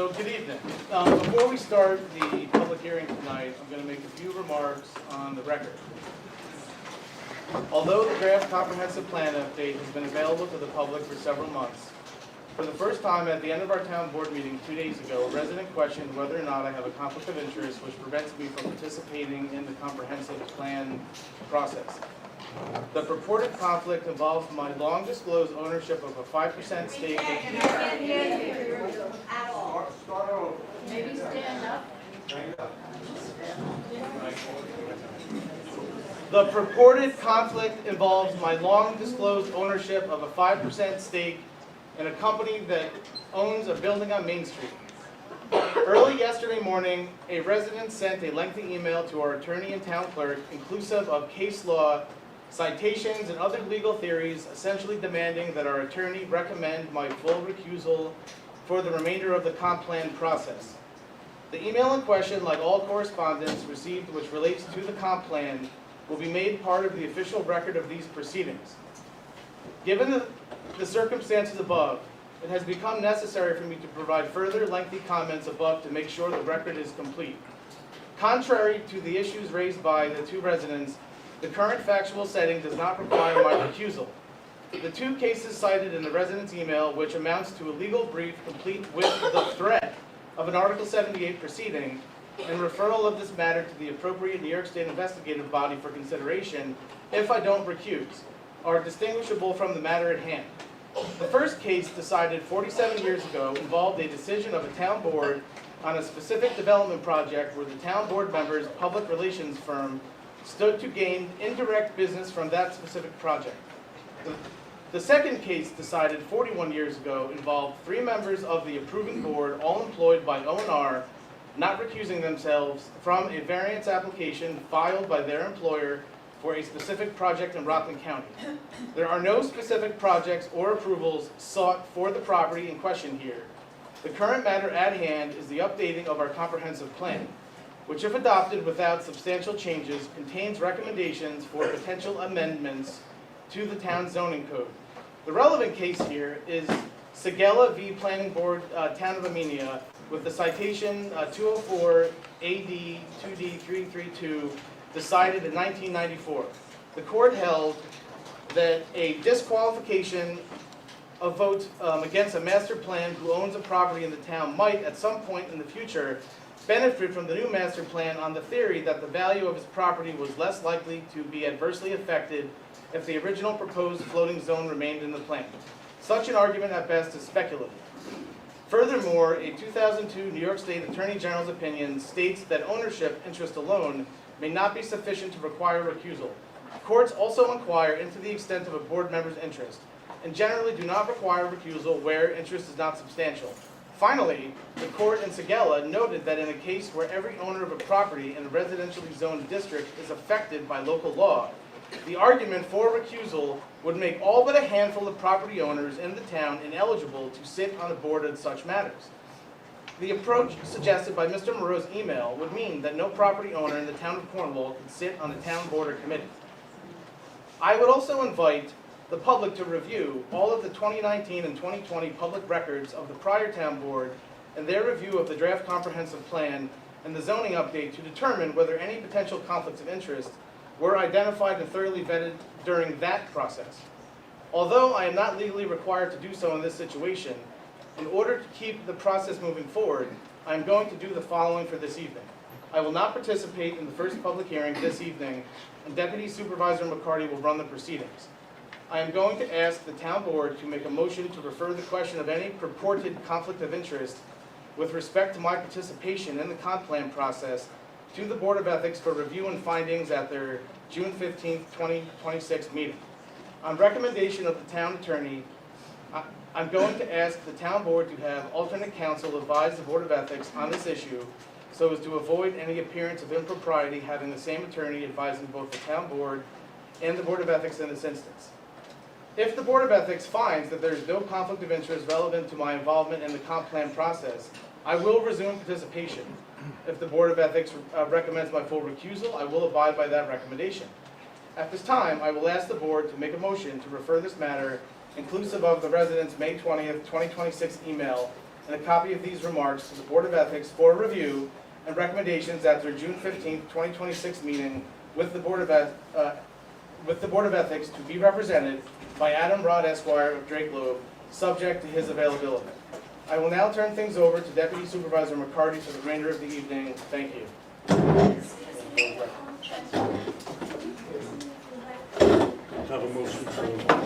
So good evening. Before we start the public hearing tonight, I'm going to make a few remarks on the record. Although the draft comprehensive plan update has been available to the public for several months, for the first time at the end of our town board meeting 2 days ago, a resident questioned whether or not I have a conflict of interest which prevents me from participating in the comprehensive plan process. The purported conflict involves my long disclosed ownership of a 5% stake in... Maybe stand up. The purported conflict involves my long disclosed ownership of a 5% stake in a company that owns a building on Main Street. Early yesterday morning, a resident sent a lengthy email to our attorney and town clerk, inclusive of case law, citations, and other legal theories, essentially demanding that our attorney recommend my full recusal for the remainder of the comp plan process. The email in question, like all correspondence received which relates to the comp plan, will be made part of the official record of these proceedings. Given the circumstances above, it has become necessary for me to provide further lengthy comments above to make sure the record is complete. Contrary to the issues raised by the two residents, the current factual setting does not require my recusal. The two cases cited in the resident's email, which amounts to a legal brief complete with the threat of an Article 78 proceeding and referral of this matter to the appropriate New York State investigative body for consideration, if I don't recuse, are distinguishable from the matter at hand. The first case, decided 47 years ago, involved a decision of a town board on a specific development project where the town board members' public relations firm stood to gain indirect business from that specific project. The second case, decided 41 years ago, involved 3 members of the approving board, all employed by O&R, not recusing themselves from a variance application filed by their employer for a specific project in Rockland County. There are no specific projects or approvals sought for the property in question here. The current matter at hand is the updating of our comprehensive plan, which, if adopted without substantial changes, contains recommendations for potential amendments to the town zoning code. The relevant case here is Segella v. Planning Board, Town of Amenia, with the citation 204 AD 2D 332, decided in 1994. The court held that a disqualification of vote against a master plan who owns a property in the town might, at some point in the future, benefit from the new master plan on the theory that the value of his property was less likely to be adversely affected if the original proposed floating zone remained in the plan. Such an argument at best is speculative. Furthermore, a 2002 New York State Attorney General's opinion states that ownership interest alone may not be sufficient to require recusal. Courts also inquire into the extent of a board member's interest, and generally do not require recusal where interest is not substantial. Finally, the court in Segella noted that in a case where every owner of a property in a residentially zoned district is affected by local law, the argument for recusal would make all but a handful of property owners in the town ineligible to sit on a board of such matters. The approach suggested by Mr. Moreau's email would mean that no property owner in the town of Cornwall could sit on a town board or committee. I would also invite the public to review all of the 2019 and 2020 public records of the prior town board and their review of the draft comprehensive plan and the zoning update to determine whether any potential conflicts of interest were identified and thoroughly vetted during that process. Although I am not legally required to do so in this situation, in order to keep the process moving forward, I am going to do the following for this evening. I will not participate in the first public hearing this evening, and Deputy Supervisor McCarty will run the proceedings. I am going to ask the town board to make a motion to refer the question of any purported conflict of interest with respect to my participation in the comp plan process to the Board of Ethics for review and findings at their June 15, 2026 meeting. On recommendation of the town attorney, I'm going to ask the town board to have alternate counsel advise the Board of Ethics on this issue so as to avoid any appearance of impropriety having the same attorney advising both the town board and the Board of Ethics in this instance. If the Board of Ethics finds that there is no conflict of interest relevant to my involvement in the comp plan process, I will resume participation. If the Board of Ethics recommends my full recusal, I will abide by that recommendation. At this time, I will ask the board to make a motion to refer this matter, inclusive of the resident's May 20th, 2026 email, and a copy of these remarks to the Board of Ethics for review and recommendations at their June 15, 2026 meeting with the Board of Ethics to be represented by Adam Rod Esquire of Drake Loeb, subject to his availability. I will now turn things over to Deputy Supervisor McCarty for the remainder of the evening. Thank you. Have a motion to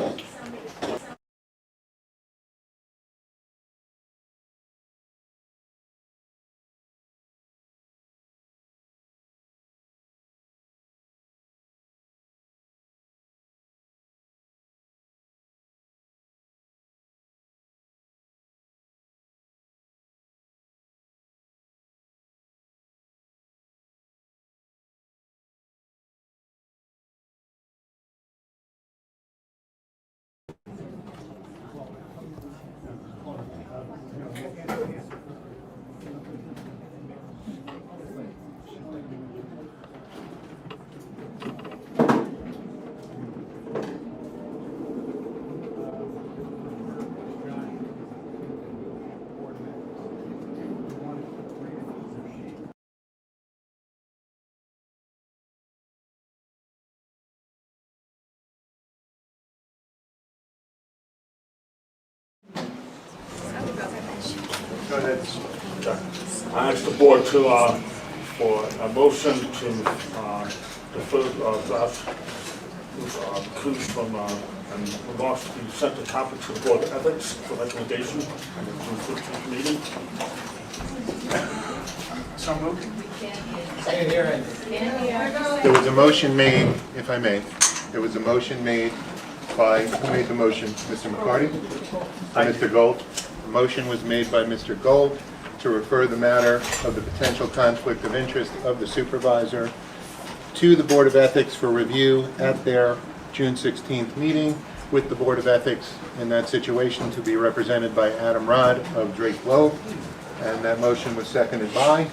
I ask the board to, for a motion to defer draft clues from and remarks to be sent to topic to the Board of Ethics for recommendation and the June 15th meeting. So moved. There was a motion made, if I may, there was a motion made by, who made the motion? Mr. McCarty? By Mr. Gold? The motion was made by Mr. Gold to refer the matter of the potential conflict of interest of the supervisor to the Board of Ethics for review at their June 16th meeting, with the Board of Ethics in that situation to be represented by Adam Rod of Drake Loeb. And that motion was seconded by?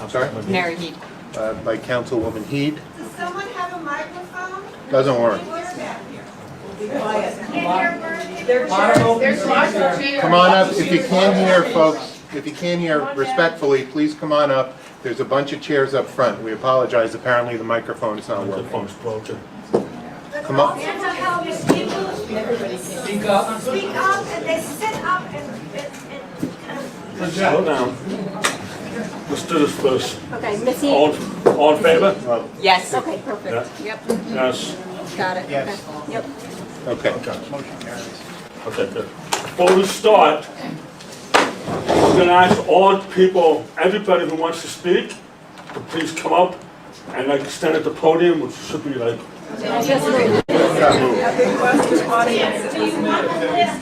Sorry? Mary Heat. By Councilwoman Heed. Does someone have a microphone? Doesn't work. There's lots of chairs. Come on up, if you can't hear, folks, if you can't hear respectfully, please come on up. There's a bunch of chairs up front. We apologize, apparently the microphone is not The working. phone's broken. Come on. Speak up. Speak up and they sit up and Slow down. Let's do this first. Okay, Missy? All in favor? Well, Yes. Okay, perfect. Yep, Yes. got it. Yes. Okay. Yep. okay. Motion carries. Okay, good. Before we start, I'm going to ask all people, everybody who wants to speak, to please come up and like stand at the podium, which should be like. Just move.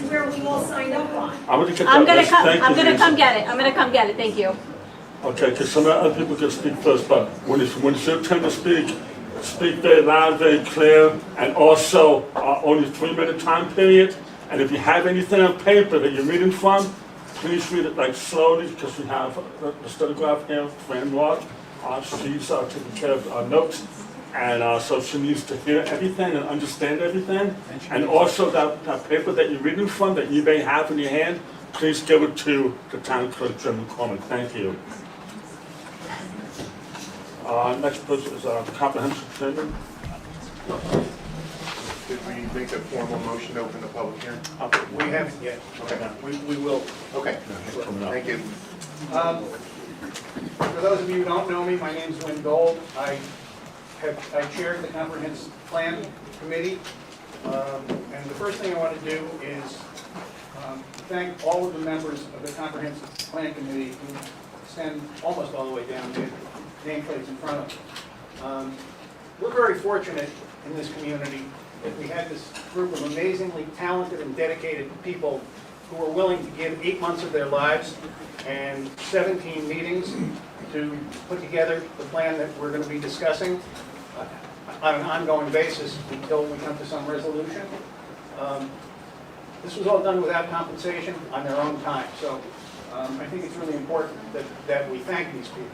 where we all sign up on. I'm going to get I'm that gonna list. come, Thank I'm you, gonna Lisa. come get it. I'm gonna come get it. Thank you. Okay, because some other people can speak first, but when it's your turn to speak, speak very loud, very clear, and also only a 3-minute time period. And if you have anything on paper that you're reading from, please read it like slowly, because we have the stenograph here, Fran Roth. She's taking care of our notes, and so she needs to hear everything and understand everything. And also that paper that you're reading from, that you may have in your hand, please give it to the town clerk, Jim McCormick. Thank you. Next person is comprehensive planning. Did we make a formal motion to open the public hearing? We haven't yet. Okay. We will. Okay, Coming up. thank you. For those of you who don't know me, my name's Win Gold. I chaired the Comprehensive Plan Committee. And the first thing I want to do is thank all of the members of the Comprehensive Plan Committee who stand almost all the way down to nameplates in front of them. We're very fortunate in this community that we had this group of amazingly talented and dedicated people who were willing to give 8 months of their lives and 17 meetings to put together the plan that we're going to be discussing on an ongoing basis until we come to some resolution. This was all done without compensation on their own time, so I think it's really important that we thank these people.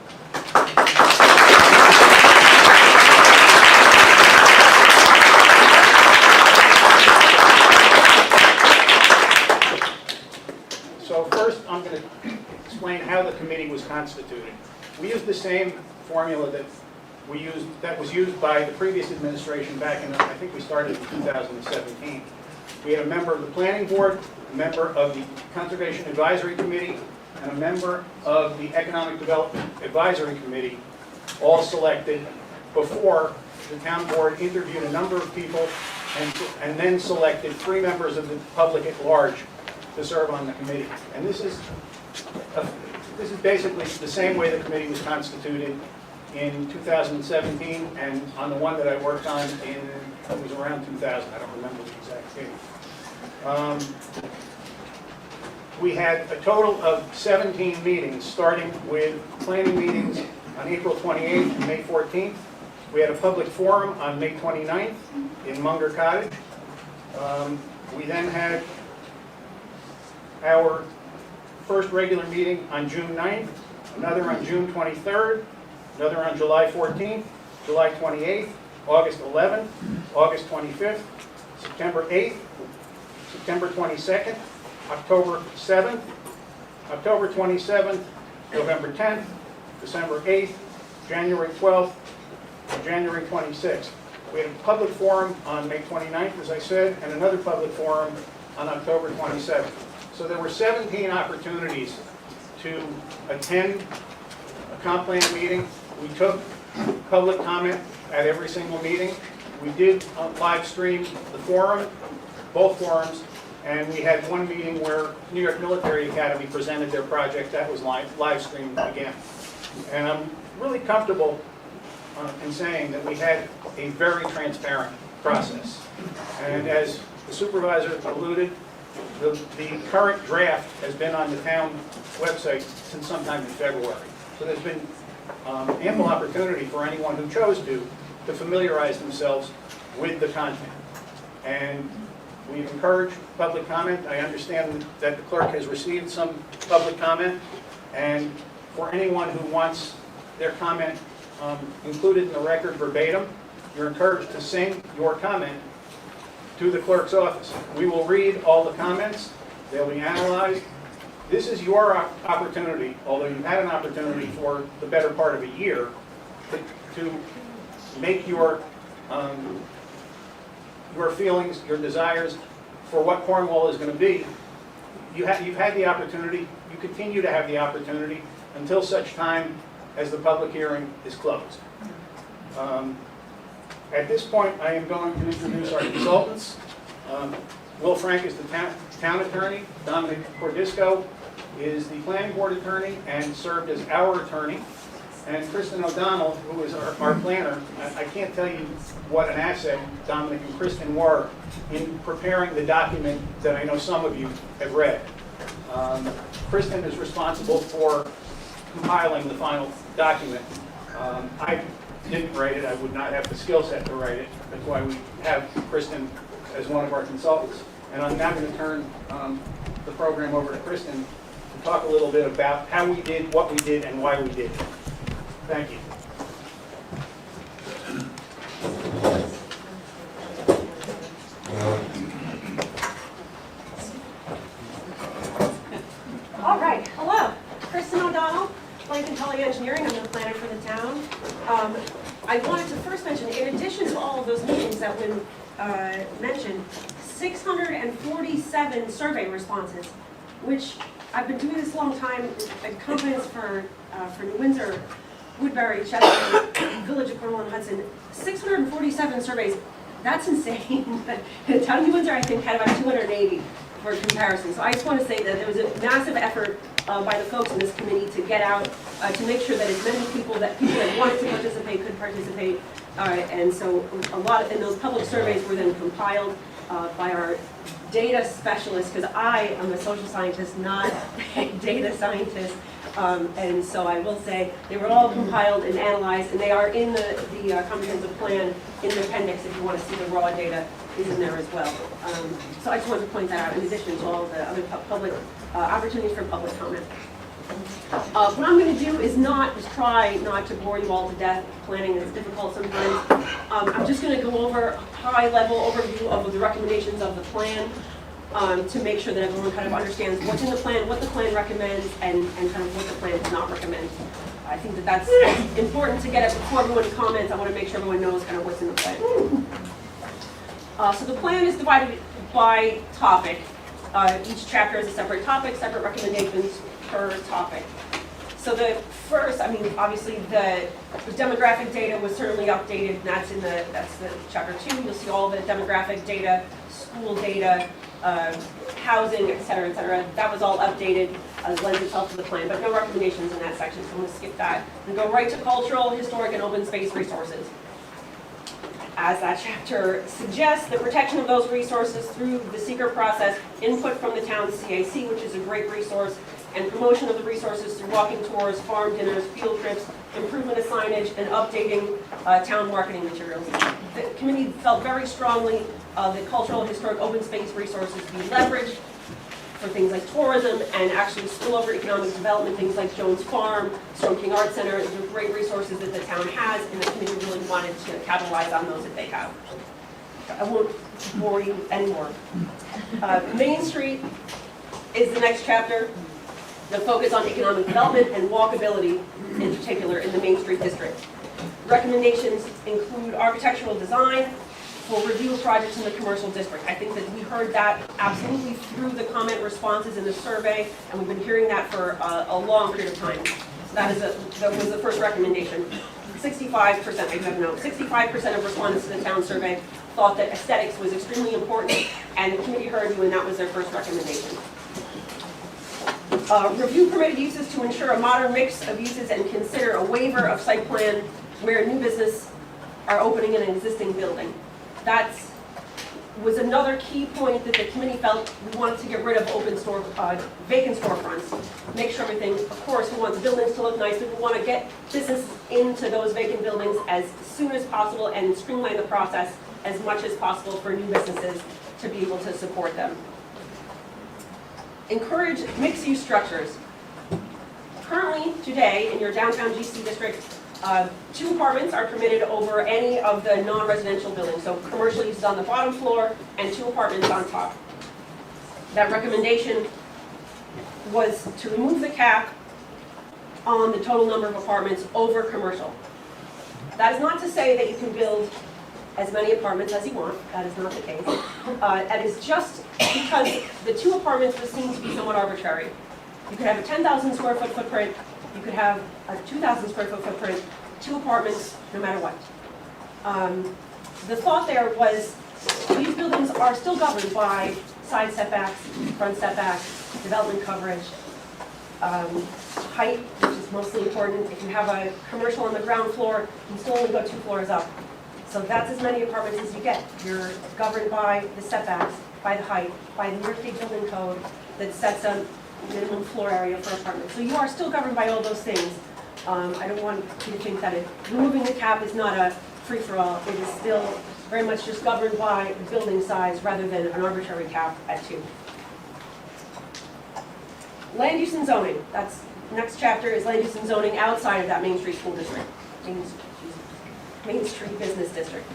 So first, committee was constituted. We used the same formula that was used by the previous administration back in, I think we started in 2017. We had a member of the planning board, a member of the Conservation Advisory Committee, and a member of the Economic Development Advisory Committee, all selected before the town board interviewed a number of people and then selected 3 members of the public at large to serve on the committee. And this is basically the same way the committee was constituted in 2017, and on the one that I worked on it was around 2000, I don't remember the exact date. We had a total of 17 meetings, starting with planning meetings on April 28th and May 14th. We had a public forum on May 29th in Munger Cottage. We then had our first regular meeting on June 9th, another on June 23rd, another on July 14th, July 28th, August 11th, August 25th, September 8th, September 22nd, October 7th, October 27th, November 10th, December 8th, January 12th, and January 26th. We had a public forum on May 29th, as I said, and another public forum on October 27th. So there were 17 opportunities to attend a comp plan meeting. We took public comment at every single meeting. We did live stream the forum, both forums, and we had one meeting where New York Military Academy presented their project. That was live streamed again. And I'm really comfortable in saying that we had a very transparent process. And as the supervisor alluded, the current draft has been on the town website since sometime in February. So there's been ample opportunity for anyone who chose to familiarize themselves with the content. And we've encouraged public comment. I understand that the clerk has received some public comment, and for anyone who wants their comment included in the record verbatim, you're encouraged to send your comment to the clerk's office. We will read all the comments. They'll be analyzed. This is your opportunity, although you've had an opportunity for the better part of a year, to make your feelings, your desires for what Cornwall is going to be. You've had the opportunity, you continue to have the opportunity until such time as the public hearing is closed. At this point, I am going to introduce our consultants. Will Frank is the town attorney. Dominic Cordisco is the planning board attorney and served as our attorney. And Kristen O'Donnell, who is our planner. I can't tell you what an asset Dominic and Kristen were in preparing the document that I know some of you have read. Kristen is responsible for compiling the final document. I didn't write it. I would not have the skill set to write it. That's why we have Kristen as one of our consultants. And I'm now going to turn the program over to Kristen to talk a little bit about how we did what we did and why we did it. Thank you. All right, hello. Kristen O'Donnell, Blank and Tully Engineering. I'm the planner for the town. I wanted to first mention, in addition to all of those meetings that Wynn mentioned, 647 survey responses, which I've been doing this a long time at companies for New Windsor, Woodbury, Chester, Village of Cornwall and Hudson. 647 surveys. That's insane. The town of New Windsor, I think, had about 280 for comparison. So I just want to say that there was a massive effort by the folks in this committee to get out, to make sure that as many people that wanted to participate could participate. And so and those public surveys were then compiled by our data specialists, because I am a social scientist, not a data scientist. And so I will say they were all compiled and analyzed, and they are in the comprehensive plan in the appendix if you want to see the raw data is in there as well. So I just wanted to point that out in addition to all of the other public opportunities for public comment. What I'm going to do is try not to bore you all to death. Planning is difficult sometimes. I'm just going to go over a high-level overview of the recommendations of the plan. to make sure that everyone kind of understands what's in the plan, what the plan recommends, and kind of what the plan does not recommend. I think that that's important to get it before everyone comments. I want to make sure everyone knows kind of what's in the plan. So the plan is divided by topic. Each chapter is a separate topic, separate recommendations per topic. So the first, I mean, obviously the demographic data was certainly updated, and that's the chapter 2. You'll see all the demographic data, school data, housing, et cetera, et cetera. That was all updated, lends itself to the plan, but no recommendations in that section, so I'm going to skip that. And go right to cultural, historic, and open space resources. As that chapter suggests, the protection of those resources through the seeker process, input from the town's CAC, which is a great resource, and promotion of the resources through walking tours, farm dinners, field trips, improvement of signage, and updating town marketing materials. The committee felt very strongly that cultural, historic, open space resources be leveraged for things like tourism and actually spillover economic development, things like Jones Farm, Stone King Art Center. These are great resources that the town has, and the committee really wanted to capitalize on those that they have. I won't bore you anymore. Main Street is the next chapter. The focus on economic development and walkability in particular in the Main Street district. Recommendations include architectural design for review of projects in the commercial district. I think that we heard that absolutely through the comment responses in the survey, and we've been hearing that for a long period of time. So that was the first recommendation. 65%, I have note, 65% of respondents to the town survey thought that aesthetics was extremely important, and the committee heard you, and that was their first recommendation. Review permitted uses to ensure a modern mix of uses and consider a waiver of site plan where new business are opening in an existing building. That was another key point that the committee felt we wanted to get rid of vacant storefronts. Make sure everything, of course, we want the buildings to look nice, but we want to get business into those vacant buildings as soon as possible and streamline the process as much as possible for new businesses to be able to support them. Encourage mixed-use structures. Currently, today, in your downtown GC district, 2 apartments are permitted over any of the non-residential buildings. So commercial uses on the bottom floor and 2 apartments on top. That recommendation was to remove the cap on the total number of apartments over commercial. That is not to say that you can build as many apartments as you want. That is not the case. That is just because the 2 apartments would seem to be somewhat arbitrary. You could have a 10,000 square foot footprint. You could have a 2,000 square foot footprint, 2 apartments, no matter what. The thought there was these buildings are still governed by side setbacks, front setbacks, development coverage, height, which is mostly important. If you have a commercial on the ground floor, you still only go 2 floors up. So that's as many apartments as you get. You're governed by the setbacks, by the height, by the New York State Building Code that sets a minimum floor area for apartments. So you are still governed by all those things. I don't want you to think that removing the cap is not a free-for-all. It is still very much just governed by building size rather than an arbitrary cap at 2. Land use and zoning. That's next chapter is land use and zoning outside of that Main Street School District. Main Street Business District.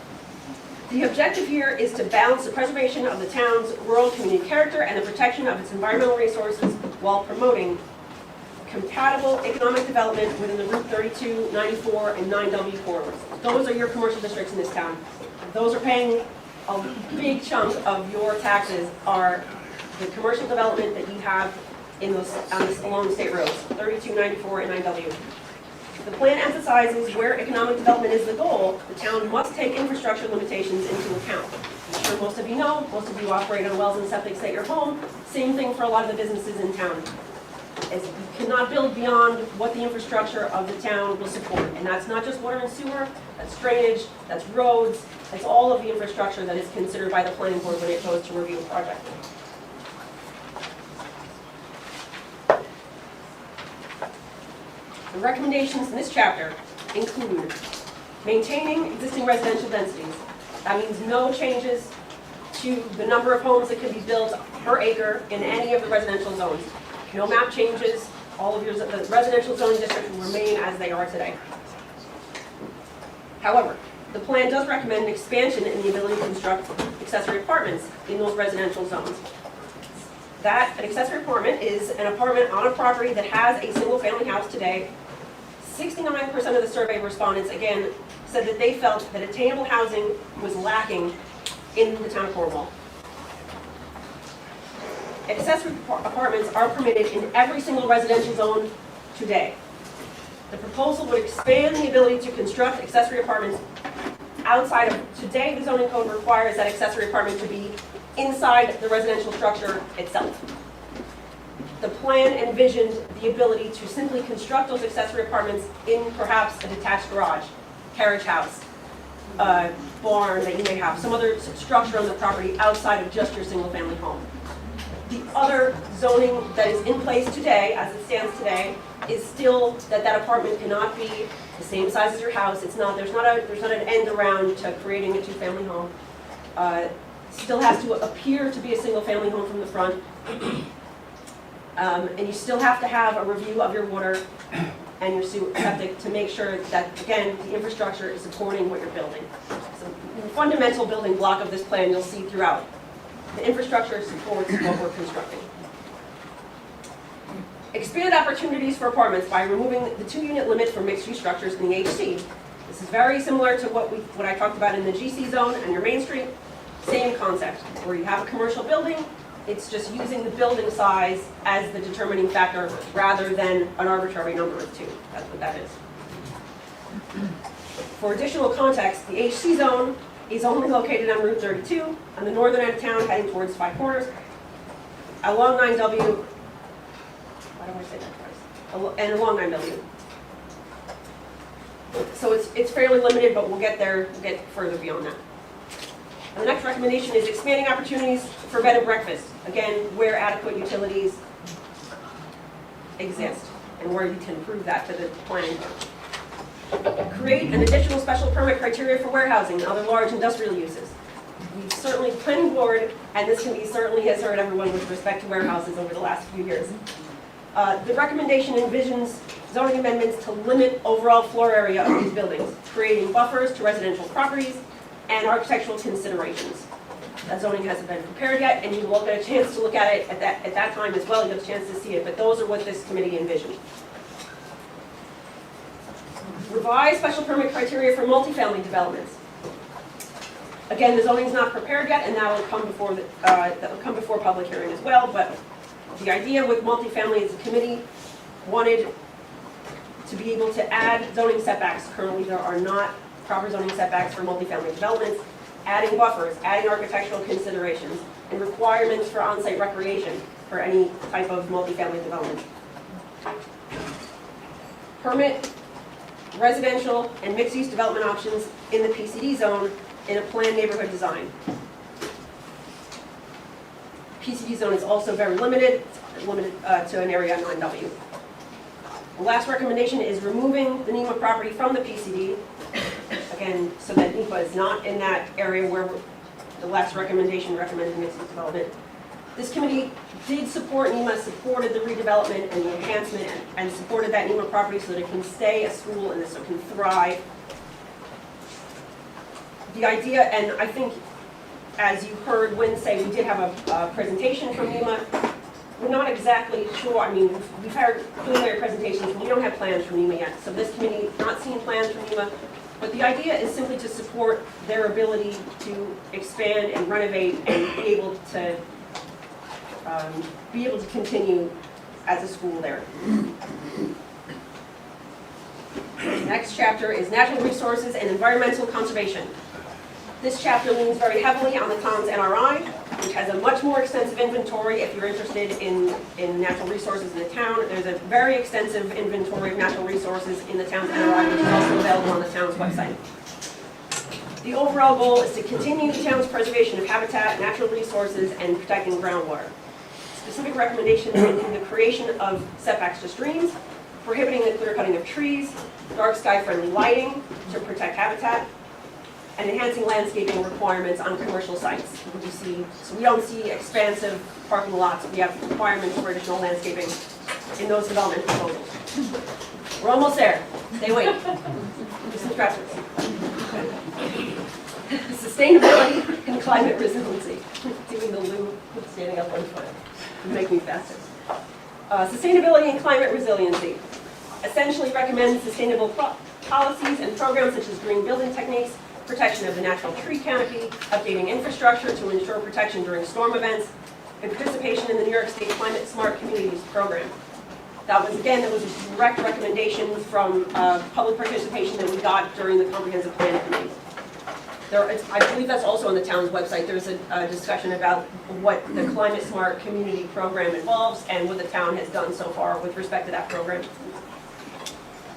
The objective here is to balance the preservation of the town's rural community character and the protection of its environmental resources while promoting compatible economic development within the Route 32, 94, and 9W corridors. Those are your commercial districts in this town. Those are paying a big chunk of your taxes are the commercial development that you have in those, along the state roads, 32, 94, and 9W. The plan emphasizes where economic development is the goal, the town must take infrastructure limitations into account. I'm sure most of you know, most of you operate on wells and septics at your home. Same thing for a lot of the businesses in town. As you cannot build beyond what the infrastructure of the town will support. And that's not just water and sewer, that's drainage, that's roads, that's all of the infrastructure that is considered by the planning board when it goes to review a project. The recommendations in this chapter include maintaining existing residential densities. That means no changes to the number of homes that can be built per acre in any of the residential zones. No map changes. All of the residential zoning districts will remain as they are today. However, the plan does recommend an expansion in the ability to construct accessory apartments in those residential zones. that an accessory apartment is an apartment on a property that has a single-family house today. 69% of the survey respondents, again, said that they felt that attainable housing was lacking in the town of Cornwall. Accessory apartments are permitted in every single residential zone today. The proposal would expand the ability to construct accessory apartments outside of, today the zoning code requires that accessory apartment to be inside the residential structure itself. The plan envisioned the ability to simply construct those accessory apartments in perhaps a detached garage, carriage house, barn that you may have, some other structure on the property outside of just your single-family home. The other zoning that is in place today, as it stands today, is still that that apartment cannot be the same size as your house. It's not, there's not an end around to creating a two-family home. Still has to appear to be a single-family home from the front. And you still have to have a review of your water and your septic to make sure that, again, the infrastructure is supporting what you're building. So the fundamental building block of this plan you'll see throughout. The infrastructure supports what we're constructing. Expand opportunities for apartments by removing the 2-unit limit for mixed-use structures in the HC. This is very similar to what I talked about in the GC zone and your Main Street. Same concept, where you have a commercial building, it's just using the building size as the determining factor rather than an arbitrary number of 2. That's what that is. For additional context, the HC zone is only located on Route 32 on the northern end of town heading towards Five Corners, along 9W, why do I say that twice? And along 9W. So it's fairly limited, but we'll get there, we'll get further beyond that. And the next recommendation is expanding opportunities for bed and breakfast. Again, where adequate utilities exist and where you can prove that to the planning board. Create an additional special permit criteria for warehousing and other large industrial uses. We've certainly, planning board, and this committee certainly has heard everyone with respect to warehouses over the last few years. The recommendation envisions zoning amendments to limit overall floor area of these buildings, creating buffers to residential properties and architectural considerations. That zoning hasn't been prepared yet, and you will get a chance to look at it at that time as well. You'll get a chance to see it, but those are what this committee envisioned. Revise special permit criteria for multifamily developments. Again, the zoning is not prepared yet, and that will come before public hearing as well. But the idea with multifamily is the committee wanted to be able to add zoning setbacks. Currently, there are not proper zoning setbacks for multifamily developments, adding buffers, adding architectural considerations, and requirements for on-site recreation for any type of multifamily development. Permit residential and mixed-use development options in the PCD zone in a planned neighborhood design. PCD zone is also very limited to an area on 9W. The last recommendation is removing the NEMA property from the PCD, again, so that NEPA is not in that area where the last recommendation recommended mixed-use development. This committee did support NEMA, supported the redevelopment and the enhancement, and supported that NEMA property so that it can stay a school and so it can thrive. The idea, and I think as you heard Wynn say, we did have a presentation from NEMA. We're not exactly sure, I mean, we've heard preliminary presentations, but we don't have plans from NEMA yet. So this committee has not seen plans from NEMA, but the idea is simply to support their ability to expand and renovate and be able to continue as a school there. The next chapter is natural resources and environmental conservation. This chapter leans very heavily on the town's NRI, which has a much more extensive inventory if you're interested in natural resources in the town. There's a very extensive inventory of natural resources in the town's NRI, which is also available on the town's website. The overall goal is to continue the town's preservation of habitat, natural resources, and protecting groundwater. Specific recommendations include the creation of setbacks to streams, prohibiting the clear cutting of trees, dark sky-friendly lighting to protect habitat, and enhancing landscaping requirements on commercial sites. So we don't see expansive parking lots. We have requirements for additional landscaping in those development proposals. We're almost there. Stay wait. Do some stretches. Sustainability and climate resiliency. Doing the loop, standing up one foot. make me faster. Sustainability and climate resiliency. Essentially recommends sustainable policies and programs such as green building techniques, protection of the natural tree canopy, updating infrastructure to ensure protection during storm events, and participation in the New York State Climate Smart Communities Program. That was a direct recommendation from public participation that we got during the Comprehensive Plan Committee. I believe that's also on the town's website. There's a discussion about what the Climate Smart Community Program involves and what the town has done so far with respect to that program.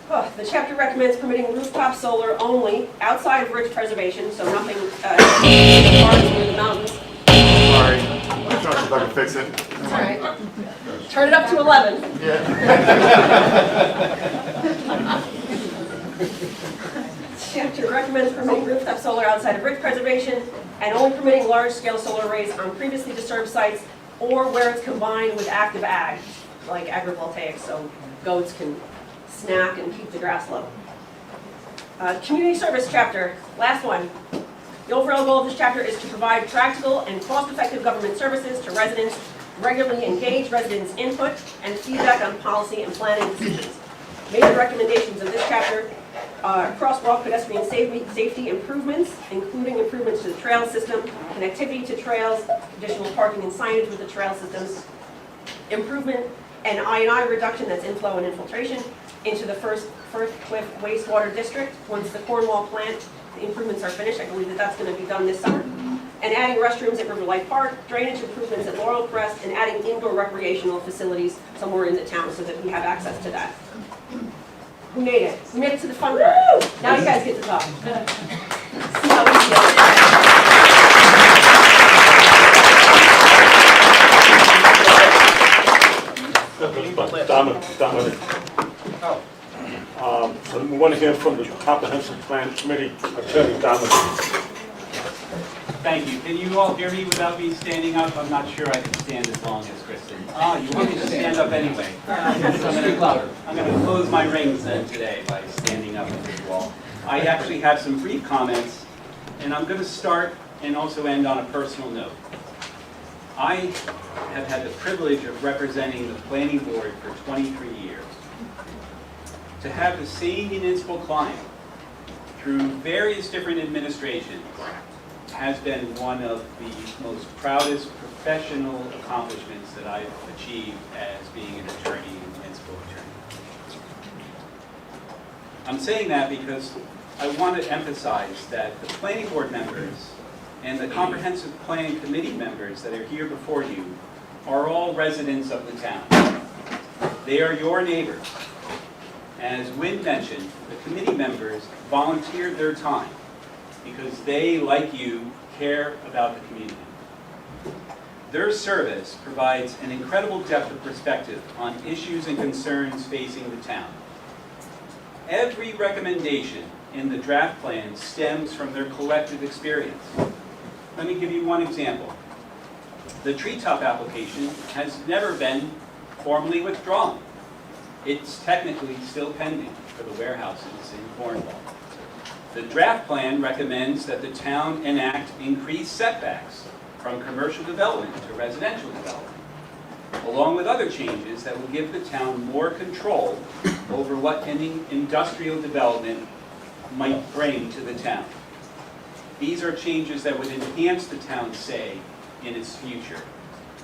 The chapter recommends permitting rooftop solar only outside of ridge preservation, so nothing in the parks or the mountains. Sorry, I thought if I could fix it. All right. Turn it up to 11. Chapter recommends permitting rooftop solar outside of ridge preservation and only permitting large-scale solar arrays on previously disturbed sites or where it's combined with active ag, like agrivoltaics, so goats can snack and keep the grass low. Community service chapter, last one. The overall goal of this chapter is to provide practical and cost-effective government services to residents, regularly engage residents' input and feedback on policy and planning decisions. Major recommendations of this chapter are crosswalk pedestrian safety improvements, including improvements to the trail system, connectivity to trails, additional parking and signage with the trail systems, improvement and I&I reduction, that's inflow and infiltration, into the First Cliff wastewater district. Once the Cornwall plant improvements are finished, I believe that that's going to be done this summer. And adding restrooms at Riverlight Park, drainage improvements at Laurel Crest, and adding indoor recreational facilities somewhere in the town so that we have access to that. Who made it? We made it to the fun part. Now you guys get to talk. See how we Dominic. So we want to hear from the Comprehensive Plan Committee, Attorney Dominic. Thank you. Can you all hear me without me standing up? I'm not sure I can stand as long as Kristen. Ah, you want me to stand up anyway? I'm going to close my rings then today by standing up at this wall. I actually have some brief comments, and I'm going to start and also end on a personal note. I have had the privilege of representing the Planning Board for 23 years. To have the same municipal client through various different administrations has been one of the most proudest professional accomplishments that I've achieved as being an attorney and municipal attorney. I'm saying that because I want to emphasize that the planning board members and the comprehensive planning committee members that are here before you are all residents of the town. They are your neighbors. As Wynn mentioned, the committee members volunteered their time because they, like you, care about the community. Their service provides an incredible depth of perspective on issues and concerns facing the town. Every recommendation in the draft plan stems from their collective experience. Let me give you one example. The treetop application has never been formally withdrawn. It's technically still pending for the warehouses in Cornwall. The draft plan recommends that the town enact increased setbacks from commercial development to residential development, along with other changes that will give the town more control over what any industrial development might bring to the town. These are changes that would enhance the town's say in its future,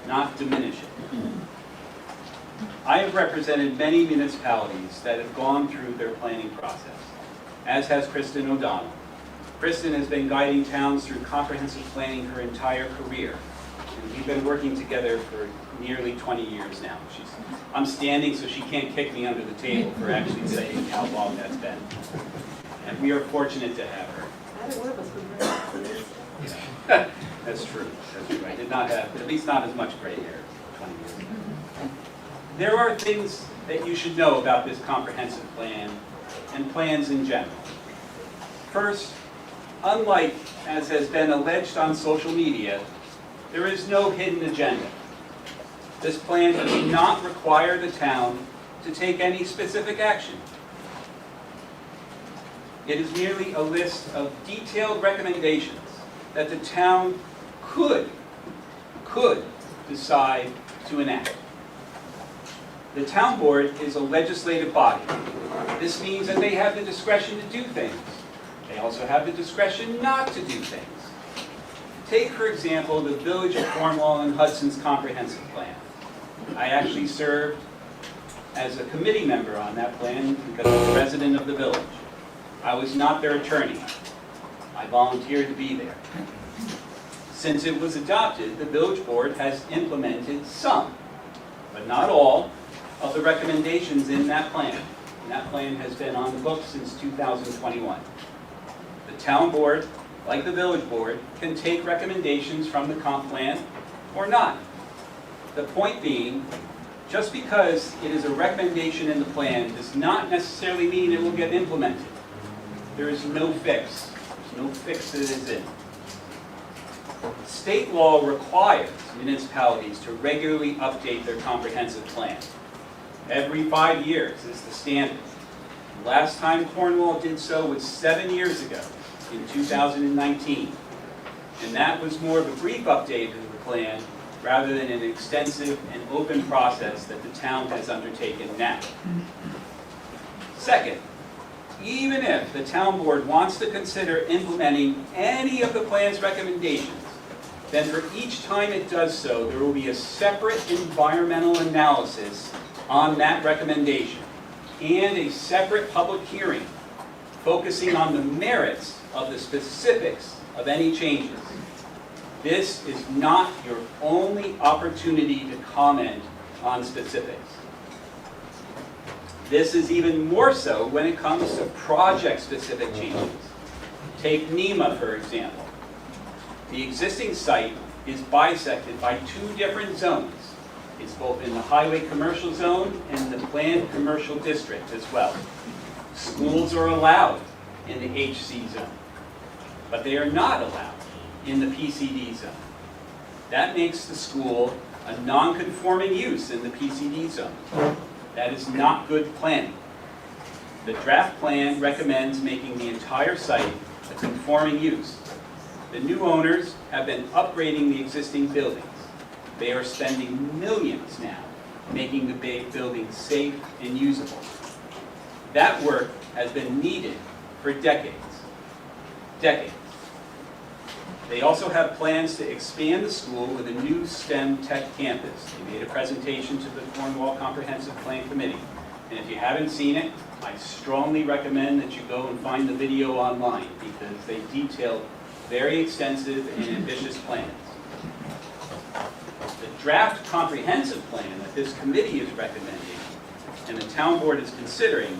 not diminish it. I have represented many municipalities that have gone through their planning process, as has Kristen O'Donnell. Kristen has been guiding towns through comprehensive planning her entire career, and we've been working together for nearly 20 years now. I'm standing so she can't kick me under the table for actually saying how long that's been. And we are fortunate to have her. That's true. That's true. I did not have, at least not as much gray hair 20 years ago. There are things that you should know about this comprehensive plan and plans in general. First, unlike as has been alleged on social media, there is no hidden agenda. This plan does not require the town to take any specific action. It is merely a list of detailed recommendations that the town could decide to enact. The town board is a legislative body. This means that they have the discretion to do things. They also have the discretion not to do things. Take, for example, the Village of Cornwall and Hudson's comprehensive plan. I actually served as a committee member on that plan because I was a resident of the village. I was not their attorney. I volunteered to be there. Since it was adopted, the village board has implemented some, but not all, of the recommendations in that plan. And that plan has been on the books since 2021. The town board, like the village board, can take recommendations from the comp plan or not. The point being, just because it is a recommendation in the plan does not necessarily mean it will get implemented. There is no fix. There's no fix that is in. State law requires municipalities to regularly update their comprehensive plan. Every 5 years is the standard. Last time Cornwall did so was 7 years ago, in 2019. And that was more of a brief update of the plan rather than an extensive and open process that the town has undertaken now. Second, even if the town board wants to consider implementing any of the plan's recommendations, then for each time it does so, there will be a separate environmental analysis on that recommendation and a separate public hearing focusing on the merits of the specifics of any changes. This is not your only opportunity to comment on specifics. This is even more so when it comes to project-specific changes. Take NEMA, for example. The existing site is bisected by 2 different zones. It's both in the highway commercial zone and the planned commercial district as well. Schools are allowed in the HC zone, but they are not allowed in the PCD zone. That makes the school a non-conforming use in the PCD zone. That is not good planning. The draft plan recommends making the entire site a conforming use. The new owners have been upgrading the existing buildings. They are spending millions now making the buildings safe and usable. That work has been needed for decades. Decades. They also have plans to expand the school with a new STEM tech campus. They made a presentation to the Cornwall Comprehensive Plan Committee. And if you haven't seen it, I strongly recommend that you go and find the video online because they detail very extensive and ambitious plans. The draft comprehensive plan that this committee is recommending and the town board is considering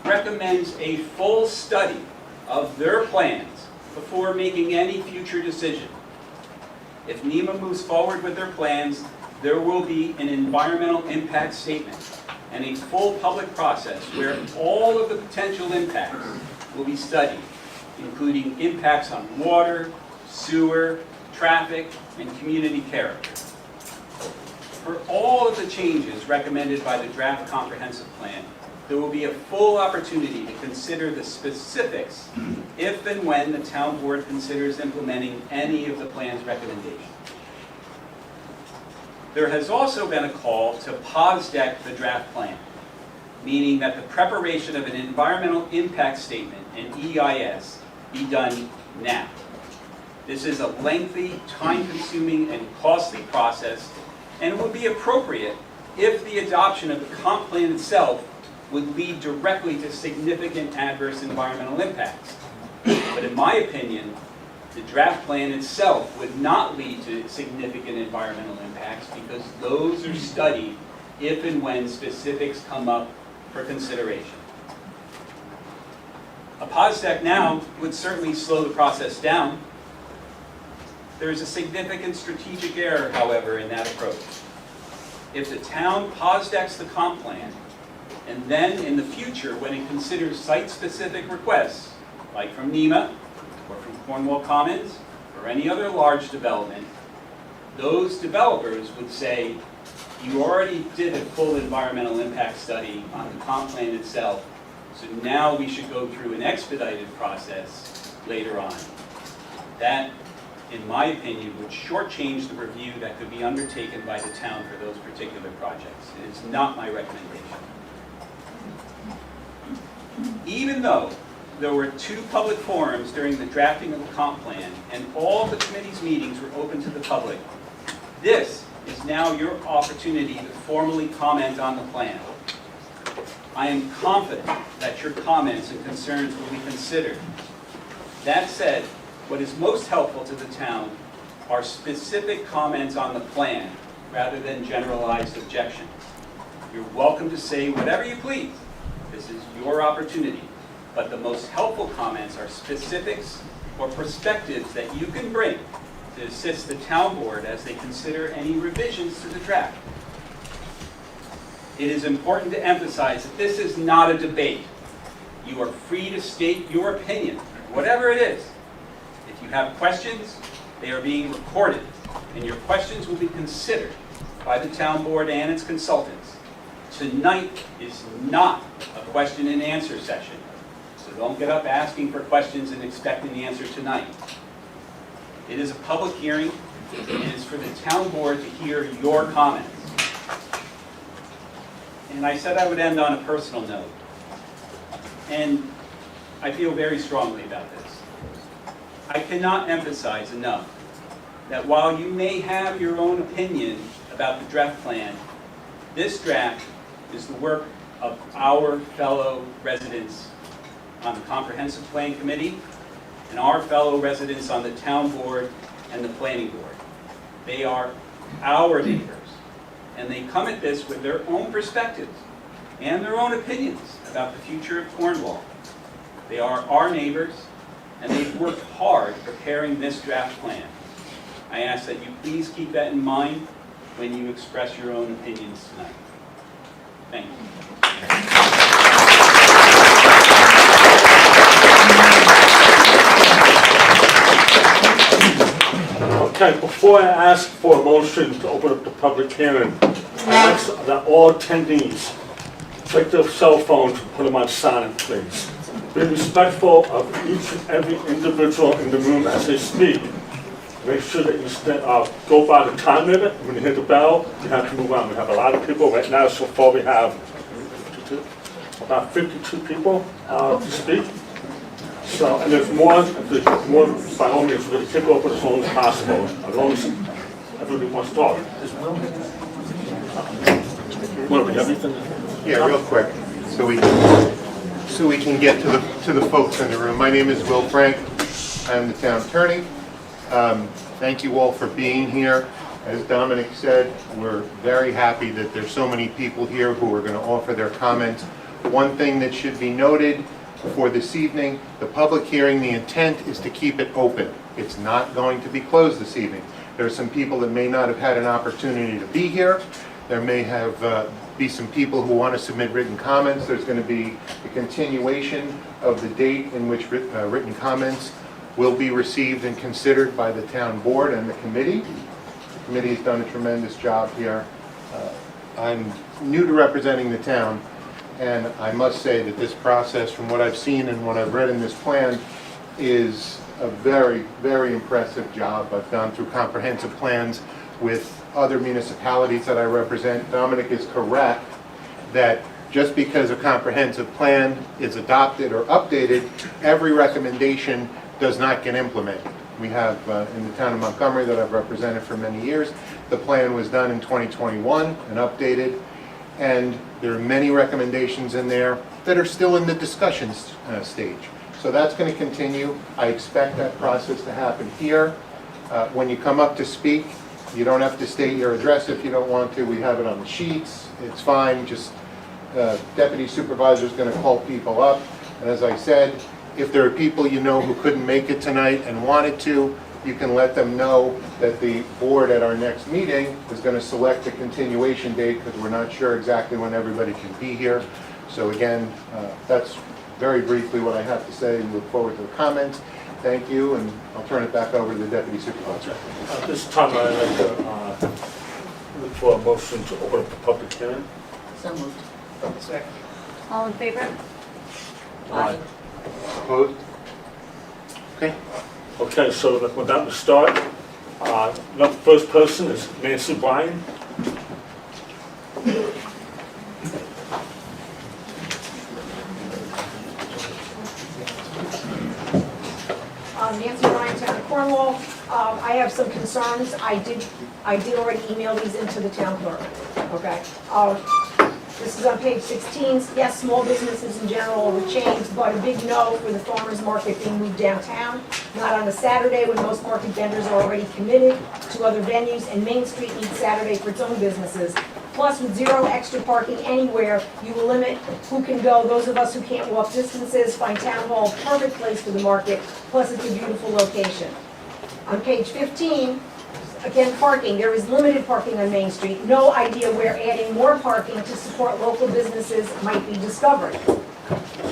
recommends a full study of their plans before making any future decision. If NEMA moves forward with their plans, there will be an environmental impact statement and a full public process where all of the potential impacts will be studied, including impacts on water, sewer, traffic, and community character. For all of the changes recommended by the draft comprehensive plan, there will be a full opportunity to consider the specifics if and when the town board considers implementing any of the plan's recommendations. There has also been a call to pause deck the draft plan, meaning that the preparation of an environmental impact statement and EIS be done now. This is a lengthy, time-consuming, and costly process, and would be appropriate if the adoption of the comp plan itself would lead directly to significant adverse environmental impacts. But in my opinion, the draft plan itself would not lead to significant environmental impacts because those are studied if and when specifics come up for consideration. A pause deck now would certainly slow the process down. There is a significant strategic error, however, in that approach. If the town pause decks the comp plan, and then in the future, when it considers site-specific requests, like from NEMA, or from Cornwall Commons, or any other large development, those developers would say, you already did a full environmental impact study on the comp plan itself, so now we should go through an expedited process later on. That in my opinion, would shortchange the review that could be undertaken by the town for those particular projects. It is not my recommendation. Even though there were 2 public forums during the drafting of the comp plan and all the committee's meetings were open to the public, this is now your opportunity to formally comment on the plan. I am confident that your comments and concerns will be considered. That said, what is most helpful to the town are specific comments on the plan rather than generalized objections. You're welcome to say whatever you please. This is your opportunity. But the most helpful comments are specifics or perspectives that you can bring to assist the town board as they consider any revisions to the draft. It is important to emphasize that this is not a debate. You are free to state your opinion, whatever it is. If you have questions, they are being recorded, and your questions will be considered by the town board and its consultants. Tonight is not a question and answer session, so don't get up asking for questions and expecting the answer tonight. It is a public hearing, and it is for the town board to hear your comments. And I said I would end on a personal note, and I feel very strongly about this. I cannot emphasize enough that while you may have your own opinion about the draft plan, this draft is the work of our fellow residents on the Comprehensive Plan Committee and our fellow residents on the town board and the planning board. They are our neighbors, and they come at this with their own perspectives and their own opinions about the future of Cornwall. They are our neighbors, and they've worked hard preparing this draft plan. I ask that you please keep that in mind when you express your own opinions tonight. Thank you. Okay, before I ask for a motion to open up the public hearing, I ask that all attendees take their cell phones and put them on silent, please. Be respectful of each and every individual in the room as they speak. Make sure that you go by the time limit. When you hit the bell, you have to move on. We have a lot of people right now. So far, we have about 52 people to speak. So, and there's more, by all means, we're going to kick off as long as possible, as long as everybody wants to talk. What, we have anything? Yeah, real quick, so we can get to the folks in the room. My name is Will Frank. I'm the town attorney. Thank you all for being here. As Dominic said, we're very happy that there's so many people here who are going to offer their comments. One thing that should be noted for this evening, the public hearing, the intent is to keep it open. It's not going to be closed this evening. There are some people that may not have had an opportunity to be here. There may be some people who want to submit written comments. There's going to be a continuation of the date in which written comments will be received and considered by the town board and the committee. The committee has done a tremendous job here. I'm new to representing the town, and I must say that this process, from what I've seen and what I've read in this plan, is a very, very impressive job. I've gone through comprehensive plans with other municipalities that I represent. Dominic is correct that just because a comprehensive plan is adopted or updated, every recommendation does not get implemented. We have in the town of Montgomery that I've represented for many years, the plan was done in 2021 and updated, and there are many recommendations in there that are still in the discussion stage. So that's going to continue. I expect that process to happen here. When you come up to speak, you don't have to state your address if you don't want to. We have it on the sheets. It's fine. Just Deputy Supervisor is going to call people up. And as I said, if there are people you know who couldn't make it tonight and wanted to, you can let them know that the board at our next meeting is going to select a continuation date because we're not sure exactly when everybody can be here. So again, that's very briefly what I have to say. We look forward to the comments. Thank you, and I'll turn it back over to the Deputy Supervisor. At this time, I'd like to look for a motion to open up the public hearing. So moved. Second. All in favor? Aye. Opposed? Okay. Okay, so with that, we'll start. The first person is Nancy Bryan. Nancy Ryan, Town of Cornwall. I have some concerns. I did already email these into the town clerk, okay? This is on page 16. Yes, small businesses in general were changed, but a big no for the farmer's market being moved downtown, not on a Saturday when most market vendors are already committed to other venues, and Main Street needs Saturday for its own businesses. Plus, with zero extra parking anywhere, you will limit who can go. Those of us who can't walk distances find Town Hall a perfect place for the market, plus it's a beautiful location. On page 15, again, parking. There is limited parking on Main Street. No idea where adding more parking to support local businesses might be discovered.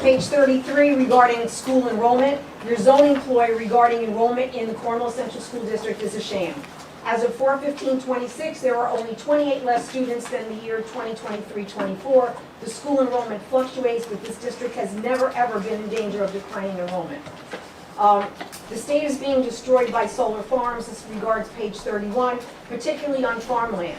Page 33, regarding school enrollment. Your zoning ploy regarding enrollment in the Cornwall Central School District is a sham. As of 4/15/26, there are only 28 less students than the year 2023-24. The school enrollment fluctuates, but this district has never, ever been in danger of declining enrollment. The state is being destroyed by solar farms. This regards page 31, particularly on farmland.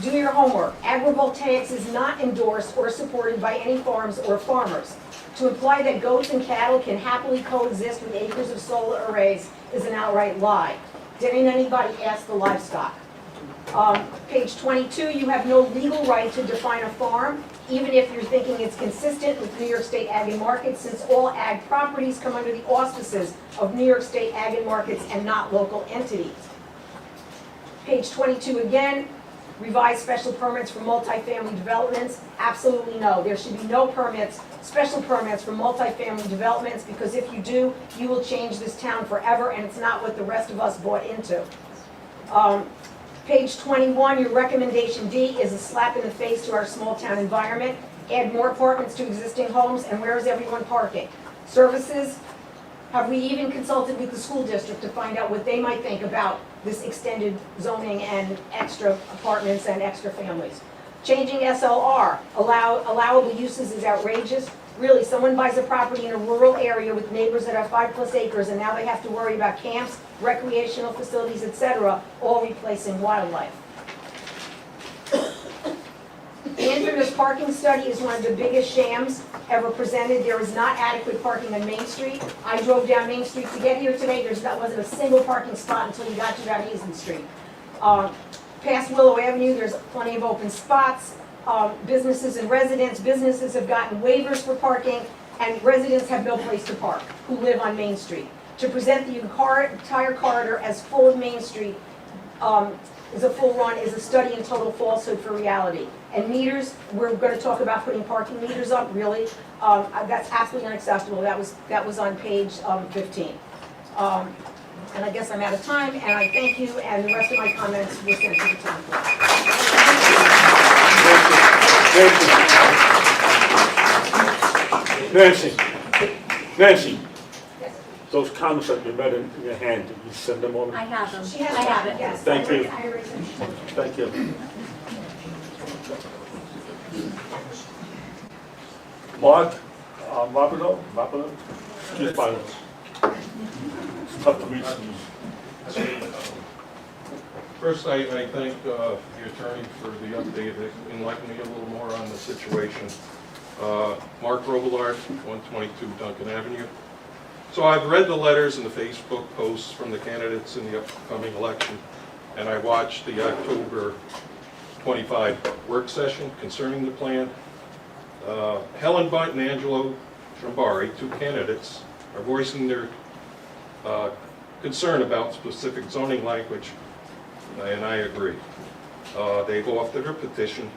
Do your homework. Agrivoltaics is not endorsed or supported by any farms or farmers. To imply that goats and cattle can happily coexist with acres of solar arrays is an outright lie. Didn't anybody ask the livestock? Page 22, you have no legal right to define a farm, even if you're thinking it's consistent with New York State Ag and Markets, since all ag properties come under the auspices of New York State Ag and Markets and not local entities. Page 22 again, revised special permits for multifamily developments. Absolutely no. There should be no permits, special permits for multifamily developments, because if you do, you will change this town forever, and it's not what the rest of us bought into. Page 21, your recommendation D is a slap in the face to our small town environment. Add more apartments to existing homes, and where is everyone parking? Services, have we even consulted with the school district to find out what they might think about this extended zoning and extra apartments and extra families? Changing SLR, allowable uses is outrageous. Really, someone buys a property in a rural area with neighbors that have 5+ acres, and now they have to worry about camps, recreational facilities, etc., all replacing wildlife. The infamous parking study is one of the biggest shams ever presented. There is not adequate parking on Main Street. I drove down Main Street to get here today. There wasn't a single parking spot until you got to about Hazen Street. Past Willow Avenue, there's plenty of open spots. Businesses and residents, businesses have gotten waivers for parking, and residents have no place to park who live on Main Street. To present the entire corridor as full of Main Street is a full run, is a study in total falsehood for reality. And meters, we're going to talk about putting parking meters up, really. That's absolutely unacceptable. That was on page 15. And I guess I'm out of time, and I thank you, and the rest of my comments were sent to the town clerk. Nancy, those comments that you read in your hand, did you send them over? I have them. She has I have it. yes. Thank you. I erased them. Thank you. Mark, Roberto, excuse my, it's tough to read these. First, I thank the attorney for the update, it enlightened me a little more on the situation. Mark Robillard, 122 Duncan Avenue. So I've read the letters and the Facebook posts from the candidates in the upcoming election, and I watched the October 25 work session concerning the plan. Helen Bunt and Angelo Trambari, two candidates, are voicing their concern about specific zoning language, and I agree. They've authored a petition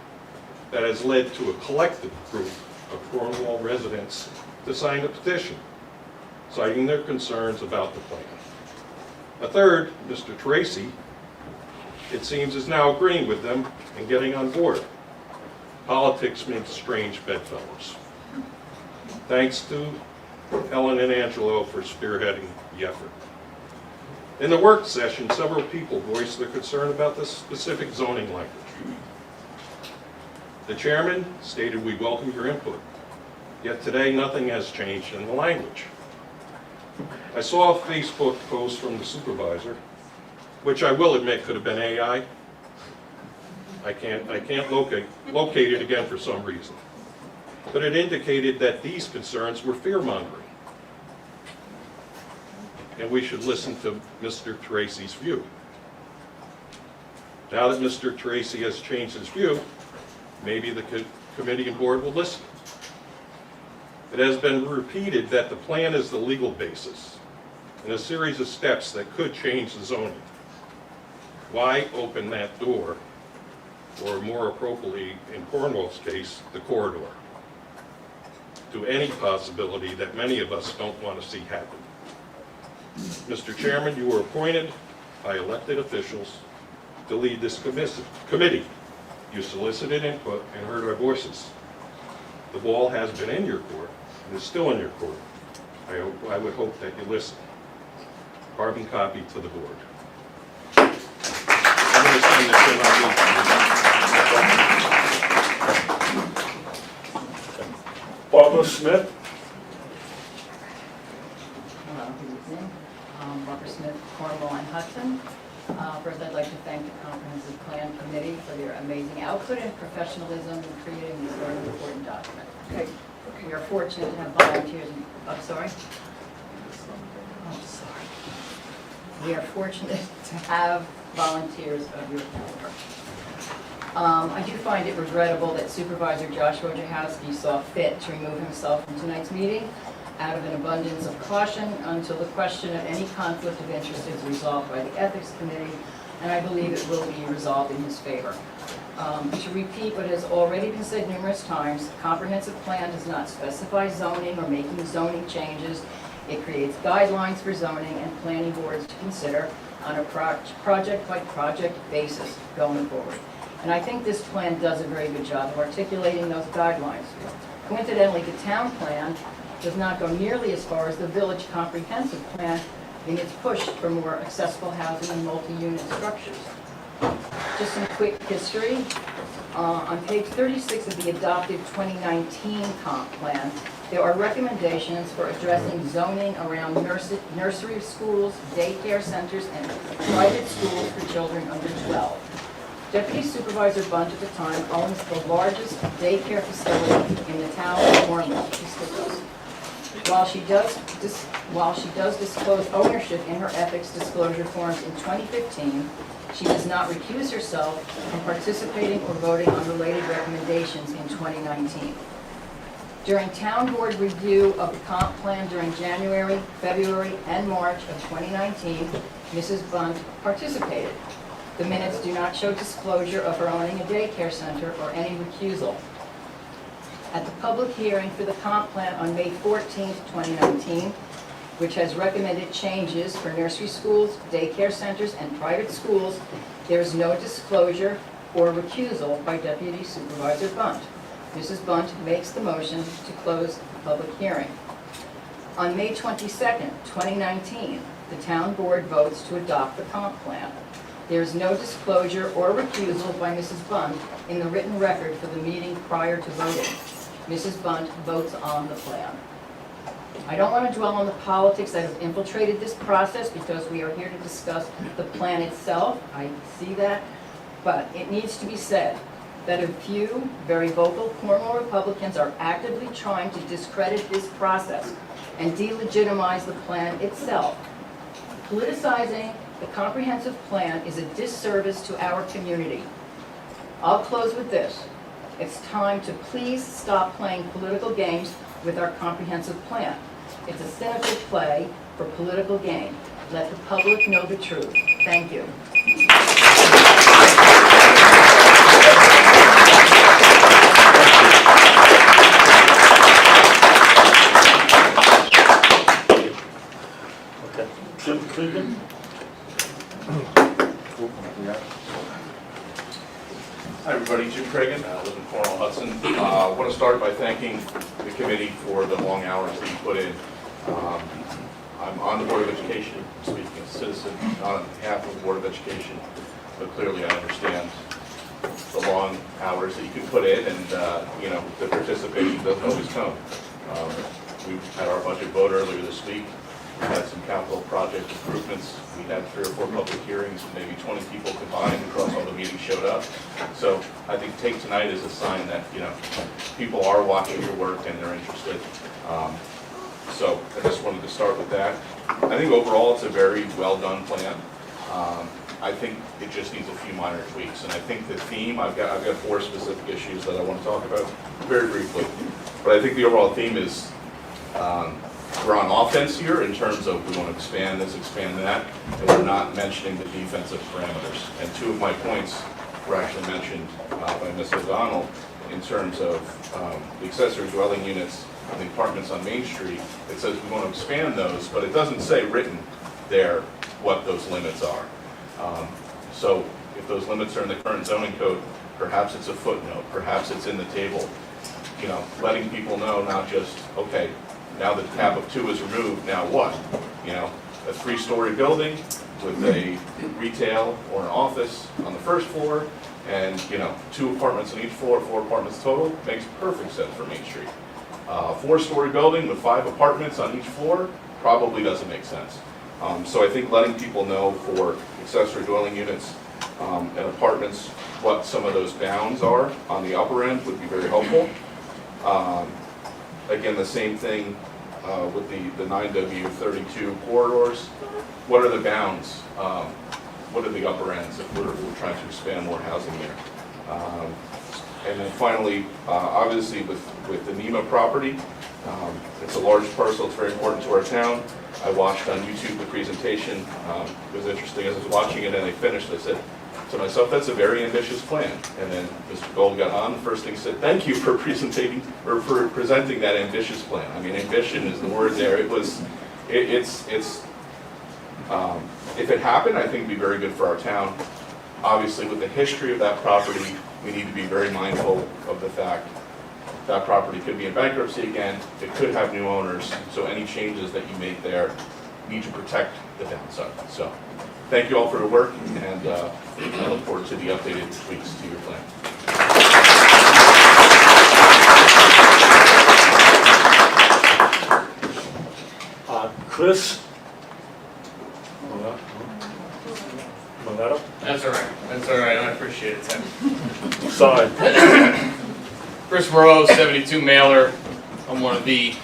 that has led to a collective group of Cornwall residents to sign the petition, citing their concerns about the plan. A third, Mr. Tracy, it seems, is now agreeing with them and getting on board. Politics makes strange bedfellows. Thanks to Helen and Angelo for spearheading the effort. In the work session, several people voiced their concern about the specific zoning language. The chairman stated we welcome your input, yet today nothing has changed in the language. I saw a Facebook post from the supervisor, which I will admit could have been AI. I can't locate it again for some reason. But it indicated that these concerns were fear-mongering. And we should listen to Mr. Tracy's view. Now that Mr. Tracy has changed his view, maybe the committee and board will listen. It has been repeated that the plan is the legal basis and a series of steps that could change the zoning. Why open that door, or more appropriately, in Cornwall's case, the corridor, to any possibility that many of us don't want to see happen? Mr. Chairman, you were appointed by elected officials to lead this committee. You solicited input and heard our voices. The ball has been in your court and is still in your court. I would hope that you listen. Carbon copy to the board. I'm going to send this in on Barbara Smith. Hello, good evening. Barbara Smith, Cornwall and Hudson. First, I'd like to thank the Comprehensive Plan Committee for their amazing output and professionalism in creating this very important document. Okay. We are fortunate to have volunteers. I'm sorry? Oh, sorry. We are fortunate to have volunteers of your caliber. I do find it regrettable that Supervisor Joshua Wojciechowski saw fit to remove himself from tonight's meeting out of an abundance of caution until the question of any conflict of interest is resolved by the Ethics Committee, and I believe it will be resolved in his favor. To repeat what has already been said numerous times, the comprehensive plan does not specify zoning or making zoning changes. It creates guidelines for zoning and planning boards to consider on a project-by-project basis going forward. And I think this plan does a very good job of articulating those guidelines. Coincidentally, the town plan does not go nearly as far as the village comprehensive plan in its push for more accessible housing and multi-unit structures. Just some quick history. On page 36 of the adopted 2019 comp plan, there are recommendations for addressing zoning around nursery schools, daycare centers, and private schools for children under 12. Deputy Supervisor Bunt at the time owns the largest daycare facility in the town of Cornwall. She still does. While she does disclose ownership in her ethics disclosure forms in 2015, she does not recuse herself from participating or voting on related recommendations in 2019. During town board review of the comp plan during January, February, and March of 2019, Mrs. Bunt participated. The minutes do not show disclosure of her owning a daycare center or any recusal. At the public hearing for the comp plan on May 14, 2019, which has recommended changes for nursery schools, daycare centers, and private schools, there is no disclosure or recusal by Deputy Supervisor Bunt. Mrs. Bunt makes the motion to close the public hearing. On May 22, 2019, the town board votes to adopt the comp plan. There is no disclosure or recusal by Mrs. Bunt in the written record for the meeting prior to voting. Mrs. Bunt votes on the plan. I don't want to dwell on the politics that have infiltrated this process because we are here to discuss the plan itself. I see that. But it needs to be said that a few very vocal Cornwall Republicans are actively trying to discredit this process and delegitimize the plan itself. Politicizing the comprehensive plan is a disservice to our community. I'll close with this. It's time to please stop playing political games with our comprehensive plan. It's a cynical play for political gain. Let the public know the truth. Thank you. Okay. Jim Cregan. Hi everybody, Jim Cregan, I live in Cornwall, Hudson. I want to start by thanking the committee for the long hours that you put in. I'm on the Board of Education, speaking as a citizen, not on behalf of the Board of Education, but clearly I understand the long hours that you can put in and the participation doesn't always come. We had our budget vote earlier this week. We had some capital project improvements. We had 3 or 4 public hearings, maybe 20 people combined across all the meetings showed up. So I think take tonight as a sign that, people are watching your work and they're interested. So I just wanted to start with that. I think overall it's a very well-done plan. I think it just needs a few minor tweaks, and I think the theme, I've got 4 specific issues that I want to talk about very briefly. But I think the overall theme is we're on offense here in terms of we want to expand this, expand that, and we're not mentioning the defensive parameters. And 2 of my points were actually mentioned by Ms. O'Donnell in terms of the accessory dwelling units and the apartments on Main Street. It says we want to expand those, but it doesn't say written there what those limits are. So if those limits are in the current zoning code, perhaps it's a footnote, perhaps it's in the table, letting people know not just, okay, now that tab of 2 is removed, now what? A 3-story building with a retail or an office on the first floor and, 2 apartments on each floor, 4 apartments total, makes perfect sense for Main Street. 4-story building with 5 apartments on each floor probably doesn't make sense. So I think letting people know for accessory dwelling units and apartments what some of those bounds are on the upper end would be very helpful. Again, the same thing with the 9W32 corridors. What are the bounds? What are the upper ends if we're trying to expand more housing there? And then finally, obviously with the NEMA property, it's a large parcel, it's very important to our town. I watched on YouTube the presentation. It was interesting as I was watching it and I finished, I said to myself, that's a very ambitious plan. And then Mr. Gold got on, the first thing he said, thank you for presenting that ambitious plan. I mean, ambition is the word there. If it happened, I think it'd be very good for our town. Obviously, with the history of that property, we need to be very mindful of the fact that property could be in bankruptcy again, it could have new owners, so any changes that you make there need to protect the downside. So, thank you all for your work, and I look forward to the updated tweaks to your plan. Chris? Monetto? That's all right, I appreciate it, Tim. Sorry. Chris Moreau, 72 mailer. I'm one of the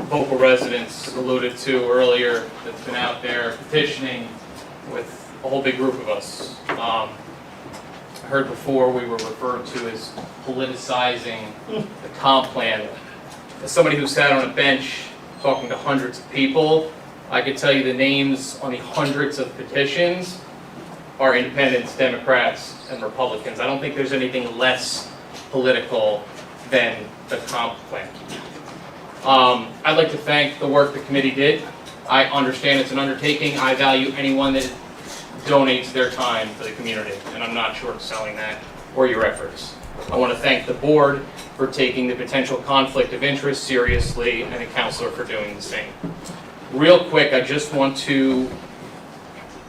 vocal residents alluded to earlier that's been out there petitioning with a whole big group of us. I heard before we were referred to as politicizing the comp plan. As somebody who sat on a bench talking to hundreds of people, I could tell you the names on the hundreds of petitions are independents, Democrats, and Republicans. I don't think there's anything less political than the comp plan. I'd like to thank the work the committee did. I understand it's an undertaking. I value anyone that donates their time to the community, and I'm not short selling that or your efforts. I want to thank the board for taking the potential conflict of interest seriously and the counselor for doing the same. Real quick, I just want to,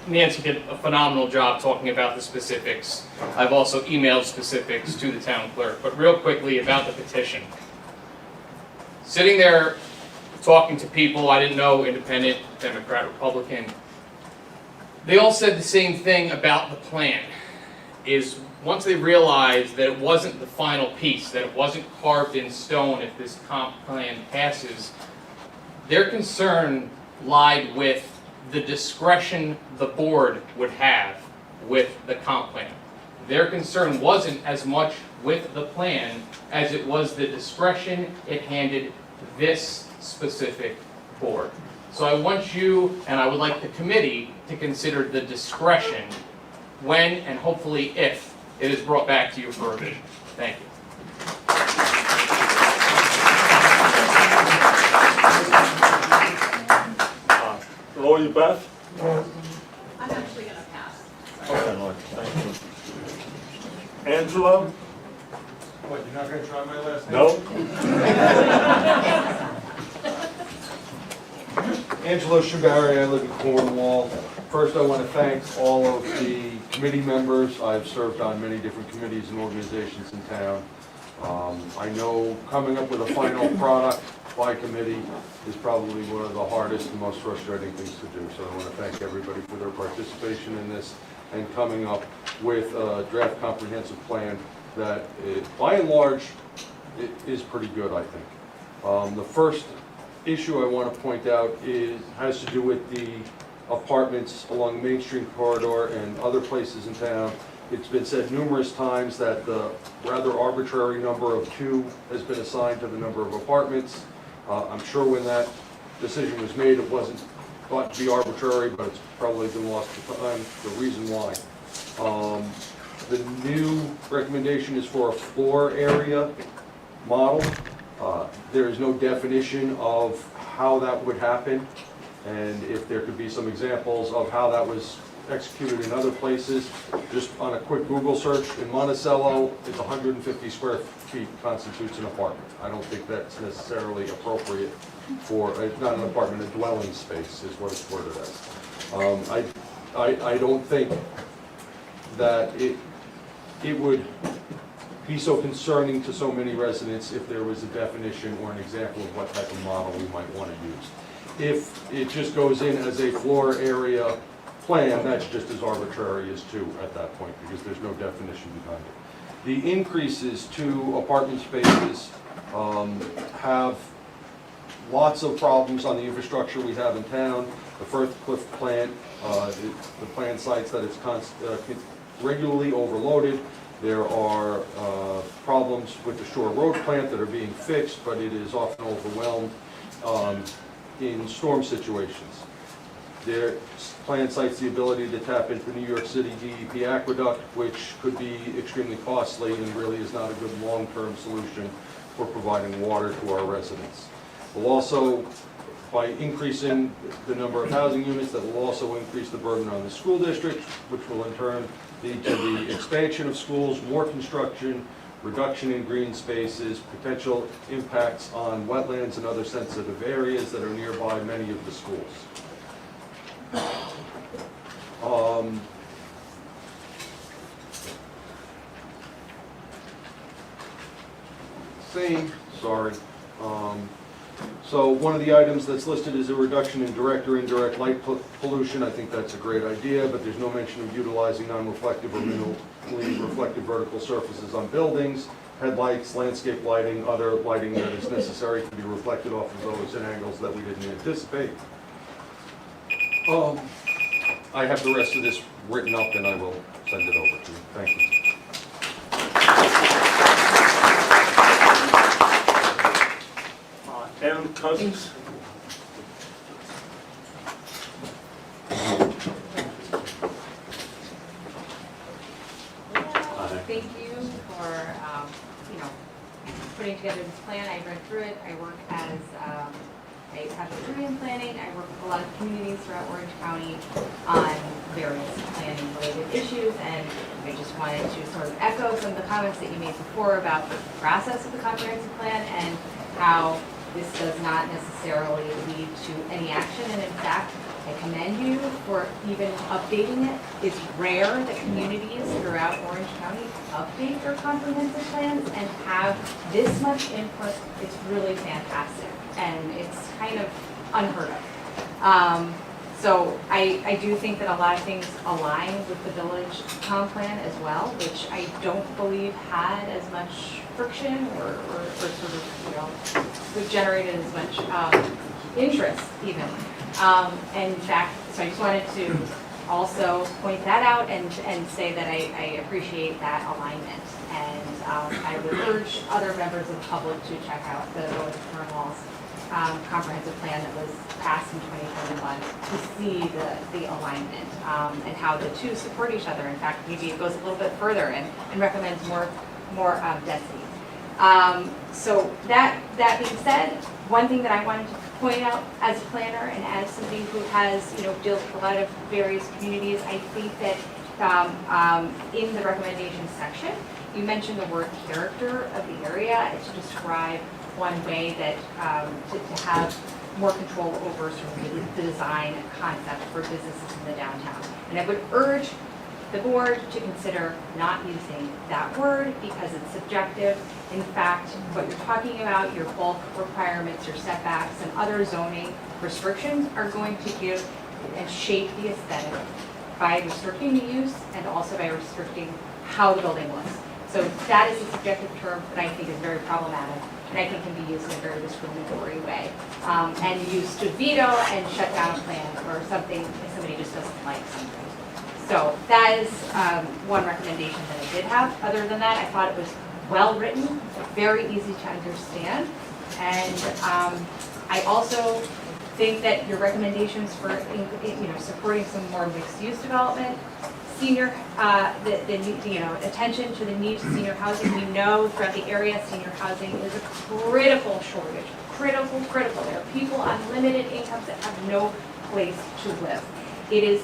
Nancy did a phenomenal job talking about the specifics. I've also emailed specifics to the town clerk, but real quickly about the petition. Sitting there talking to people, I didn't know, independent, Democrat, Republican, they all said the same thing about the plan, is once they realized that it wasn't the final piece, that it wasn't carved in stone if this comp plan passes, their concern lied with the discretion the board would have with the comp plan. Their concern wasn't as much with the plan as it was the discretion it handed this specific board. So I want you, and I would like the committee, to consider the discretion when and hopefully if it is brought back to you for revision. Thank you. Lori Beth? I'm actually going to pass. Okay, Lori, thank you. Angela? What, you're not going to try my last name? No? Angelo Shabari, I live in Cornwall. First, I want to thank all of the committee members. I've served on many different committees and organizations in town. I know coming up with a final product by committee is probably one of the hardest and most frustrating things to do. So I want to thank everybody for their participation in this and coming up with a draft comprehensive plan that, by and large, is pretty good, I think. The first issue I want to point out has to do with the apartments along the Main Street corridor and other places in town. It's been said numerous times that the rather arbitrary number of 2 has been assigned to the number of apartments. I'm sure when that decision was made, it wasn't thought to be arbitrary, but it's probably been lost to time, the reason why. The new recommendation is for a floor area model. There is no definition of how that would happen, and if there could be some examples of how that was executed in other places. Just on a quick Google search, in Monticello, it's 150 square feet constitutes an apartment. I don't think that's necessarily appropriate for, not an apartment, a dwelling space is what it's worded as. I don't think that it would be so concerning to so many residents if there was a definition or an example of what type of model we might want to use. If it just goes in as a floor area plan, that's just as arbitrary as 2 at that point, because there's no definition behind it. The increases to apartment spaces have lots of problems on the infrastructure we have in town. The Firth Cliff plant, the plant cites that it's regularly overloaded. There are problems with the Shore Road plant that are being fixed, but it is often overwhelmed in storm situations. Their plan cites the ability to tap into New York City DEP aqueduct, which could be extremely costly and really is not a good long-term solution for providing water to our residents. We'll also, by increasing the number of housing units, that will also increase the burden on the school district, which will in turn lead to the expansion of schools, more construction, reduction in green spaces, potential impacts on wetlands and other sensitive areas that are nearby many of the schools. So one of the items that's listed is a reduction in direct or indirect light pollution. I think that's a great idea, but there's no mention of utilizing non-reflective or minimally reflective vertical surfaces on buildings, headlights, landscape lighting, other lighting that is necessary to be reflected off of those in angles that we didn't anticipate. I have the rest of this written up and I will send it over to you. Thank you. Adam Cousins. Thank you for, putting together this plan. I read through it. I work as I have a degree in planning. I work with a lot of communities throughout Orange County on various planning-related issues, and I just wanted to sort of echo some of the comments that you made before about the process of the comprehensive plan and how this does not necessarily lead to any action, and in fact, I commend you for even updating it. It's rare that communities throughout Orange County update their comprehensive plans and have this much input. It's really fantastic, and it's kind of unheard of. So I do think that a lot of things align with the village comp plan as well, which I don't believe had as much friction or sort of, generated as much interest even. And in fact, so I just wanted to also point that out and say that I appreciate that alignment. And I would urge other members of the public to check out the Village of Cornwall's comprehensive plan that was passed in 2021 to see the alignment and how the two support each other. In fact, maybe it goes a little bit further and recommends more density. So that being said, one thing that I wanted to point out as a planner and as somebody who has dealt with a lot of various communities, I think that in the recommendations section, you mentioned the word character of the area to describe one way that to have more control over sort of the design and concept for businesses in the downtown. And I would urge the board to consider not using that word because it's subjective. In fact, what you're talking about, your bulk requirements, your setbacks, and other zoning restrictions are going to give and shape the aesthetic by restricting the use and also by restricting how the building looks. So that is a subjective term that I think is very problematic and I think can be used in a very discriminatory way. And used to veto and shut down a plan or something if somebody just doesn't like something. So that is one recommendation that I did have. Other than that, I thought it was well-written, very easy to understand. And I also think that your recommendations for supporting some more mixed-use development, senior, attention to the needs of senior housing. We know throughout the area, senior housing is a critical shortage, critical. There are people on limited incomes that have no place to live. It is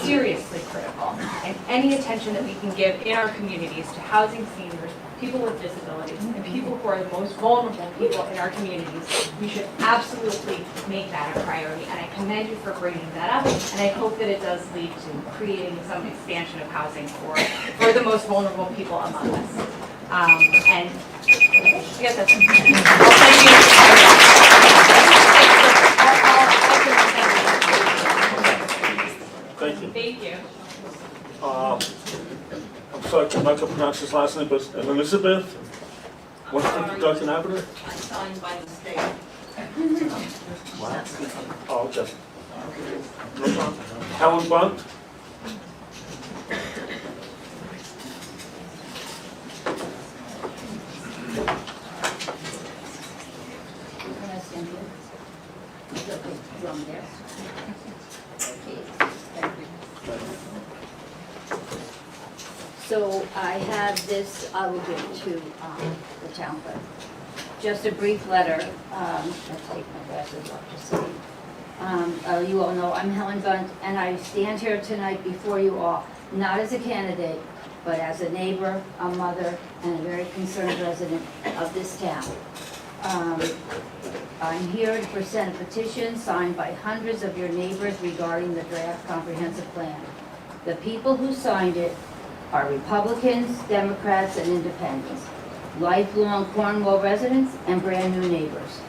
seriously critical, and any attention that we can give in our communities to housing seniors, people with disabilities, and people who are the most vulnerable people in our communities, we should absolutely make that a priority. And I commend you for bringing that up, and I hope that it does lead to creating some expansion of housing for the most vulnerable people among us. And I guess that's it. Thank you. Thank you. I'm sorry, I'm not going to pronounce his last name, but Elizabeth? What's the Dr. Abbott? I signed by mistake. Oh, okay. Helen Bunt? Can I stand here? Okay, drum there. Okay, thank you. So I have this, I will give it to the town clerk. Just a brief letter. Let's take my glasses off to see. You all know I'm Helen Bunt, and I stand here tonight before you all, not as a candidate, but as a neighbor, a mother, and a very concerned resident of this town. I'm here to present a petition signed by hundreds of your neighbors regarding the draft comprehensive plan. The people who signed it are Republicans, Democrats, and Independents, lifelong Cornwall residents and brand-new neighbors.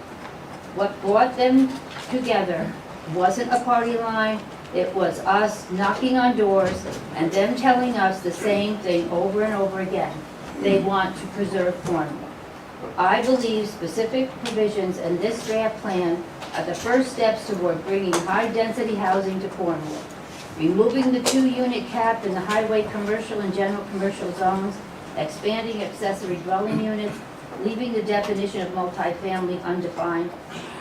What brought them together wasn't a party line, it was us knocking on doors and them telling us the same thing over and over again. They want to preserve Cornwall. I believe specific provisions in this draft plan are the first steps toward bringing high-density housing to Cornwall. Removing the 2-unit cap in the highway commercial and general commercial zones, expanding accessory dwelling units, leaving the definition of multifamily undefined.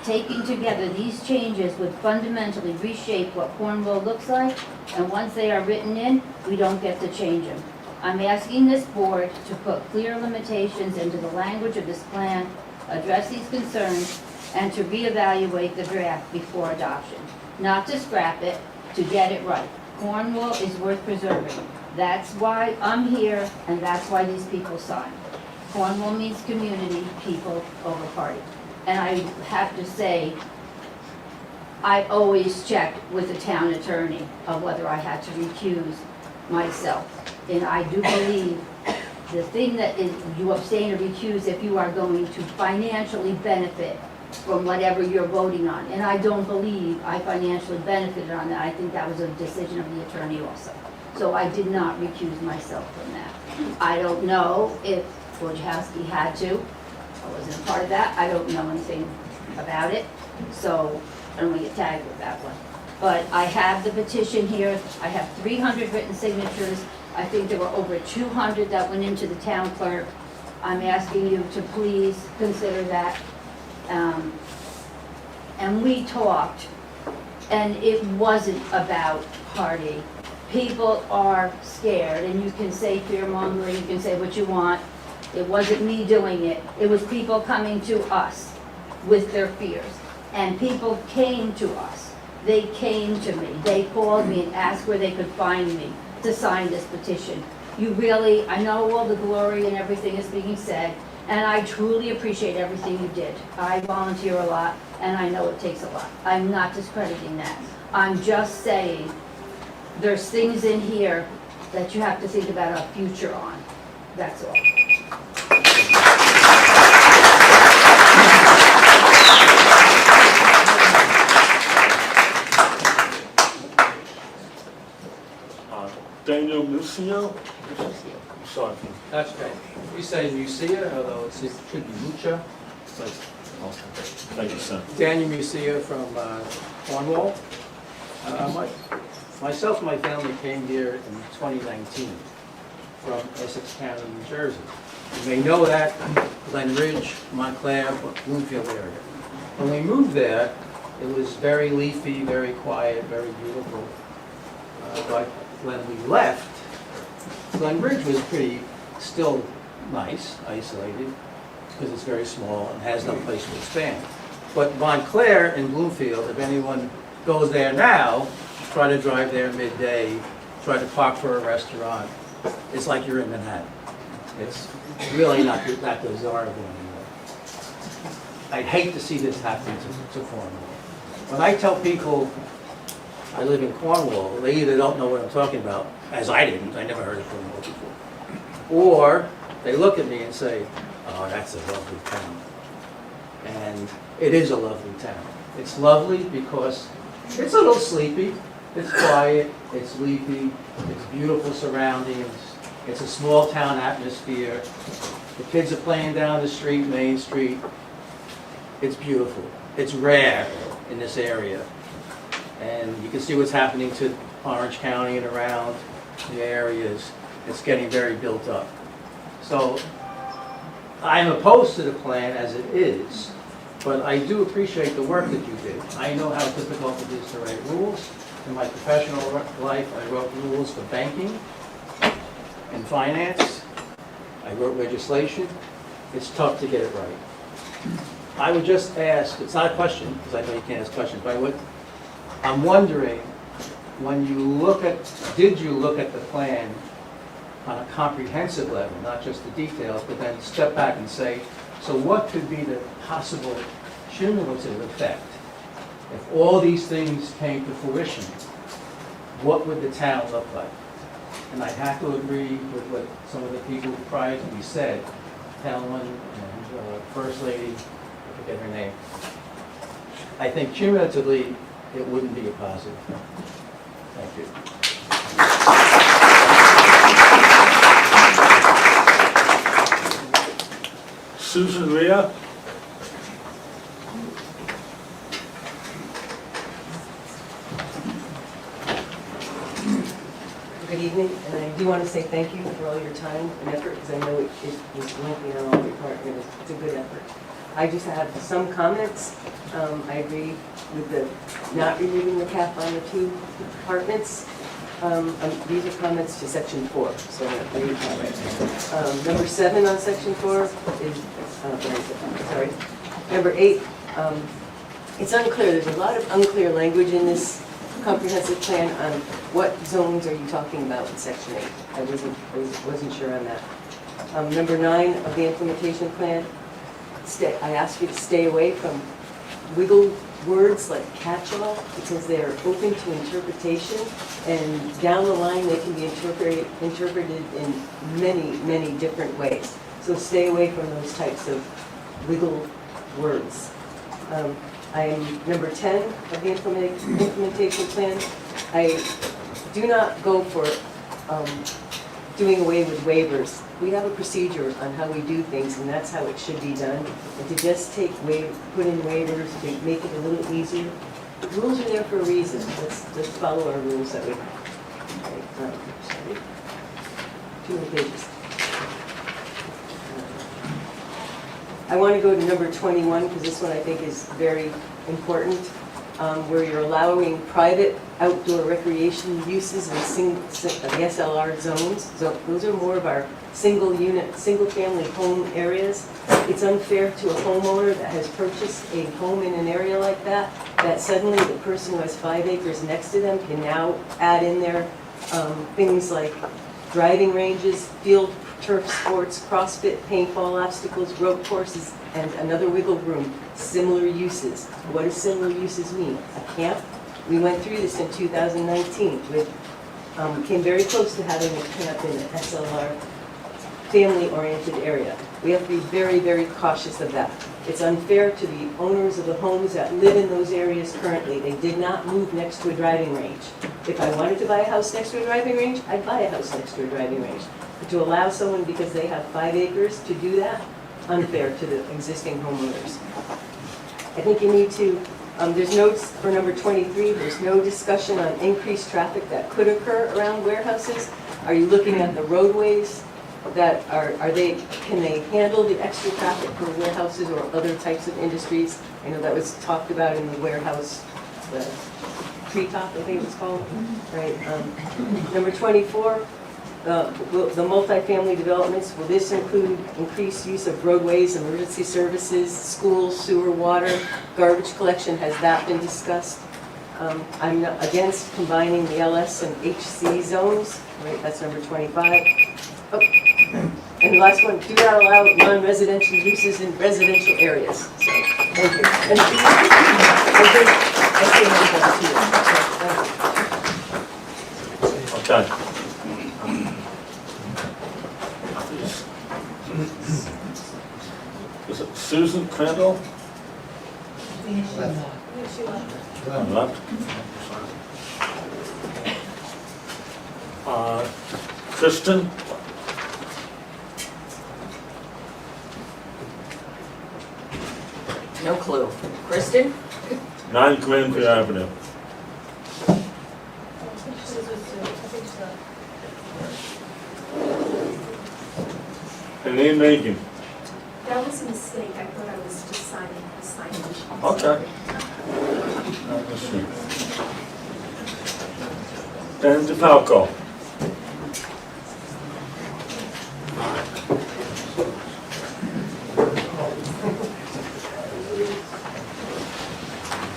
Taking together these changes would fundamentally reshape what Cornwall looks like, and once they are written in, we don't get to change them. I'm asking this board to put clear limitations into the language of this plan, address these concerns, and to reevaluate the draft before adoption. Not to scrap it, to get it right. Cornwall is worth preserving. That's why I'm here, and that's why these people signed. Cornwall means community, people over party. And I have to say, I always checked with the town attorney of whether I had to recuse myself. And I do believe the thing that is, you abstain or recuse if you are going to financially benefit from whatever you're voting on. And I don't believe I financially benefited on that. I think that was a decision of the attorney also. So I did not recuse myself from that. I don't know if Wojciechowski had to. I wasn't a part of that. I don't know anything about it. So I don't want to get tagged with that one. But I have the petition here. I have 300 written signatures. I think there were over 200 that went into the town clerk. I'm asking you to please consider that. And we talked, and it wasn't about party. People are scared, and you can say fear-mongering, you can say what you want. It wasn't me doing it. It was people coming to us with their fears. And people came to us. They came to me. They called me and asked where they could find me to sign this petition. You really, I know all the glory and everything is being said, and I truly appreciate everything you did. I volunteer a lot, and I know it takes a lot. I'm not discrediting that. I'm just saying, there's things in here that you have to think about our future on. That's all. Daniel Lucio? Sorry. That's okay. We say Musia, although it should be Mucha. But Thank you, sir. Daniel Musia from Cornwall. Myself and my family came here in 2019 from Essex County, New Jersey. You may know that, Glen Ridge, Montclair, Bloomfield area. When we moved there, it was very leafy, very quiet, very beautiful. But when we left, Glen Ridge was pretty still nice, isolated, because it's very small and has no place to expand. But Montclair and Bloomfield, if anyone goes there now, try to drive there midday, try to park for a restaurant, it's like you're in Manhattan. It's really not that desirable anymore. I'd hate to see this happen to Cornwall. When I tell people I live in Cornwall, they either don't know what I'm talking about, as I didn't, I never heard of Cornwall before, or they look at me and say, oh, that's a lovely town. And it is a lovely town. It's lovely because it's a little sleepy, it's quiet, it's leafy, it's beautiful surroundings, it's a small town atmosphere. The kids are playing down the street, Main Street. It's beautiful. It's rare in this area. And you can see what's happening to Orange County and around the areas. It's getting very built up. So I'm opposed to the plan as it is, but I do appreciate the work that you did. I know how difficult it is to write rules. In my professional life, I wrote rules for banking and finance. I wrote legislation. It's tough to get it right. I would just ask, it's not a question, because I know you can't ask questions, but I'm wondering, when you look at, did you look at the plan on a comprehensive level, not just the details, but then step back and say, so what could be the possible cumulative effect? If all these things came to fruition, what would the town look like? And I have to agree with what some of the people prior to me said, Helen and First Lady, I forget her name. I think cumulatively, it wouldn't be a positive. Thank you. Susan Rhea? Good evening, and I do want to say thank you for all your time and effort, because I know it was lengthy on all your part, and it's a good effort. I just have some comments. I agree with the not removing the cap on the two departments. These are comments to section 4, so I'm going to read that right now. Number 7 on section 4 is, sorry. Number 8, it's unclear. There's a lot of unclear language in this comprehensive plan on what zones are you talking about in section 8. I wasn't sure on that. Number 9 of the implementation plan, I ask you to stay away from wiggle words like catch-all, because they are open to interpretation, and down the line they can be interpreted in many, many different ways. So stay away from those types of wiggle words. I am number 10 of the implementation plan. I do not go for doing away with waivers. We have a procedure on how we do things, and that's how it should be done. And to just put in waivers to make it a little easier. The rules are there for a reason. Let's follow our rules that way. Sorry. Too many pages. I want to go to number 21, because this one I think is very important, where you're allowing private outdoor recreation uses in the SLR zones. So those are more of our single-family home areas. It's unfair to a homeowner that has purchased a home in an area like that, that suddenly the person who has 5 acres next to them can now add in there things like driving ranges, field turf sports, CrossFit, paintball, obstacles, rope courses, and another wiggle room, similar uses. What does similar uses mean? A camp? We went through this in 2019 with came very close to having a camp in an SLR family-oriented area. We have to be very, very cautious of that. It's unfair to the owners of the homes that live in those areas currently. They did not move next to a driving range. If I wanted to buy a house next to a driving range, I'd buy a house next to a driving range. But to allow someone, because they have 5 acres, to do that, unfair to the existing homeowners. I think you need to, there's notes for number 23, there's no discussion on increased traffic that could occur around warehouses. Are you looking at the roadways that can they handle the extra traffic for warehouses or other types of industries? I know that was talked about in the warehouse, the treetop, I think it was called, right? Number 24, the multifamily developments, will this include increased use of roadways, emergency services, schools, sewer, water, garbage collection? Has that been discussed? I'm not against combining the LS and HC zones, right? That's number 25. Oh. And the last one, do not allow non-residential uses in residential areas. So, thank you. And Okay. Is it Susan Crandall? Left. Kristen? No clue. Kristen? 9 Granville Avenue. And then Megan. That was a mistake. I thought I was just signing the signage. Okay. Let's see. Dan DeFalco.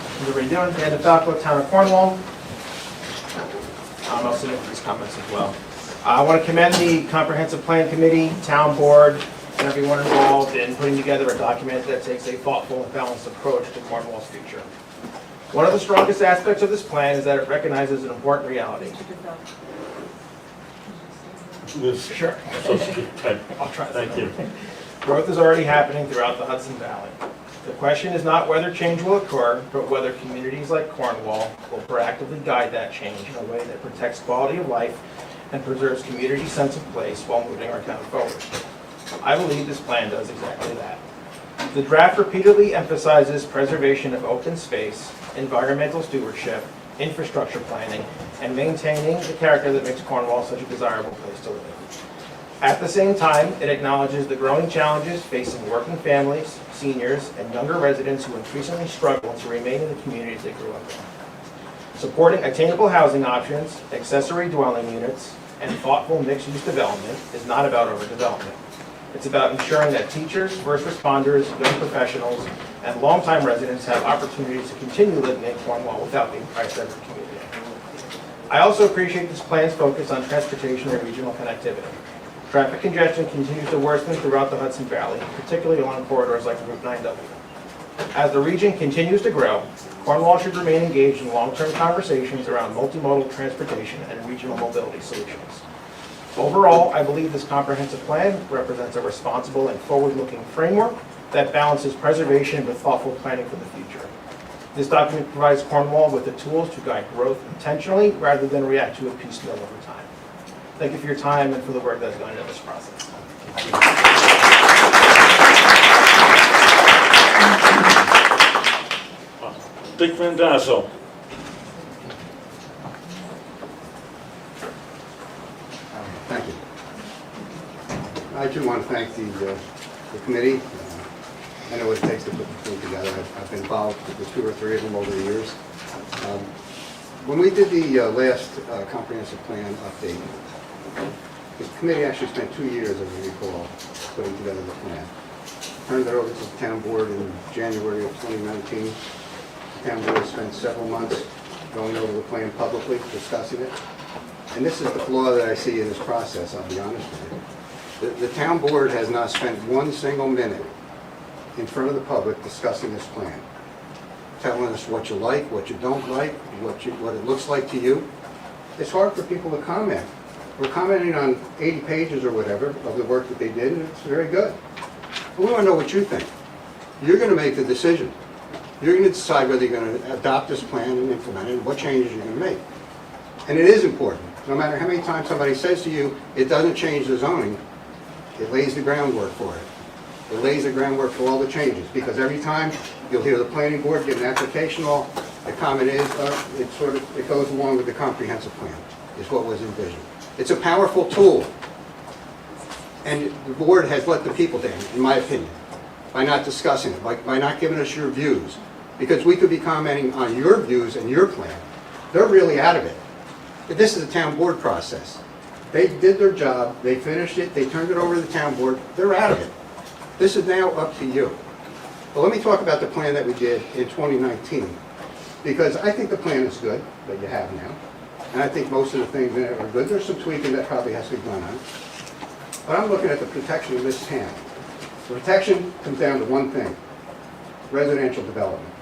How's everybody doing? Dan DeFalco, Town of Cornwall. I'll submit these comments as well. I want to commend the Comprehensive Plan Committee, Town Board, and everyone involved in putting together a document that takes a thoughtful and balanced approach to Cornwall's future. One of the strongest aspects of this plan is that it recognizes an important reality. Sure. I'll try. Thank you. Growth is already happening throughout the Hudson Valley. The question is not whether change will occur, but whether communities like Cornwall will proactively guide that change in a way that protects quality of life and preserves community sense of place while moving our town forward. I believe this plan does exactly that. The draft repeatedly emphasizes preservation of open space, environmental stewardship, infrastructure planning, and maintaining the character that makes Cornwall such a desirable place to live. At the same time, it acknowledges the growing challenges facing working families, seniors, and younger residents who increasingly struggle to remain in the communities they grew up in. Supporting attainable housing options, accessory dwelling units, and thoughtful mixed-use development is not about overdevelopment. It's about ensuring that teachers, first responders, young professionals, and longtime residents have opportunities to continue living in Cornwall without being priced out of the community. I also appreciate this plan's focus on transportation and regional connectivity. Traffic congestion continues to worsen throughout the Hudson Valley, particularly along corridors like Route 9W. As the region continues to grow, Cornwall should remain engaged in long-term conversations around multimodal transportation and regional mobility solutions. Overall, I believe this comprehensive plan represents a responsible and forward-looking framework that balances preservation with thoughtful planning for the future. This document provides Cornwall with the tools to guide growth intentionally rather than react to it piecemeal over time. Thank you for your time and for the work that's gone into this process. Dick Randazzo. Thank you. I too want to thank the committee. I know what it takes to put the thing together. I've been involved with 2 or 3 of them over the years. When we did the last comprehensive plan update, the committee actually spent 2 years, as I recall, putting together the plan. Turned it over to the town board in January of 2019. The town board spent several months going over the plan publicly, discussing it. And this is the flaw that I see in this process, I'll be honest with you. The town board has not spent 1 single minute in front of the public discussing this plan, telling us what you like, what you don't like, what it looks like to you. it's hard for people to comment. We're commenting on 80 pages or whatever of the work that they did, and it's very good. But we want to know what you think. You're going to make the decision. You're going to decide whether you're going to adopt this plan and implement it, and what changes you're going to make. And it is important. No matter how many times somebody says to you, it doesn't change the zoning, it lays the groundwork for it. It lays the groundwork for all the changes, because every time you'll hear the planning board get an application off, the comment is, it goes along with the comprehensive plan, is what was envisioned. It's a powerful tool, and the board has let the people down, in my opinion, by not discussing it, by not giving us your views, because we could be commenting on your views and your plan. They're really out of it. But this is a town board process. They did their job, they finished it, they turned it over to the town board, they're out of it. This is now up to you. But let me talk about the plan that we did in 2019, because I think the plan is good that you have now, and I think most of the things in it are good. There's some tweaking that probably has to be done on it. But I'm looking at the protection of this town. The protection comes down to one thing: residential development.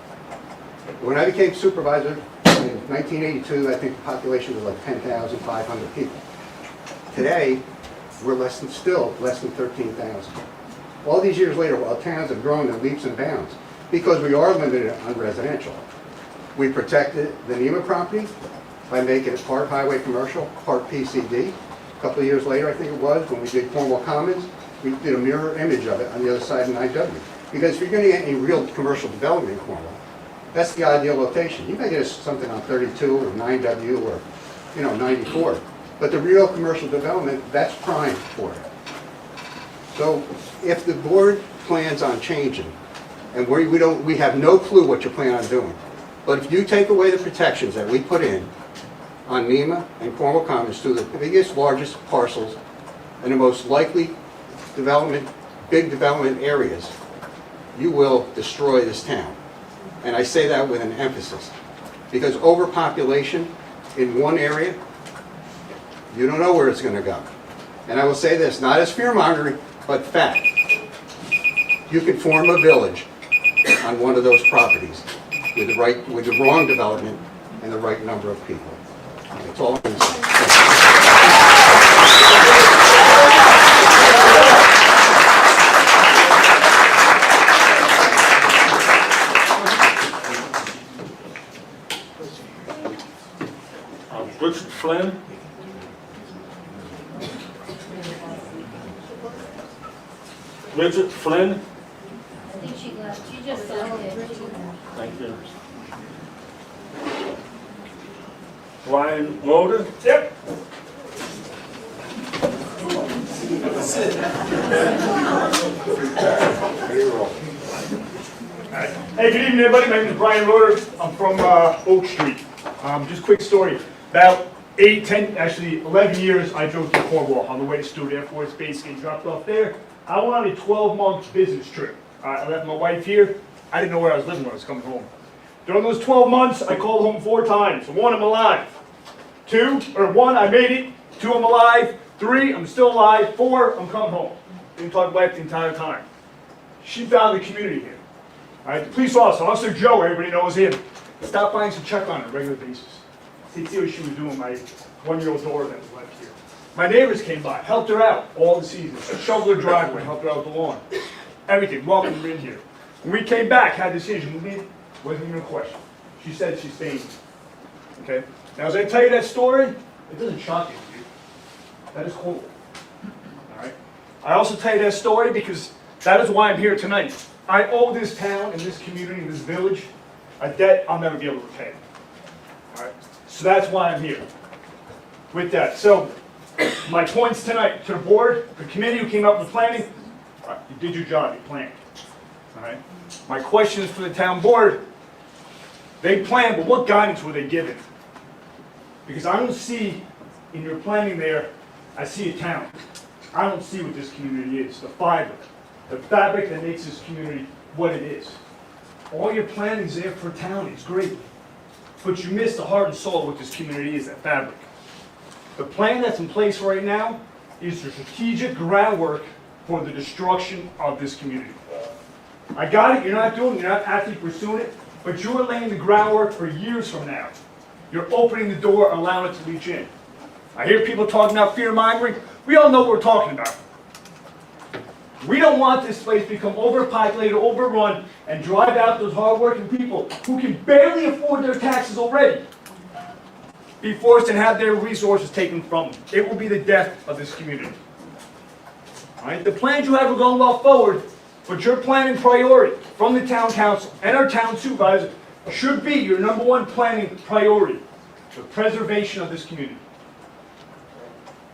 When I became supervisor in 1982, I think the population was like 10,500 people. Today, we're still less than 13,000. All these years later, while towns have grown in leaps and bounds, because we are limited on residential. We protected the NEMA property by making it part highway commercial, part PCD. A couple of years later, I think it was, when we did Cornwall Commons, we did a mirror image of it on the other side of 9W. Because if you're going to get any real commercial development in Cornwall, that's the ideal location. You may get something on 32 or 9W or 94. But the real commercial development, that's prime for it. So if the board plans on changing, and we have no clue what you plan on doing, but if you take away the protections that we put in on NEMA and Cornwall Commons to the biggest, largest parcels and the most likely big development areas, you will destroy this town. And I say that with an emphasis, because overpopulation in one area, you don't know where it's going to go. And I will say this, not as fear-mongering, but fact. You can form a village on one of those properties with the wrong development and the right number of people. That's all I'm going to say. Richard Flynn. Richard Flynn. I think she left. She just left it. Thank you. Brian Roder. Yep. Hey, good evening, everybody. My name is Brian Roder. I'm from Oak Street. Just quick story. About 11 years, I drove to Cornwall on the way to Stewart Air Force Base, getting dropped off there. I went on a 12-month business trip. I left my wife here. I didn't know where I was living when I was coming home. During those 12 months, I called home 4 times. 1, I'm alive. 1, I made it. 2, I'm alive. 3, I'm still alive. 4, I'm coming home. Didn't talk to wife the entire time. She found the community here. All right, the police officer Joe, everybody knows him, stopped by and check on her on a regular basis. See what she was doing, my 1-year-old daughter that was left here. My neighbors came by, helped her out all the seasons, shoveled her driveway, helped her out the lawn. Everything, welcomed her in here. When we came back, had a decision, wasn't even a question. She said she's staying. Okay? Now, as I tell you that story, it doesn't shock you, dude. That is cool. All right? I also tell you that story because that is why I'm here tonight. I owe this town and this community, this village, a debt I'll never be able to repay. All right? So that's why I'm here. With that, so my points tonight to the board, the committee who came up with planning, all right, you did your job, you planned. All right? My question is for the town board, they planned, but what guidance were they given? Because I don't see in your planning there, I see a town. I don't see what this community is, the fiber, the fabric that makes this community what it is. All your planning is there for town, it's great. But you miss the heart and soul of what this community is, that fabric. The plan that's in place right now is the strategic groundwork for the destruction of this community. I got it, you're not actively pursuing it, but you are laying the groundwork for years from now. You're opening the door, allowing it to reach in. I hear people talking about fear-mongering. We all know what we're talking about. We don't want this place to become overpopulated, overrun, and drive out those hardworking people who can barely afford their taxes already, be forced and have their resources taken from them. It will be the death of this community. All right? The plans you have are going well forward, but your planning priority from the town council and our town supervisor should be your #1 planning priority, the preservation of this community.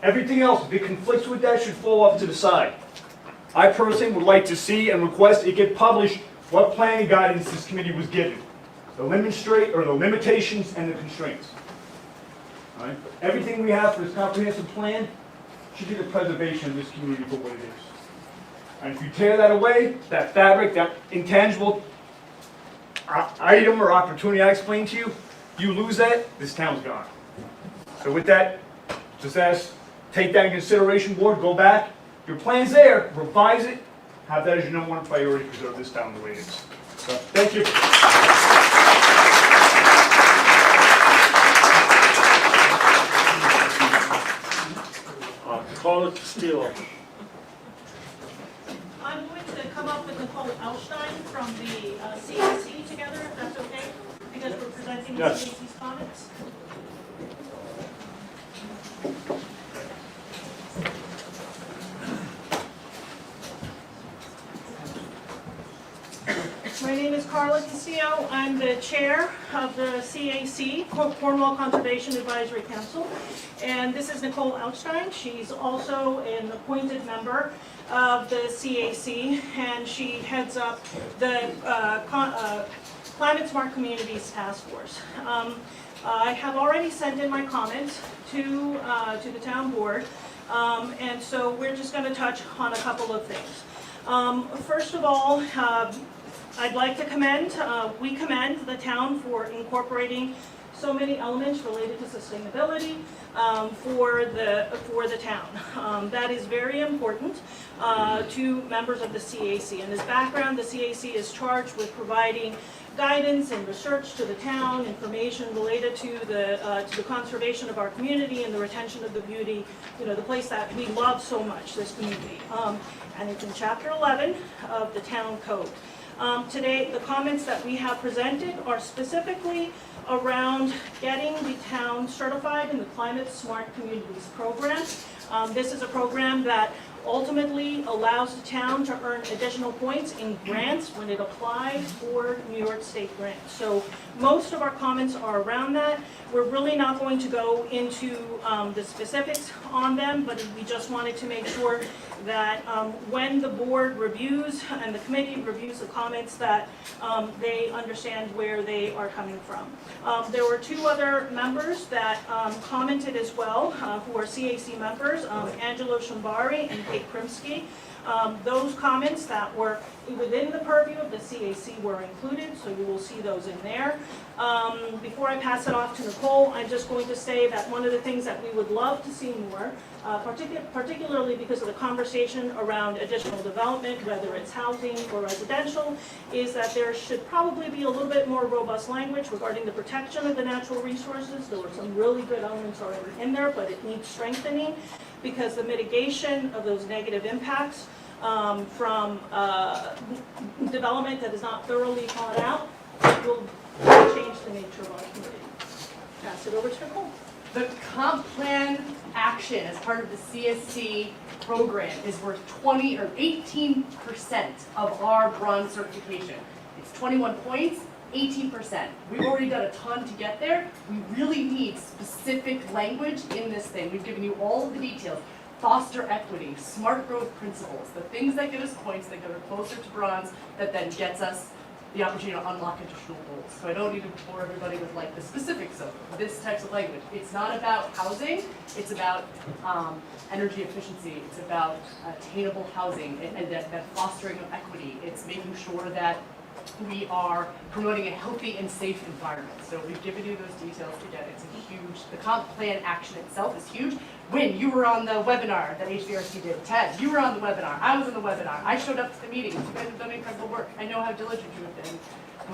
Everything else, if it conflicts with that, should fall off to the side. I personally would like to see and request it get published what planning guidance this committee was given. The limitations and the constraints. All right? Everything we have for this comprehensive plan should be the preservation of this community for what it is. And if you tear that away, that fabric, that intangible item or opportunity I explained to you, you lose that, this town's gone. So with that, just take that in consideration, board, go back. Your plan's there, revise it, have that as your #1 priority, preserve this town the way it is. So, thank you. Carla Castillo. I'm going to come up with Nicole Alstein from the CAC together, if that's okay, because we're presenting the Yes. CAC's comments. My name is Carla Castillo. I'm the chair of the CAC, Cornwall Conservation Advisory Council. And this is Nicole Alstein. She's also an appointed member of the CAC, and she heads up the Climate Smart Communities Task Force. I have already sent in my comments to the town board, and so we're just going to touch on a couple of things. First of all, I'd like to we commend the town for incorporating so many elements related to sustainability for the town. That is very important to members of the CAC. In this background, the CAC is charged with providing guidance and research to the town, information related to the conservation of our community and the retention of the beauty, the place that we love so much, this community. And it's in Chapter 11 of the Town Code. Today, the comments that we have presented are specifically around getting the town certified in the Climate Smart Communities program. This is a program that ultimately allows the town to earn additional points in grants when it applies for New York State grants. So most of our comments are around that. We're really not going to go into the specifics on them, but we just wanted to make sure that when the board reviews and the committee reviews the comments that they understand where they are coming from. There were 2 other members that commented as well, who are CAC members, Angelo Shambari and Kate Krimsky. Those comments that were within the purview of the CAC were included, so you will see those in there. Before I pass it off to Nicole, I'm just going to say that one of the things that we would love to see more, particularly because of the conversation around additional development, whether it's housing or residential, is that there should probably be a little bit more robust language regarding the protection of the natural resources. There were some really good elements already in there, but it needs strengthening because the mitigation of those negative impacts from development that is not thoroughly thought out will change the nature of our community. Pass it over to Nicole. The comp plan action as part of the CSC program is worth 20 or 18% of our bronze certification. It's 21 points, 18%. We've already done a ton to get there. We really need specific language in this thing. We've given you all of the details. Foster equity, smart growth principles, the things that get us points, that get us closer to bronze, that then gets us the opportunity to unlock additional goals. So I don't need to bore everybody with like the specifics of this type of language. It's not about housing, it's about energy efficiency, it's about attainable housing and that fostering of equity. It's making sure that we are promoting a healthy and safe environment. So we've given you those details again. It's a huge, the comp plan action itself is huge. Wynn, you were on the webinar that HVRC did. Ted, you were on the webinar. I was on the webinar. I showed up to the meetings. You guys have done incredible work. I know how diligent you have been.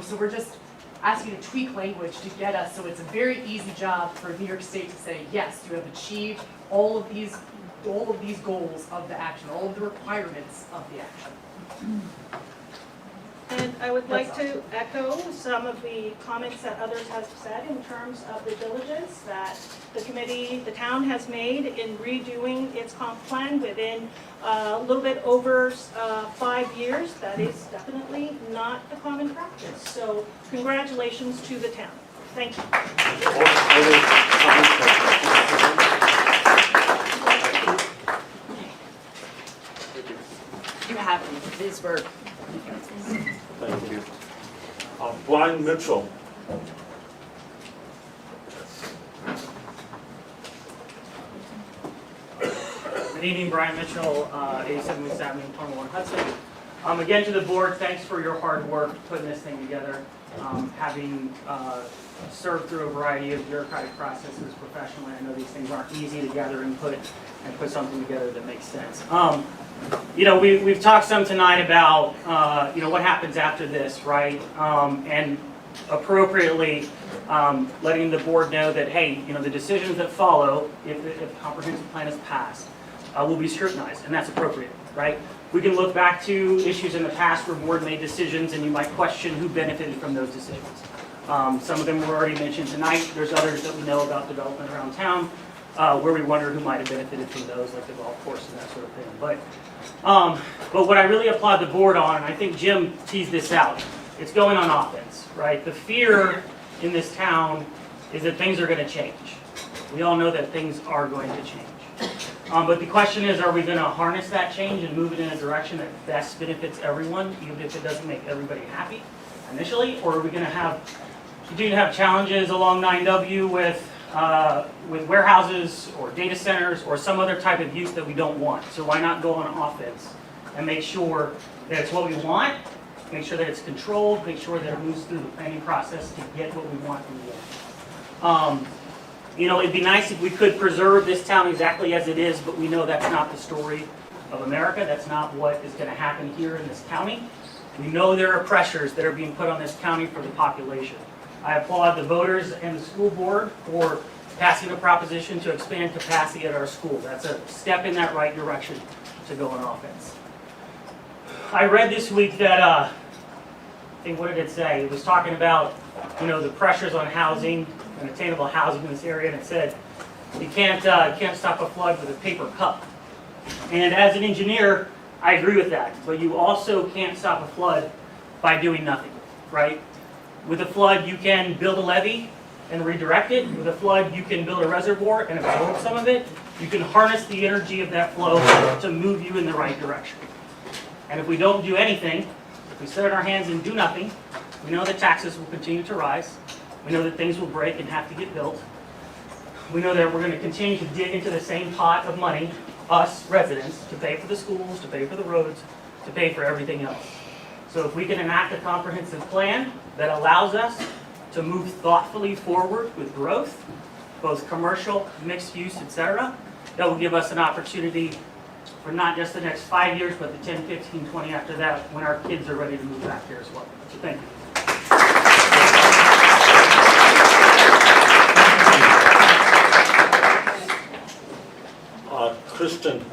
So we're just asking you to tweak language to get us, so it's a very easy job for New York State to say, yes, you have achieved all of these goals of the action, all of the requirements of the action. And I would like to echo some of the comments that others have said in terms of the diligence that the committee, the town has made in redoing its comp plan within a little bit over 5 years. That is definitely not a common practice. So congratulations to the town. Thank you. You have these were. Thank you. Brian Mitchell. Good evening, Brian Mitchell, 87 West Avenue, Cornwall and Hudson. Again, to the board, thanks for your hard work putting this thing together. Having served through a variety of bureaucratic processes professionally, I know these things aren't easy to gather input and put something together that makes sense. You know, we've talked some tonight about, you know, what happens after this, right? And appropriately letting the board know that, hey, you know, the decisions that follow, if the comprehensive plan is passed, will be scrutinized, and that's appropriate, right? We can look back to issues in the past where board made decisions, and you might question who benefited from those decisions. Some of them were already mentioned tonight. There's others that we know about development around town, where we wonder who might have benefited from those, like the golf course and that sort of thing. But what I really applaud the board on, and I think Jim teased this out, it's going on offense, right? The fear in this town is that things are going to change. We all know that things are going to change. But the question is, are we going to harness that change and move it in a direction that best benefits everyone, even if it doesn't make everybody happy initially? Or are we going to continue to have challenges along 9W with warehouses or data centers or some other type of use that we don't want? So why not go on offense and make sure that it's what we want, make sure that it's controlled, make sure that it moves through the planning process to get what we want from the end. You know, it'd be nice if we could preserve this town exactly as it is, but we know that's not the story of America. That's not what is going to happen here in this county. We know there are pressures that are being put on this county for the population. I applaud the voters and the school board for passing a proposition to expand capacity at our school. That's a step in that right direction to go on offense. I read this week that, I think, what did it say? It was talking about, you know, the pressures on housing and attainable housing in this area, and it said you can't stop a flood with a paper cup. And as an engineer, I agree with that, but you also can't stop a flood by doing nothing, right? With a flood, you can build a levee and redirect it. With a flood, you can build a reservoir and absorb some of it. You can harness the energy of that flow to move you in the right direction. And if we don't do anything, if we sit on our hands and do nothing, we know that taxes will continue to rise. We know that things will break and have to get built. We know that we're going to continue to dig into the same pot of money, us residents, to pay for the schools, to pay for the roads, to pay for everything else. So if we can enact a comprehensive plan that allows us to move thoughtfully forward with growth, both commercial, mixed use, etc., that will give us an opportunity for not just the next 5 years, but the 10, 15, 20 after that, when our kids are ready to move back here as well. So thank you. Kristen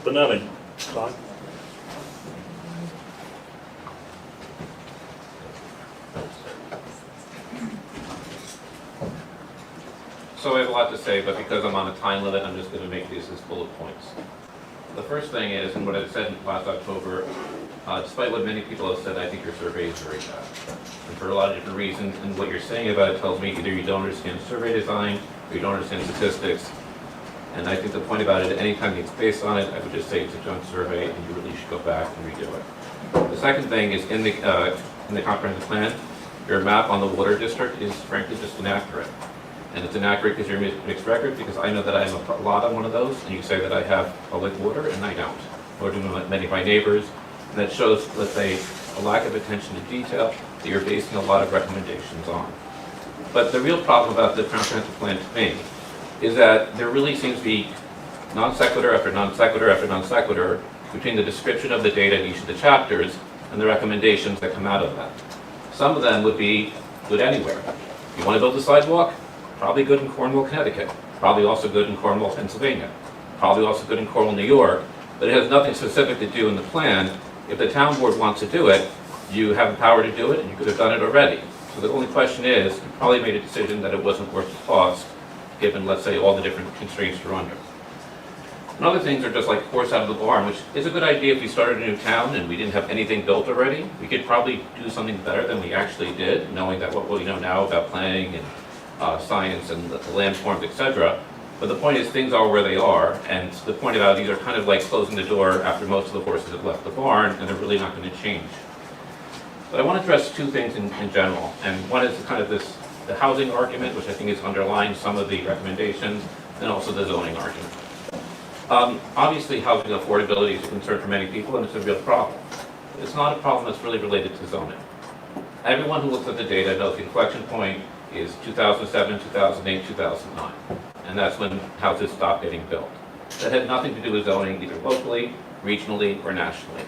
Benelli. Todd? So I have a lot to say, but because I'm on a time limit, I'm just going to make these as bullet points. The first thing is, and what I said last October, despite what many people have said, I think your survey is very bad. And for a lot of different reasons, and what you're saying about it tells me either you don't understand survey design, or you don't understand statistics. And I think the point about it, anytime it's based on it, I would just say it's a junk survey, and you really should go back and redo it. The second thing is, in the comprehensive plan, your map on the water district is frankly just inaccurate. And it's inaccurate because you're mixed record, because I know that I have a lot on one of those, and you say that I have public water, and I don't. Nor do many of my neighbors. And that shows, let's say, a lack of attention to detail that you're basing a lot of recommendations on. But the real problem about the comprehensive plan to me is that there really seems to be non sequitur after non sequitur after non sequitur between the description of the data in each of the chapters and the recommendations that come out of that. Some of them would be good anywhere. You want to build a sidewalk? Probably good in Cornwall, Connecticut. Probably also good in Cornwall, Pennsylvania. Probably also good in Cornwall, New York. But it has nothing specific to do in the plan. If the town board wants to do it, you have the power to do it, and you could have done it already. So the only question is, you probably made a decision that it wasn't worth the cost, given, let's say, all the different constraints you're under. And other things are just like horse out of the barn, which is a good idea if we started a new town and we didn't have anything built already. We could probably do something better than we actually did, knowing that what we know now about planning and science and the landforms, etc. But the point is, things are where they are, and the point about these are kind of like closing the door after most of the horses have left the barn, and they're really not going to change. But I want to address two things in general, and one is kind of the housing argument, which I think is underlying some of the recommendations, and also the zoning argument. Obviously, housing affordability is a concern for many people, and it's a real problem. But it's not a problem that's really related to zoning. Everyone who looks at the data knows the inflection point is 2007, 2008, 2009. And that's when houses stopped getting built. That had nothing to do with zoning, either locally, regionally, or nationally.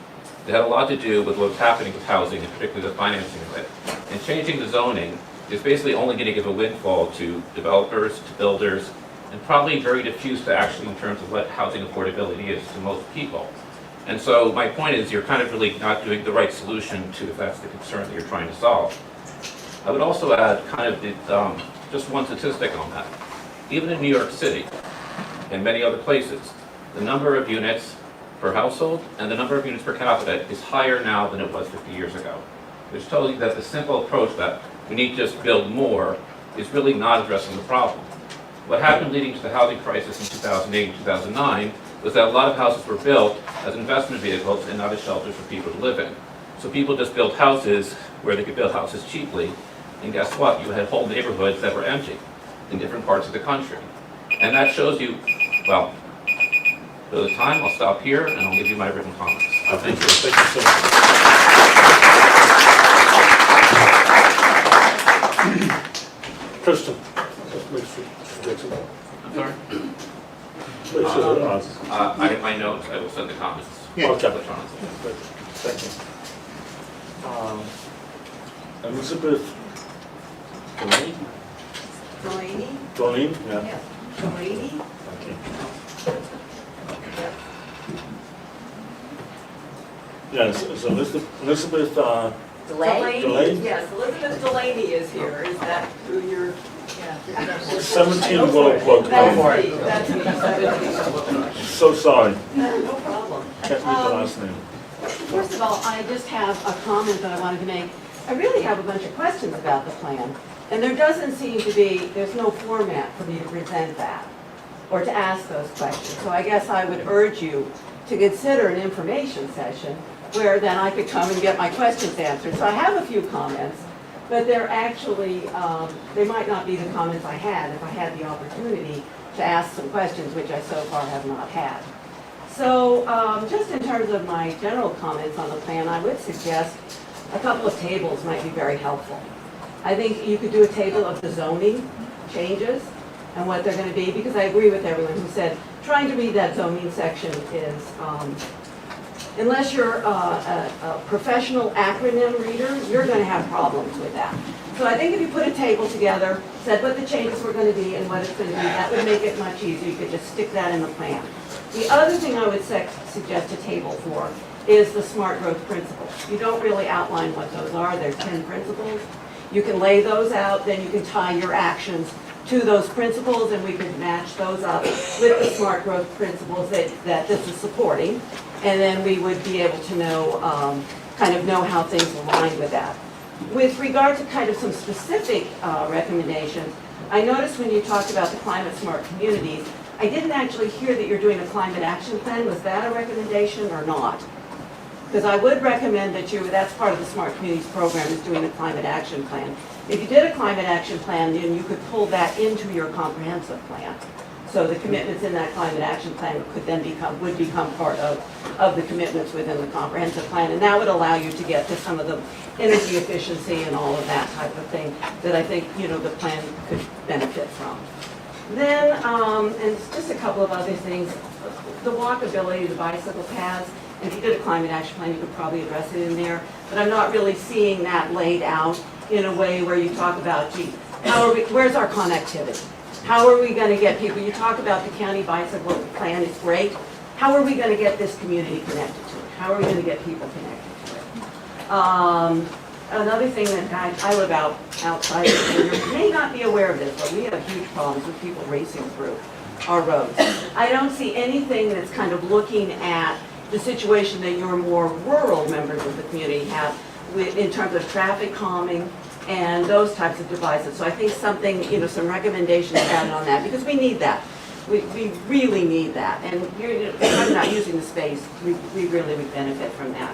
It had a lot to do with what's happening with housing, and particularly the financing of it. And changing the zoning is basically only going to give a windfall to developers, to builders, and probably very diffuse to actually in terms of what housing affordability is to most people. And so my point is, you're kind of really not doing the right solution to, if that's the concern that you're trying to solve. I would also add kind of just one statistic on that. Even in New York City and many other places, the number of units per household and the number of units per capita is higher now than it was 50 years ago. Which tells you that the simple approach that we need to just build more is really not addressing the problem. What happened leading to the housing crisis in 2008 and 2009 was that a lot of houses were built as investment vehicles and not as shelters for people to live in. So people just built houses where they could build houses cheaply, and guess what? You had whole neighborhoods that were empty in different parts of the country. And that shows you, well, for the time, I'll stop here and I'll give you my written comments. Thank you. Thank you so much. Kristen. I'm sorry? My notes, I will send the comments. Yeah. Okay. Electronically. Thank you. Elizabeth Delaney? Delaney? Delaney, yeah. Yes. Delaney? Okay. Yes, is Elizabeth Delaney? Yes, Elizabeth Delaney is here. Is that who you're? Yeah. 17 Willowbrook. That's me. That's me. So sorry. No problem. Can't read the last name. First of all, I just have a comment that I wanted to make. I really have a bunch of questions about the plan, and there doesn't seem to be, there's no format for me to present that or to ask those questions. So I guess I would urge you to consider an information session where then I could come and get my questions answered. So I have a few comments, but they're actually, they might not be the comments I had if I had the opportunity to ask some questions, which I so far have not had. So just in terms of my general comments on the plan, I would suggest a couple of tables might be very helpful. I think you could do a table of the zoning changes and what they're going to be, because I agree with everyone who said trying to read that zoning section is, unless you're a professional acronym reader, you're going to have problems with that. So I think if you put a table together, said what the changes were going to be and what it's going to be, that would make it much easier. You could just stick that in the plan. The other thing I would suggest a table for is the smart growth principles. You don't really outline what those are. There's 10 principles. You can lay those out, then you can tie your actions to those principles, and we could match those up with the smart growth principles that this is supporting. And then we would be able to know, kind of know how things align with that. With regard to kind of some specific recommendations, I noticed when you talked about the climate smart communities, I didn't actually hear that you're doing a climate action plan. Was that a recommendation or not? Because I would recommend that that's part of the Smart Communities program, is doing a climate action plan. If you did a climate action plan, then you could pull that into your comprehensive plan. So the commitments in that climate action plan could then would become part of the commitments within the comprehensive plan. And that would allow you to get to some of the energy efficiency and all of that type of thing that I think, the plan could benefit from. Then, and just a couple of other things, the walkability, the bicycle paths, And if you did a climate action plan, you could probably address it in there. But I'm not really seeing that laid out in a way where you talk about, gee, where's our connectivity? How are we gonna get people, you talk about the county bicycle plan, it's great. How are we gonna get this community connected to it? How are we gonna get people connected to it? Another thing that I live outside of here, you may not be aware of this, but we have huge problems with people racing through our roads. I don't see anything that's kind of looking at the situation that your more rural members of the community have in terms of traffic calming and those types of devices. So I think something, some recommendations added on that, because we need that. We really need that. And you're not using the space, we really would benefit from that.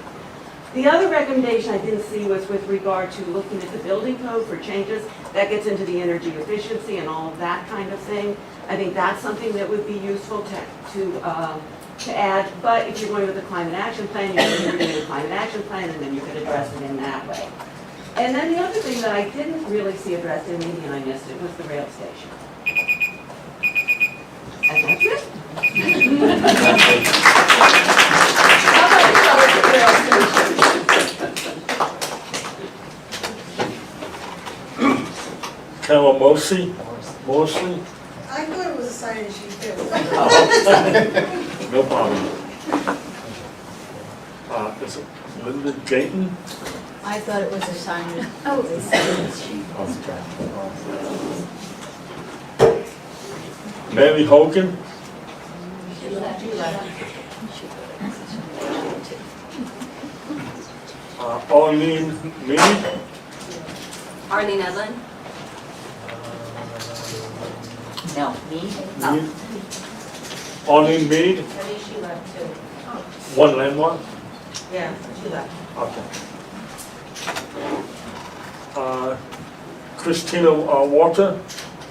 The other recommendation I didn't see was with regard to looking at the building code for changes. That gets into the energy efficiency and all of that kind of thing. I think that's something that would be useful to add. But if you're going with a climate action plan, you're doing a climate action plan, and then you could address it in that way. And then the other thing that I didn't really see addressed, and maybe I missed it, was the rail station. And that's it. Carol Mosley? I thought it was a sign-in sheet too. No problem. Is it Linda Gayton? I thought it was a sign. Oh, it's a sign-in sheet. Mary Hogan? Arlene Mead? Arlene Edlin? No, me? Mead? Arlene Mead? She left too. One landmark? Yeah, she left. Okay. Christina Walter?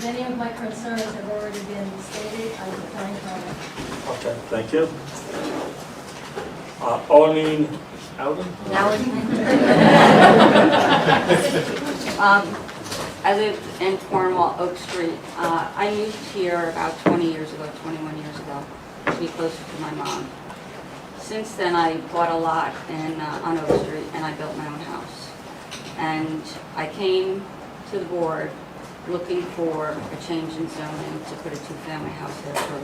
Many of my concerns have already been stated. I decline comment. Okay, thank you. Arlene Alden? I lived in Cornwall, Oak Street. I moved here about 20 years ago, 21 years ago, to be closer to my mom. Since then, I bought a lot on Oak Street, and I built my own house. And I came to the board looking for a change in zoning to put a two-family house there for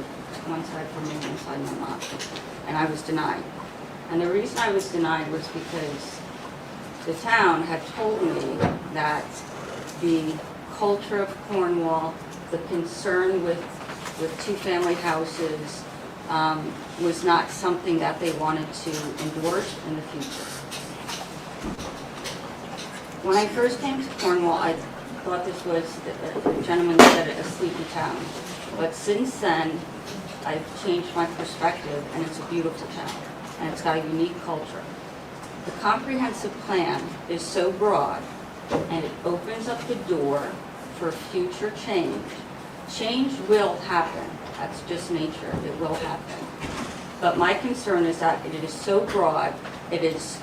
one side for me, one side my mom. And I was denied. And the reason I was denied was because the town had told me that the culture of Cornwall, the concern with two-family houses, was not something that they wanted to endorse in the future. When I first came to Cornwall, I thought this was, the gentleman said it, a sleepy town. But since then, I've changed my perspective, and it's a beautiful town, and it's got a unique culture. The comprehensive plan is so broad, and it opens up the door for future change. Change will happen. That's just nature. It will happen. But my concern is that it is so broad, it is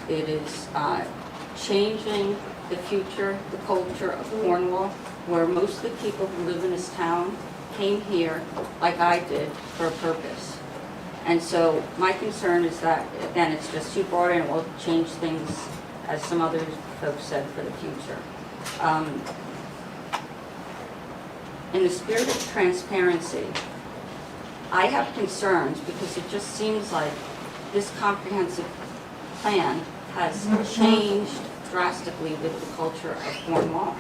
changing the future, the culture of Cornwall, where most of the people who live in this town came here, like I did, for a purpose. And so my concern is that, again, it's just too broad and it will change things, as some other folks said, for the future. In the spirit of transparency, I have concerns because it just seems like this comprehensive plan has changed drastically with the culture of Cornwall.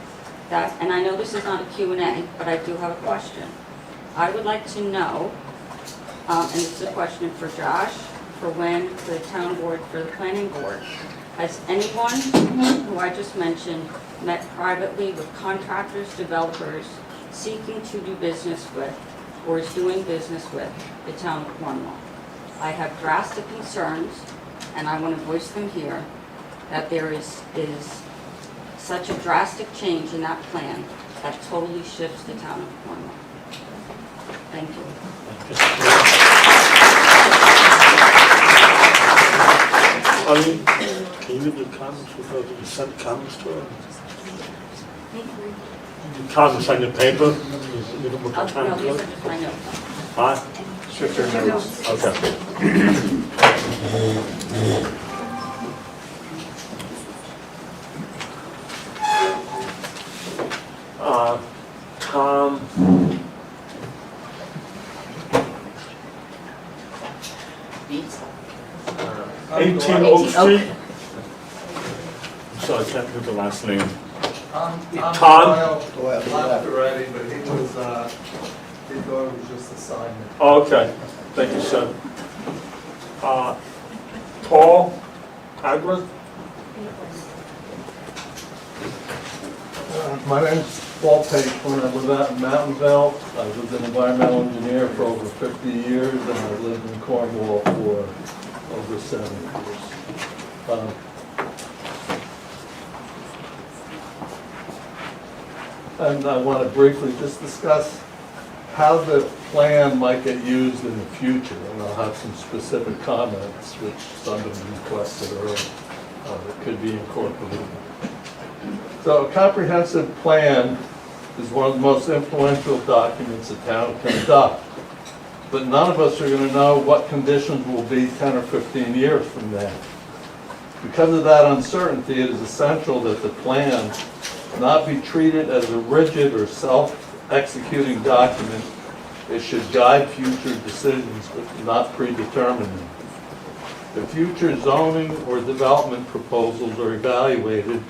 And I know this is not a Q&A, but I do have a question. I would like to know, and this is a question for Josh, for Wynn, for the town board, for the planning board. Has anyone who I just mentioned met privately with contractors, developers, seeking to do business with, or is doing business with the town of Cornwall? I have drastic concerns, and I want to voice them here, that there is such a drastic change in that plan that totally shifts the town of Cornwall. Thank you. Can you leave your comments because you sent comments to her? Your comments on your paper? You can look at No, time these clerk? are just my notes. Huh? Shift your notes. Okay. Tom. Beats? 18 Oak Street. Sorry, I can't think of the last name. I'm Tom? left already, but he was, he thought it was just assignment. Oh, okay, thank you, sir. Paul Agron? My name's Paul Pageman. I live out in Mountainville. I was an environmental engineer for over 50 years, and I lived in Cornwall for over 7 years. And I want to briefly just discuss how the plan might get used in the future, and I'll have some specific comments which somebody requested earlier that could be incorporated. So a comprehensive plan is one of the most influential documents a town can adopt. But none of us are going to know what conditions will be 10 or 15 years from now. Because of that uncertainty, it is essential that the plan not be treated as a rigid or self-executing document. It should guide future decisions, but not predetermine them. The future zoning or development proposals are evaluated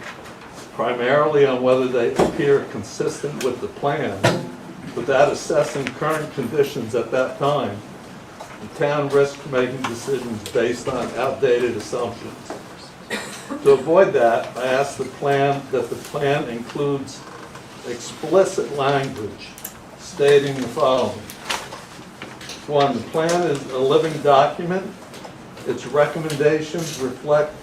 primarily on whether they appear consistent with the plan, without assessing current conditions at that time. The town risks making decisions based on outdated assumptions. To avoid that, I ask that the plan includes explicit language stating the following. 1, the plan is a living document. Its recommendations reflect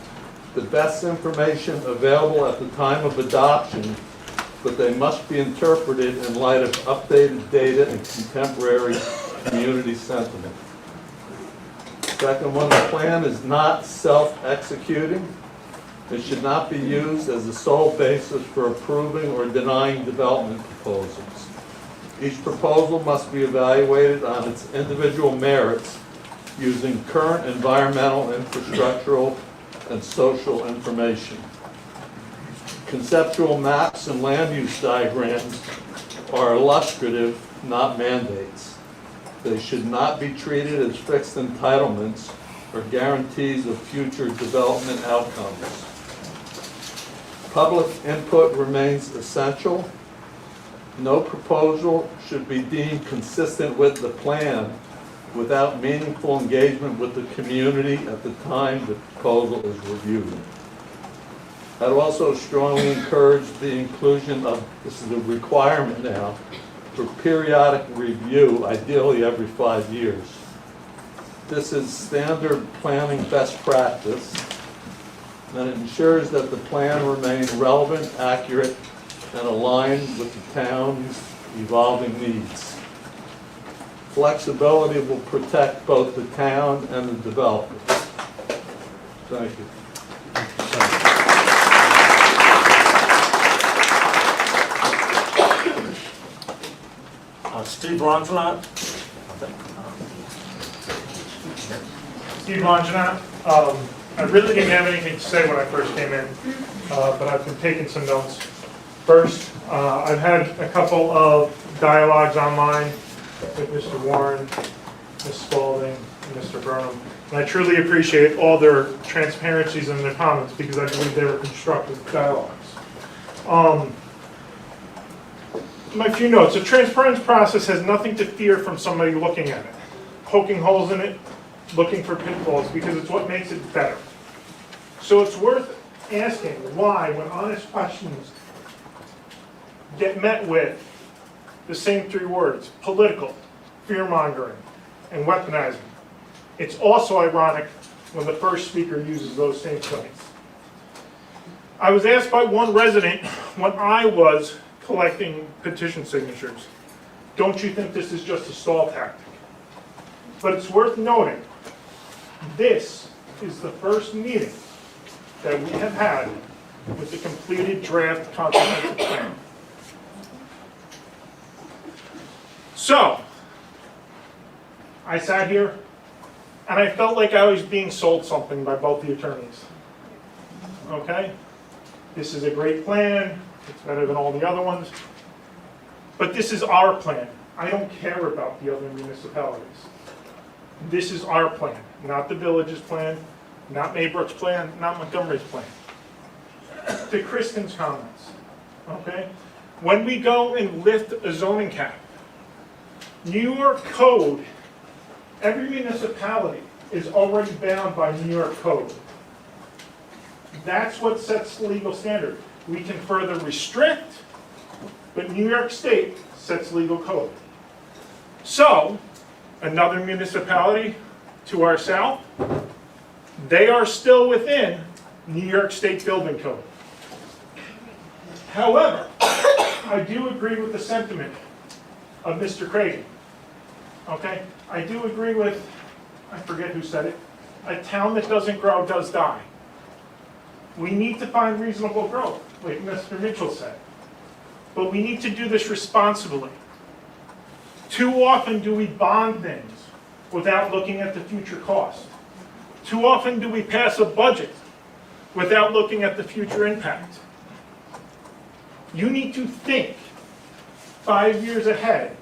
the best information available at the time of adoption, but they must be interpreted in light of updated data and contemporary community sentiment. Second one, the plan is not self-executing. It should not be used as the sole basis for approving or denying development proposals. Each proposal must be evaluated on its individual merits using current environmental, infrastructural, and social information. Conceptual maps and land use diagrams are illustrative, not mandates. They should not be treated as fixed entitlements or guarantees of future development outcomes. Public input remains essential. No proposal should be deemed consistent with the plan without meaningful engagement with the community at the time the proposal is reviewed. I'd also strongly encourage the inclusion of, this is a requirement now, for periodic review, ideally every 5 years. This is standard planning best practice, and it ensures that the plan remains relevant, accurate, and aligned with the town's evolving needs. Flexibility will protect both the town and the developer. Thank you. Steve Rongelot. Steve Longinat. I really didn't have anything to say when I first came in, but I've been taking some notes. First, I've had a couple of dialogues online with Mr. Warren, Ms. Spalding, and Mr. Burnham. And I truly appreciate all their transparencies and their comments because I believe they were constructive dialogues. My few notes. The transparency process has nothing to fear from somebody looking at it, poking holes in it, looking for pitfalls, because it's what makes it better. So it's worth asking why, when honest questions get met with the same 3 words, political, fear-mongering, and weaponizing. It's also ironic when the first speaker uses those same things. I was asked by one resident when I was collecting petition signatures, don't you think this is just a stall tactic? But it's worth noting, this is the first meeting that we have had with the completed draft comprehensive plan. So, I sat here And I felt like I was being sold something by both the attorneys. Okay? This is a great plan, it's better than all the other ones. But this is our plan. I don't care about the other municipalities. This is our plan, not the village's plan, not Maybrook's plan, not Montgomery's plan. To Kristen's comments, okay? When we go and lift a zoning cap, New York code, every municipality is already bound by New York code. That's what sets the legal standard. We can further restrict, but New York State sets legal code. So, another municipality to our south, they are still within New York State building code. However, I do agree with the sentiment of Mr. Cragen. Okay? I do agree with, I forget who said it, a town that doesn't grow does die. We need to find reasonable growth, like Mr. Mitchell said. But we need to do this responsibly. Too often do we bond things without looking at the future cost. Too often do we pass a budget without looking at the future impact. You need to think 5 years ahead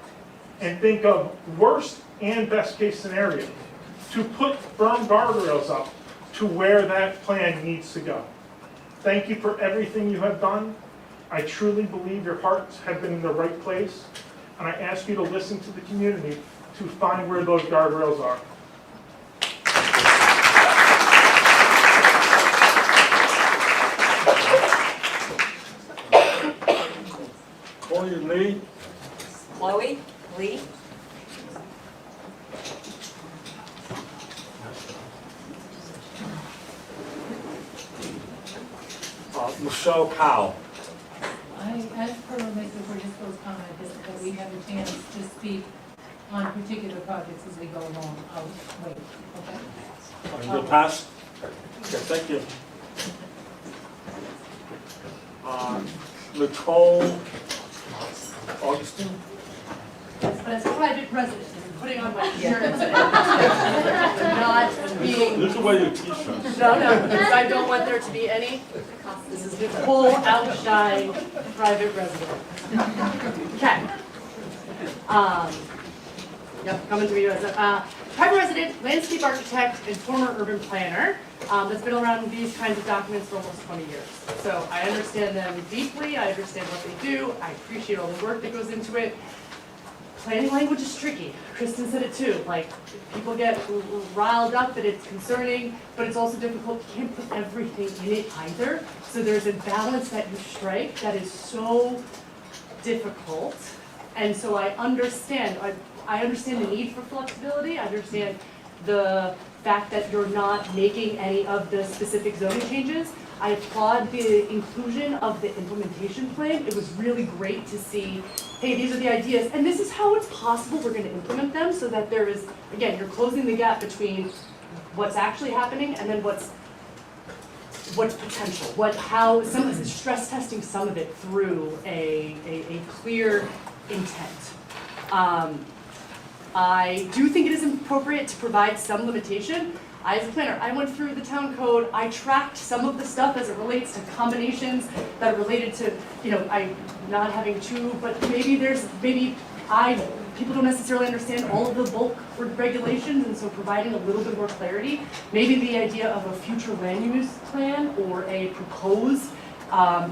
and think of worst and best case scenarios to put firm guardrails up to where that plan needs to go. Thank you for everything you have done. I truly believe your hearts have been in the right place, and I ask you to listen to the community to find where those guardrails are. Chloe Lee. Chloe Lee. Michelle Powell. I asked her to make before just those comments that we have a chance to speak on particular projects as we go along. I'll wait, okay? You'll pass? Okay, thank you. Nicole Augustine. Yes, but as a private resident, I'm putting on my shirt today. Not being. Look at where your t-shirt. No, because I don't want there to be any. This is Nicole Outshine, private resident. Okay. Yep, coming to you as a private resident, landscape architect, and former urban planner that's been around these kinds of documents for almost 20 years. So I understand them deeply, I understand what they do, I appreciate all the work that goes into it. Planning language is tricky. Kristen said it too. Like, people get riled up that it's concerning, but it's also difficult. You can't put everything in it either. So there's a balance that you strike that is so difficult. And so I understand. I understand the need for flexibility. I understand the fact that you're not making any of the specific zoning changes. I applaud the inclusion of the implementation plan. It was really great to see, hey, these are the ideas, and this is how it's possible we're going to implement them, so that there is, again, you're closing the gap between what's actually happening and then what's potential, how some of stress testing some of it through a clear intent. I do think it is appropriate to provide some limitation. I, as a planner, I went through the town code, I tracked some of the stuff as it relates to combinations that are related to, I not having two, but people don't necessarily understand all of the bulk regulations, and so providing a little bit more clarity. Maybe the idea of a future land use plan or a proposed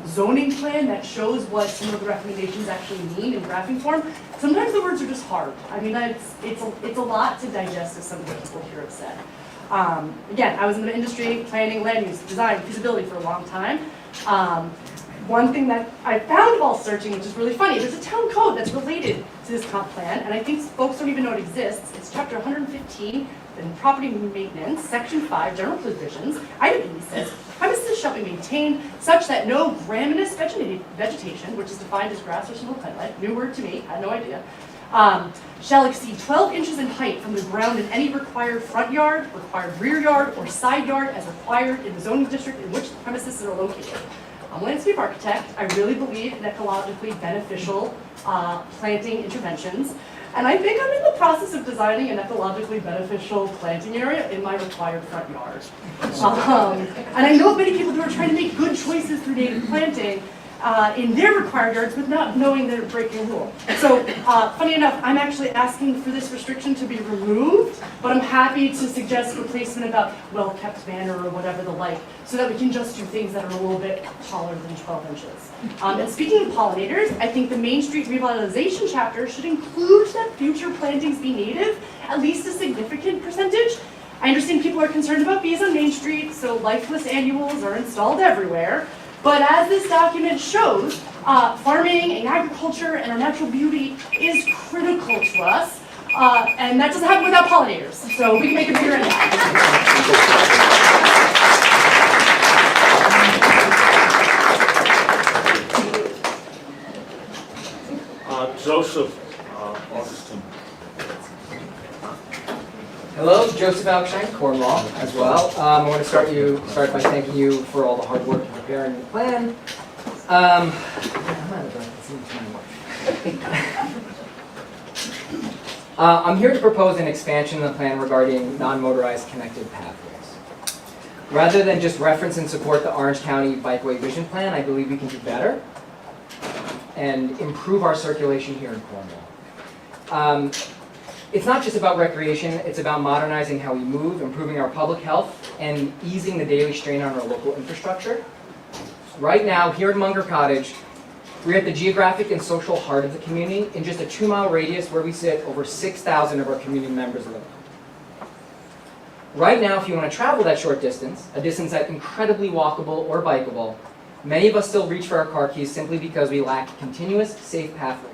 zoning plan that shows what some of the recommendations actually mean in drafting form. Sometimes the words are just hard. I mean, it's a lot to digest, as some of the people here have said. Again, I was in the industry, planning, land use, design, feasibility for a long time. One thing that I found while searching, which is really funny, there's a town code that's related to this comp plan, and I think folks don't even know it exists. It's chapter 115, in property maintenance, section 5, general provisions. Item E says, premises shall be maintained such that no gramineous vegetation, which is defined as grass or single plant, new word to me, had no idea, shall exceed 12 inches in height from the ground in any required front yard, required rear yard, or side yard as required in the zoning district in which the premises are located. I'm a landscape architect. I really believe in ecologically beneficial planting interventions. And I think I'm in the process of designing an ecologically beneficial planting area in my required front yard. And I know of many people who are trying to make good choices through native planting in their required yards, but not knowing they're breaking a rule. So, funny enough, I'm actually asking for this restriction to be removed, but I'm happy to suggest replacement about well-kept manner or whatever the like, so that we can just do things that are a little bit taller than 12 inches. And speaking of pollinators, I think the Main Street revitalization chapter should include that future plantings be native, at least a significant percentage. I understand people are concerned about bees on Main Street, so lifeless annuals are installed everywhere. But as this document shows, farming and agriculture and our natural beauty is critical to us, and that doesn't happen without pollinators. So we can make a bigger impact. Joseph Augustine. Hello, Joseph Alkstein, Cornwall as well. I want to start by thanking you for all the hard work in preparing the plan. I'm out of breath, it seems too much. I'm here to propose an expansion of the plan regarding non-motorized connected pathways. Rather than just reference and support the Orange County Bikeway Vision Plan, I believe we can do better and improve our circulation here in Cornwall. It's not just about recreation, it's about modernizing how we move, improving our public health, and easing the daily strain on our local infrastructure. Right now, here in Munger Cottage, we're at the geographic and social heart of the community in just a 2-mile radius where we sit over 6,000 of our community members live. Right now, if you want to travel that short distance, a distance that's incredibly walkable or bikeable, many of us still reach for our car keys simply because we lack continuous, safe pathways.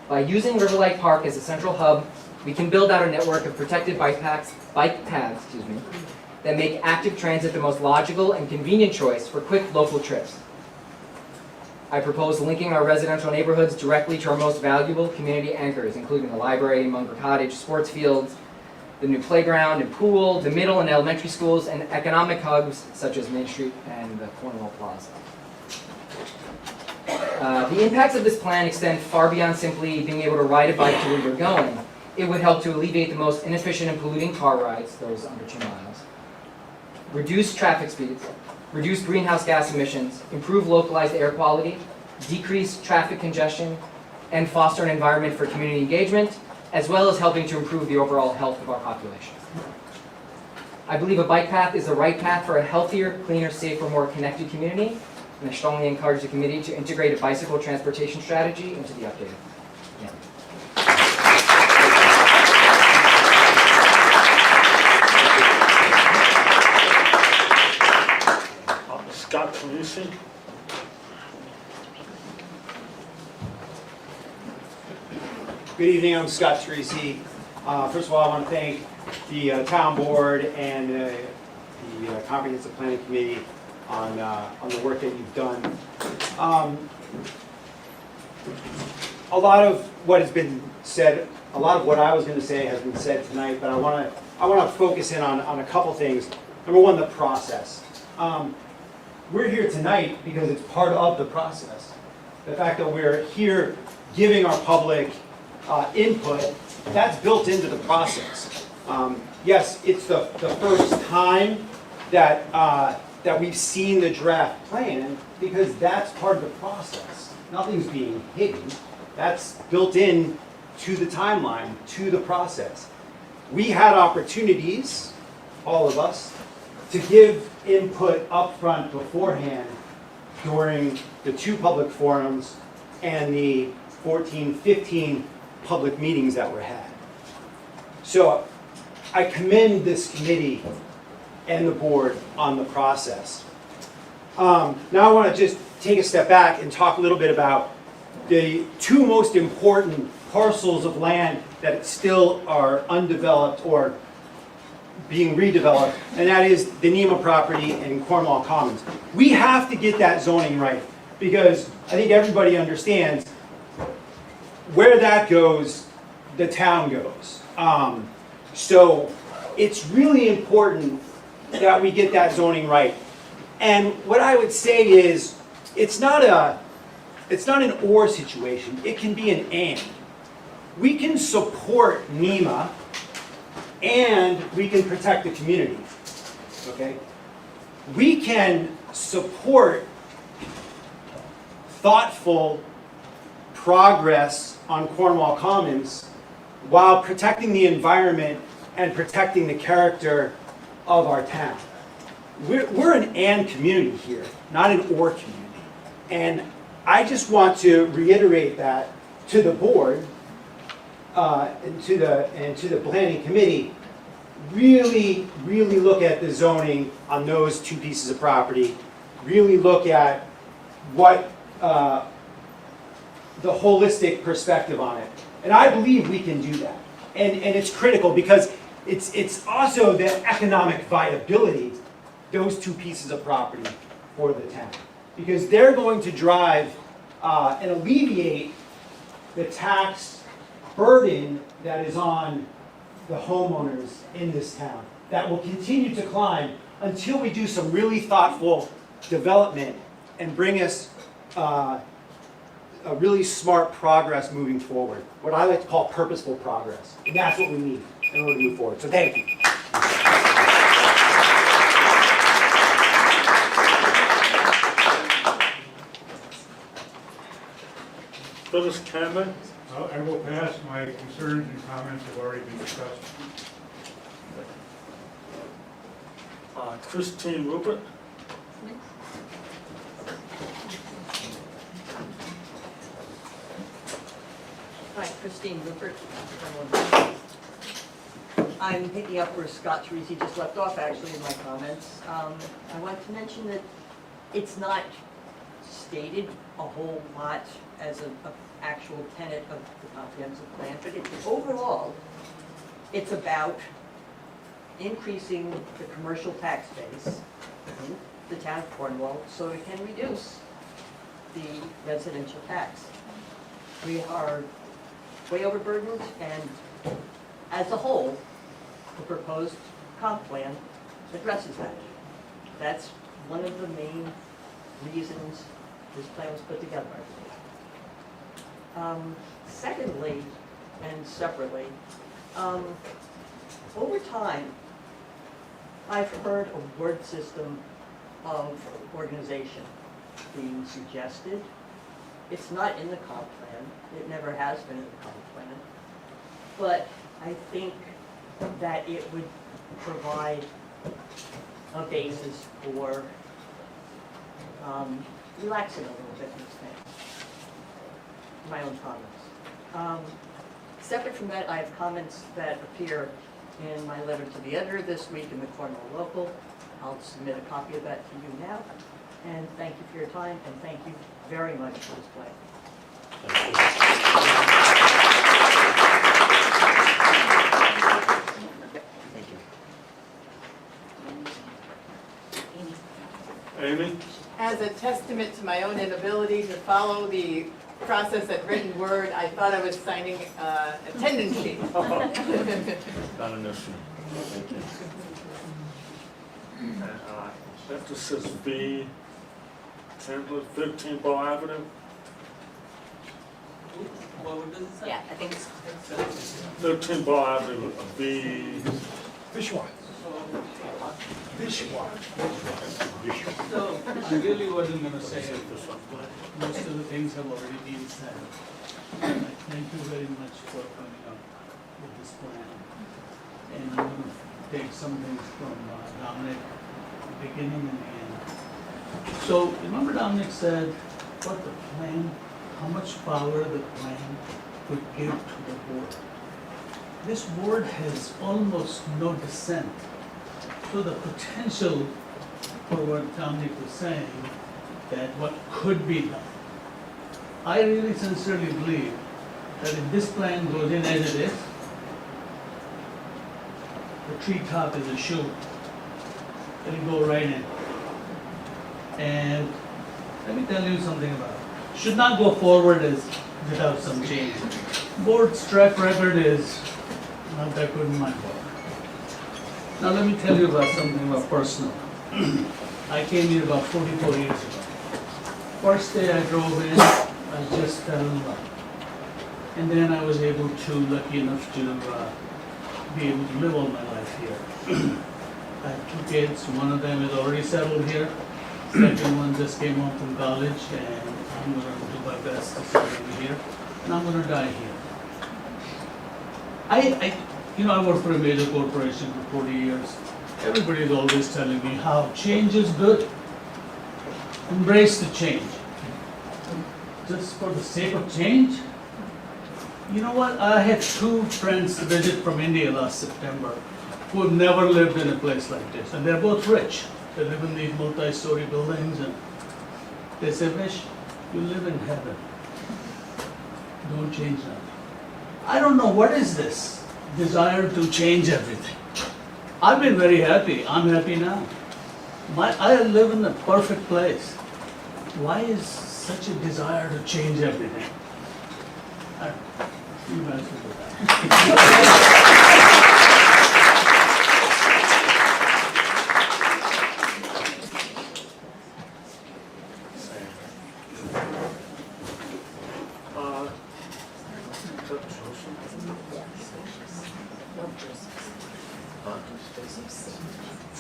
By using Riverlight Park as a central hub, we can build out a network of protected bike paths that make active transit the most logical and convenient choice for quick local trips. I propose linking our residential neighborhoods directly to our most valuable community anchors, including the library, Munger Cottage, sports fields, the new playground and pool, the middle and elementary schools, and economic hubs such as Main Street and the Cornwall Plaza. The impacts of this plan extend far beyond simply being able to ride a bike to where you're going. It would help to alleviate the most inefficient and polluting car rides, those under 2 miles, reduce traffic speeds, reduce greenhouse gas emissions, improve localized air quality, decrease traffic congestion, and foster an environment for community engagement, as well as helping to improve the overall health of our population. I believe a bike path is the right path for a healthier, cleaner, safer, more connected community, and I strongly encourage the committee to integrate a bicycle transportation strategy into the updated plan. Scott Teresi. Good evening, I'm Scott Teresi. First of all, I want to thank the town board and the comprehensive planning committee on the work that you've done. A lot of what has been said, a lot of what I was going to say has been said tonight, but I want to focus in on a couple things. Number one, the process. We're here tonight because it's part of the process. The fact that we're here giving our public input, that's built into the process. Yes, it's the first time that we've seen the draft plan because that's part of the process. Nothing's being hidden. That's built in to the timeline, to the process. We had opportunities, all of us, to give input up front beforehand during the 2 public forums and the 14, 15 public meetings that were had. So I commend this committee and the board on the process. Now I want to just take a step back and talk a little bit about the 2 most important parcels of land that still are undeveloped or being redeveloped, and that is the NEMA property and Cornwall Commons. We have to get that zoning right because I think everybody understands where that goes, the town goes. So it's really important that we get that zoning right. And what I would say is, it's not an or situation, it can be an and. We can support NEMA and we can protect the community, okay? We can support thoughtful progress on Cornwall Commons while protecting the environment and protecting the character of our town. We're an and community here, not an or community. And I just want to reiterate that to the board and to the planning committee. Really look at the zoning on those two pieces of property. Really look at what the holistic perspective on it. And I believe we can do that. And it's critical because it's also the economic viability, those two pieces of property for the town. Because they're going to drive and alleviate the tax burden that is on the homeowners in this town. That will continue to climb until we do some really thoughtful development and bring us a really smart progress moving forward. What I like to call purposeful progress. And that's what we need in order to move forward. So thank you. Phyllis Cameron. I will pass. My concerns and comments have already been discussed. Christine Rupert. Hi, Christine Rupert. I'm picking up where Scott Teresi just left off, actually, in my comments. I want to mention that it's not stated a whole lot as an actual tenet of the comprehensive plan, but overall, it's about increasing the commercial tax base in the town of Cornwall so it can reduce the residential tax. We are way overburdened, and as a whole, the proposed comp plan addresses that. That's one of the main reasons this plan was put together, I believe. Secondly, and separately, over time, I've heard a word system of organization being suggested. It's not in the comp plan. It never has been in the comp plan. But I think that it would provide a basis for relaxing a little bit in this thing. My own comments. Separate from that, I have comments that appear in my letter to the editor this week in the Cornwall Local. I'll submit a copy of that to you now. And thank you for your time, and thank you very much for this plan. Amy? As a testament to my own inability to follow the process at written word, I thought I was signing attendance sheet. Not an issue. Thank you. And that just says V. Chandler, 13 Ball Avenue. Yeah, I think it's 13 Ball Avenue, V. Vishwan. So, I really wasn't going to say it. Most of the things have already been said. Thank you very much for coming up with this plan. And I'm going to take some things from Dominic, the beginning and the end. So, remember Dominic said what the plan, how much power the plan would give to the board. This board has almost no dissent. So the potential for what Dominic was saying, that what could be done. I really sincerely believe that if this plan goes in as it is, the treetop is a shoe. It'll go right in. And let me tell you something about it. Should not go forward as without some change. Board's track record is not that good in my book. Now let me tell you about something about personal. I came here about 44 years ago. First day I drove in, I just fell in love. And then I was lucky enough to be able to live all my life here. I have 2 kids, one of them is already settled here. Second one just came home from college, and I'm gonna do my best to settle over here, and I'm gonna die here. I worked for a major corporation for 40 years. Everybody is always telling me how change is good. Embrace the change. Just for the sake of change? You know what? I had 2 friends visit from India last September who have never lived in a place like this, and they're both rich. They live in these multi-story buildings, and they say, Vish, you live in heaven. Don't change nothing. I don't know, what is this desire to change everything? I've been very happy. I'm happy now. I live in a perfect place. Why is such a desire to change everything? I don't know. You guys will do that.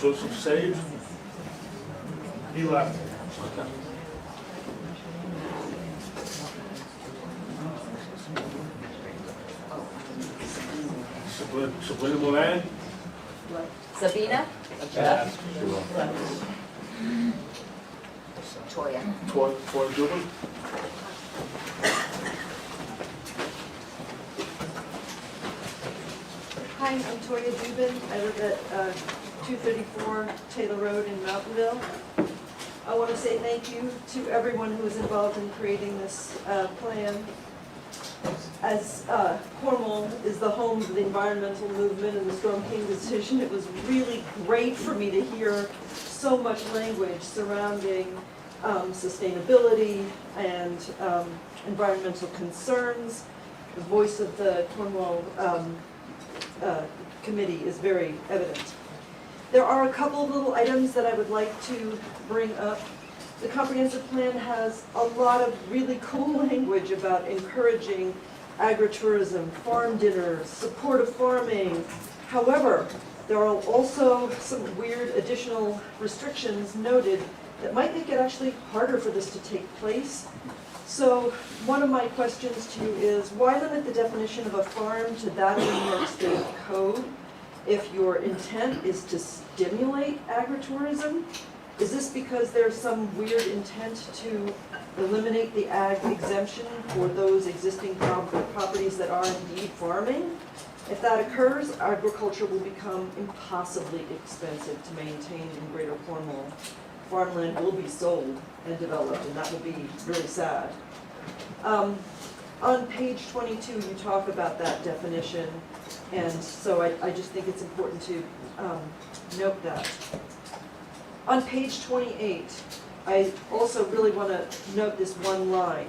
Joseph Sage? He left. Okay. Sabrina Moran? Sabina? Yeah. Toya. Toya Dubin? Hi, I'm Toya Dubin. I live at 234 Taylor Road in Mountainville. I want to say thank you to everyone who was involved in creating this plan. As Cornwall is the home of the environmental movement and the Storm King decision, it was really great for me to hear so much language surrounding sustainability and environmental concerns. The voice of the Cornwall committee is very evident. There are a couple of little items that I would like to bring up. The comprehensive plan has a lot of really cool language about encouraging agritourism, farm dinners, supportive farming. However, there are also some weird additional restrictions noted that might make it actually harder for this to take place. So one of my questions to you is, why limit the definition of a farm to that of the New York State Code if your intent is to stimulate agritourism? Is this because there's some weird intent to eliminate the ag exemption for those existing properties that are indeed farming? If that occurs, agriculture will become impossibly expensive to maintain in Greater Cornwall. Farmland will be sold and developed, and that will be really sad. On page 22, you talk about that definition, and so I just think it's important to note that. On page 28, I also really want to note this one line.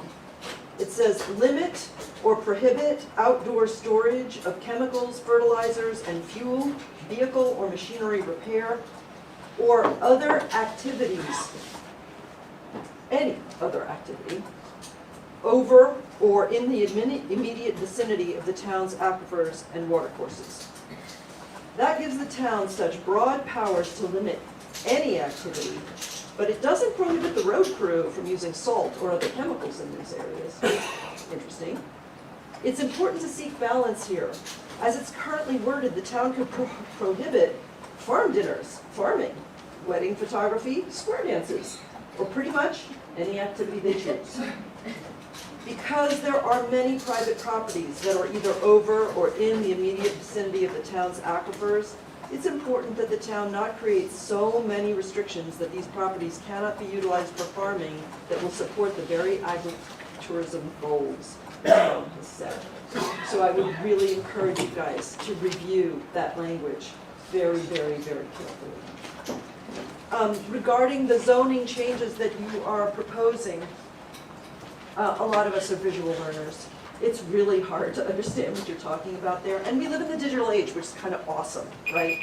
It says, limit or prohibit outdoor storage of chemicals, fertilizers, and fuel, vehicle or machinery repair, or other activities, any other activity, over or in the immediate vicinity of the town's aquifers and watercourses. That gives the town such broad powers to limit any activity, but it doesn't prohibit the road crew from using salt or other chemicals in these areas. Interesting. It's important to seek balance here. As it's currently worded, the town could prohibit farm dinners, farming, wedding photography, square dances, or pretty much any activity they choose. Because there are many private properties that are either over or in the immediate vicinity of the town's aquifers, it's important that the town not create so many restrictions that these properties cannot be utilized for farming that will support the very agritourism goals the town has set. So I would really encourage you guys to review that language very, very, very carefully. Regarding the zoning changes that you are proposing, a lot of us are visual learners. It's really hard to understand what you're talking about there. And we live in the digital age, which is kind of awesome, right?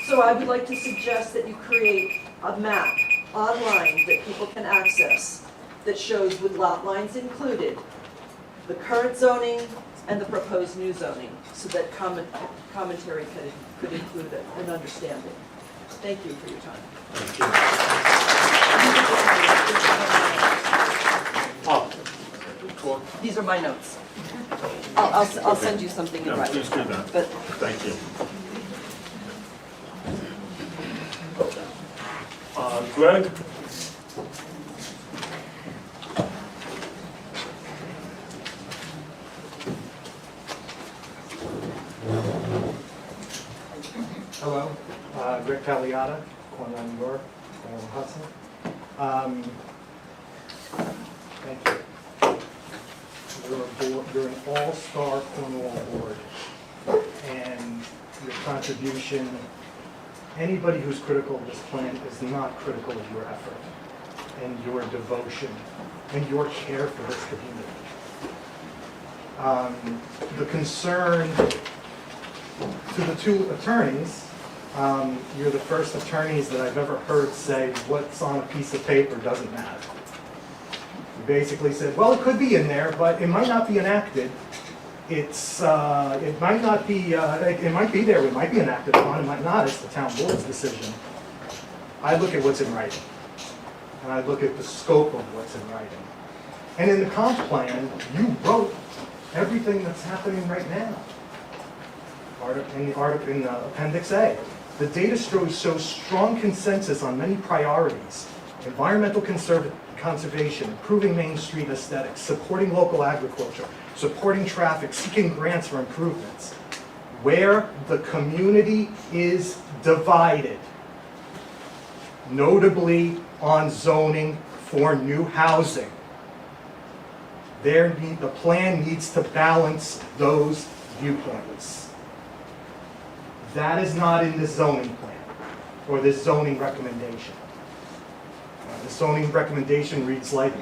So I would like to suggest that you create a map online that people can access that shows with lot lines included, the current zoning and the proposed new zoning, so that commentary could include it and understand it. Thank you for your time. These are my notes. I'll send you something in Yeah, writing. please do that. But Thank you. Greg? Hello, Greg Pagliata, Cornwall, New York, Cornwall Hudson. Thank you. You're an all-star Cornwall board, and your contribution, anybody who's critical of this plan is not critical of your effort and your devotion and your care for this community. The concern to the two attorneys, you're the first attorneys that I've ever heard say what's on a piece of paper doesn't matter. You basically said, well, it could be in there, but it might not be enacted. It might not be, it might be there, it might be enacted upon, it might not, it's the town board's decision. I look at what's in writing, and I look at the scope of what's in writing. And in the comp plan, you wrote everything that's happening right now. In Appendix A. The data shows strong consensus on many priorities: environmental conservation, improving Main Street aesthetics, supporting local agriculture, supporting traffic, seeking grants for improvements. Where the community is divided, notably on zoning for new housing, the plan needs to balance those viewpoints. That is not in this zoning plan, or this zoning recommendation. The zoning recommendation reads like,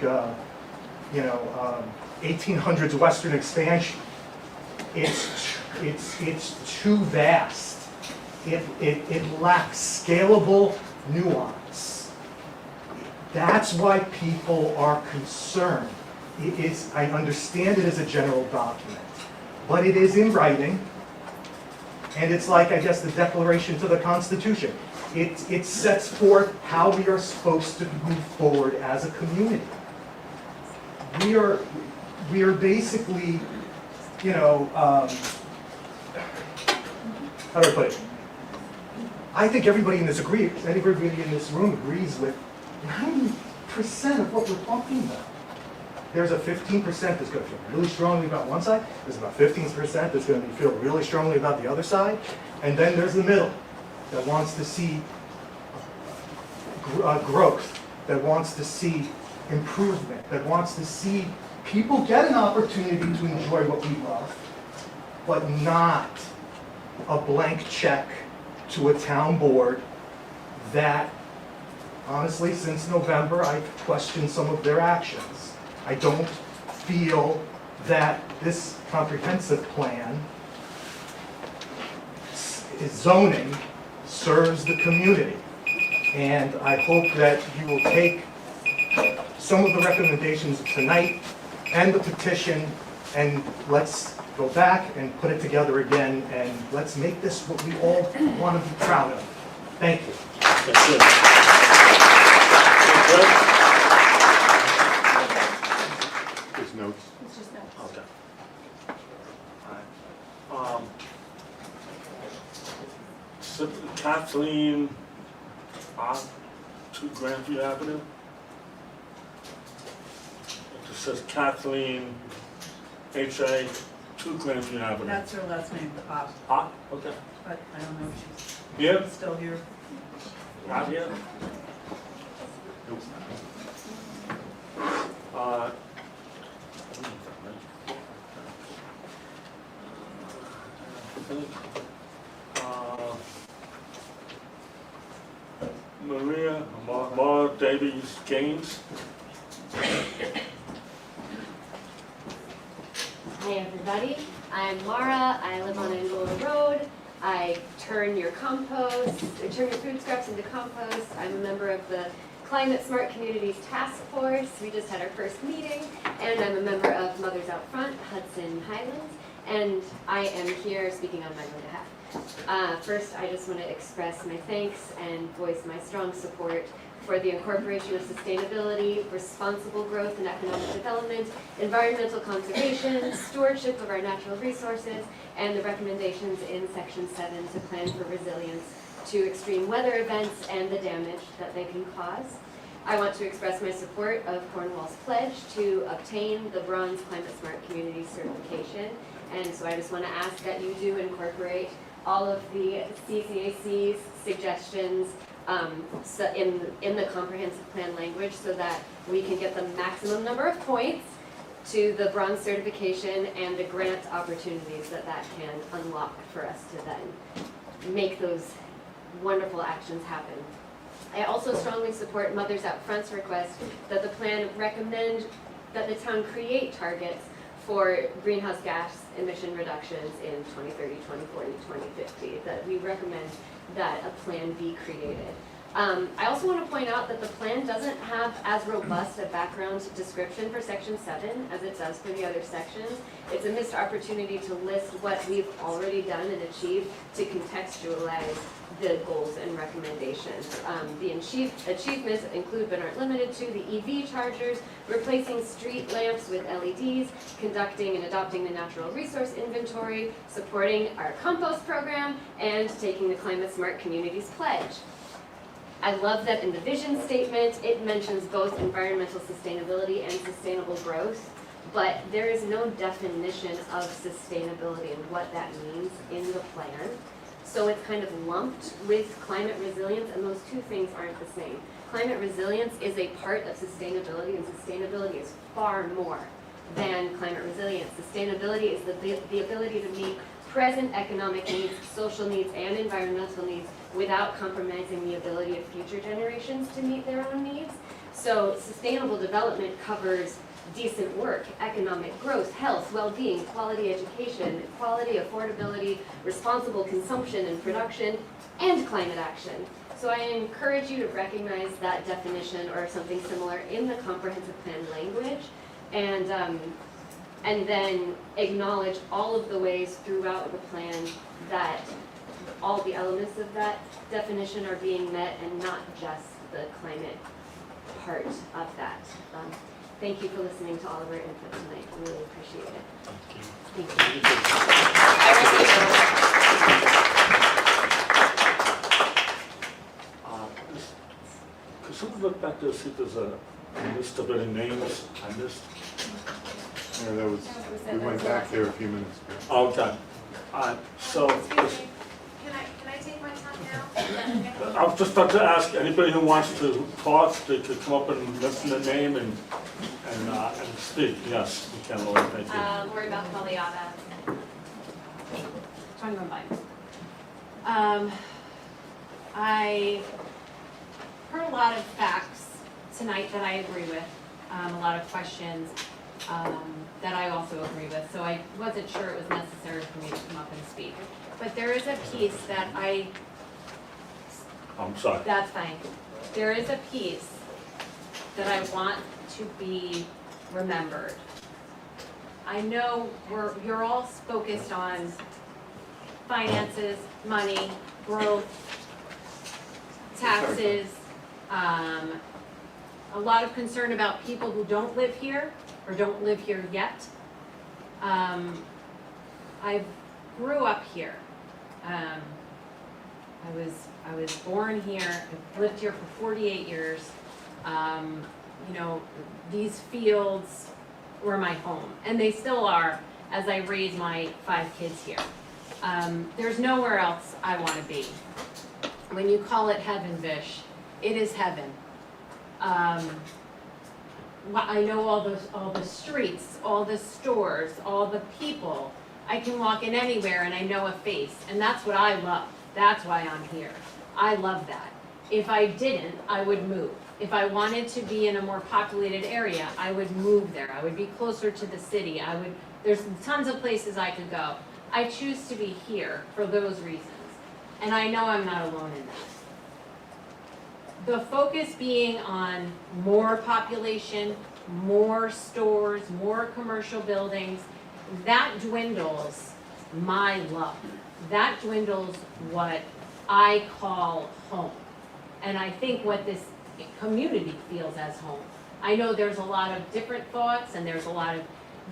1800s Western expansion. It's too vast. It lacks scalable nuance. That's why people are concerned. I understand it as a general document, but it is in writing. And it's like, I guess, the Declaration to the Constitution. It sets forth how we are supposed to move forward as a community. We are basically, how do I put it? I think everybody in this room agrees with 90% of what we're talking about. There's a 15% that's going to feel really strongly about one side. There's about 15% that's going to feel really strongly about the other side. And then there's the middle that wants to see growth, that wants to see improvement, that wants to see people get an opportunity to enjoy what we love, but not a blank check to a town board that, honestly, since November, I've questioned some of their actions. I don't feel that this comprehensive plan, zoning, serves the community. And I hope that you will take some of the recommendations tonight and the petition, and let's go back and put it together again, and let's make this what we all want to be proud of. Thank you. That's it. His notes? It's just notes. Okay. All right. Kathleen, 2 Grandview Avenue. It just says Kathleen, H.A., 2 Grandview Avenue. That's her last name, Okay. but I don't know if she's Here? still here. Not here? Maria Mara Davies Gaines. Hi everybody, I'm Mara, I live on Angola Road. I turn your food scraps into compost. I'm a member of the Climate Smart Communities Task Force. We just had our first meeting, and I'm a member of Mothers Out Front, Hudson Highlands, and I am here speaking on my own behalf. First, I just want to express my thanks and voice my strong support for the incorporation of sustainability, responsible growth and economic development, environmental conservation, stewardship of our natural resources, and the recommendations in Section 7 to plan for resilience to extreme weather events and the damage that they can cause. I want to express my support of Cornwall's pledge to obtain the Bronze Climate Smart Community certification. And so I just want to ask that you do incorporate all of the CCAC's suggestions in the comprehensive plan language so that we can get the maximum number of points to the bronze certification and the grant opportunities that can unlock for us to then make those wonderful actions happen. I also strongly support Mothers Out Front's request that the plan recommend that the town create targets for greenhouse gas emission reductions in 2030, 2040, 2050, that we recommend that a plan be created. I also want to point out that the plan doesn't have as robust a background description for Section 7 as it does for the other sections. It's a missed opportunity to list what we've already done and achieved to contextualize the goals and recommendations. The achievements include but aren't limited to the EV chargers, replacing street lamps with LEDs, conducting and adopting the natural resource inventory, supporting our compost program, and taking the Climate Smart Communities pledge. I love that in the vision statement, it mentions both environmental sustainability and sustainable growth, but there is no definition of sustainability and what that means in the plan. So it's kind of lumped with climate resilience, and those two things aren't the same. Climate resilience is a part of sustainability, and sustainability is far more than climate resilience. Sustainability is the ability to meet present economic needs, social needs, and environmental needs without compromising the ability of future generations to meet their own needs. So sustainable development covers decent work, economic growth, health, well-being, quality education, quality, affordability, responsible consumption and production, and climate action. So I encourage you to recognize that definition or something similar in the comprehensive plan language, and then acknowledge all of the ways throughout the plan that all the elements of that definition are being met and not just the climate part of that. Thank you for listening to all of our input tonight. I really appreciate it. Thank you. Could someone look back there, see if there's a list of any names I missed? Yeah, that was, we went back there a few minutes ago. Okay. So, Can I take my time now? I was just about to ask, anybody who wants to talk, they could come up and listen their name and speak. Yes, you can, Lori, thank you. Lori Beth Maliata. 21 Vines. I heard a lot of facts tonight that I agree with, a lot of questions that I also agree with, so I wasn't sure it was necessary for me to come up and speak. But there is a piece that I'm sorry. That's fine. There is a piece that I want to be remembered. I know you're all focused on finances, money, growth, taxes, a lot of concern about people who don't live here or don't live here yet. I grew up here. I was born here. I've lived here for 48 years. You know, these fields were my home, and they still are as I raise my 5 kids here. There's nowhere else I want to be. When you call it heaven, Vish, it is heaven. I know all the streets, all the stores, all the people. I can walk in anywhere and I know a face, and that's what I love. That's why I'm here. I love that. If I didn't, I would move. If I wanted to be in a more populated area, I would move there. I would be closer to the city. There's tons of places I could go. I choose to be here for those reasons. and I know I'm not alone in that. The focus being on more population, more stores, more commercial buildings, that dwindles my love. That dwindles what I call home. And I think what this community feels as home. I know there's a lot of different thoughts and there's a lot of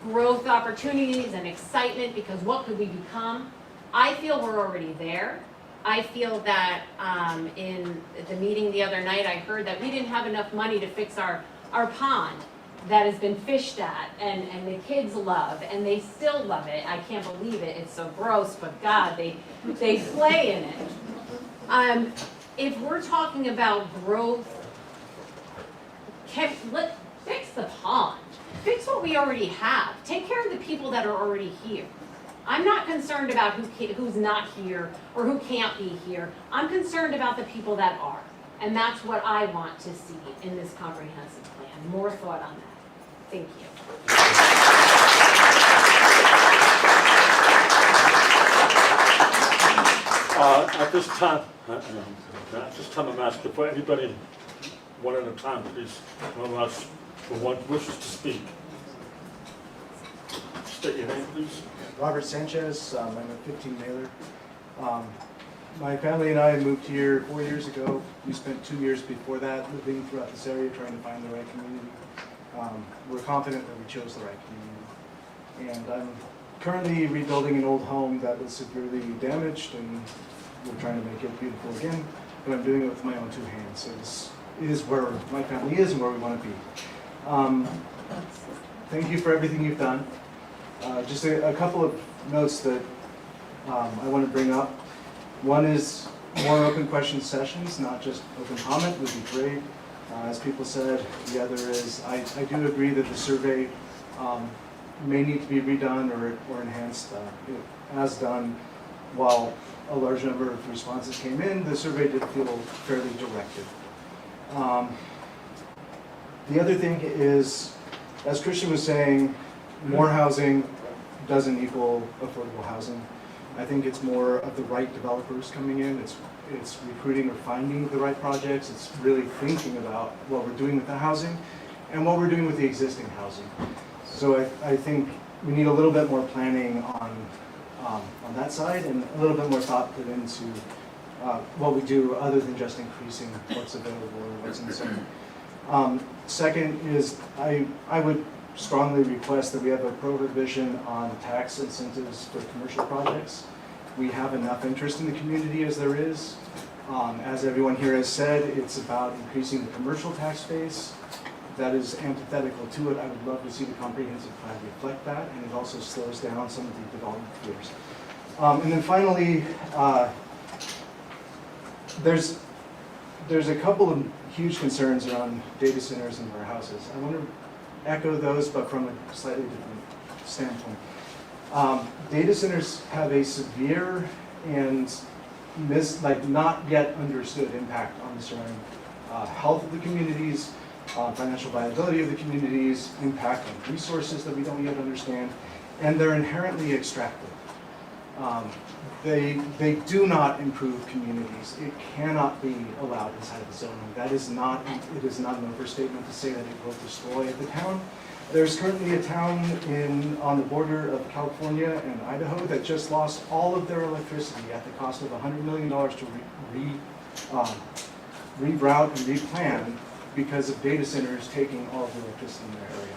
growth opportunities and excitement because what could we become? I feel we're already there. I feel that in the meeting the other night, I heard that we didn't have enough money to fix our pond that has been fished at and the kids love and they still love it. I can't believe it. It's so gross, but God, they play in it. If we're talking about growth, fix the pond. Fix what we already have. Take care of the people that are already here. I'm not concerned about who's not here or who can't be here. I'm concerned about the people that are. And that's what I want to see in this comprehensive plan. More thought on that. Thank you. At this time, I'm asking for anybody, one at a time, please, one of us who wishes to speak. State your name, please. Robert Sanchez, I'm a 15 mailer. My family and I moved here 4 years ago. We spent 2 years before that living throughout this area trying to find the right community. We're confident that we chose the right community. And I'm currently rebuilding an old home that was severely damaged, and we're trying to make it beautiful again, but I'm doing it with my own 2 hands. So this is where my family is and where we want to be. Thank you for everything you've done. Just a couple of notes that I want to bring up. One is more open question sessions, not just open comment, would be great. As people said, the other is, I do agree that the survey may need to be redone or enhanced. As done, while a large number of responses came in, the survey did feel fairly directed. The other thing is, as Christian was saying, more housing doesn't equal affordable housing. I think it's more of the right developers coming in. It's recruiting or finding the right projects. It's really thinking about what we're doing with the housing and what we're doing with the existing housing. So I think we need a little bit more planning on that side and a little bit more thought put into what we do other than just increasing what's available or what's in the zone. Second is I would strongly request that we have a prohibition on tax incentives for commercial projects. We have enough interest in the community as there is. As everyone here has said, it's about increasing the commercial tax base. That is antithetical to it. I would love to see the comprehensive plan reflect that, and it also slows down some of the development fears. And then finally, there's a couple of huge concerns around data centers and warehouses. I want to echo those, but from a slightly different standpoint. Data centers have a severe and not yet understood impact on the surrounding health of the communities, financial viability of the communities, impact on resources that we don't yet understand, and they're inherently extractive. They do not improve communities. It cannot be allowed inside of the zoning. It is not an overstatement to say that it will destroy the town. There's currently a town on the border of California and Idaho that just lost all of their electricity at the cost of $100 million to reroute and replan because of data centers taking all of the electricity in their area.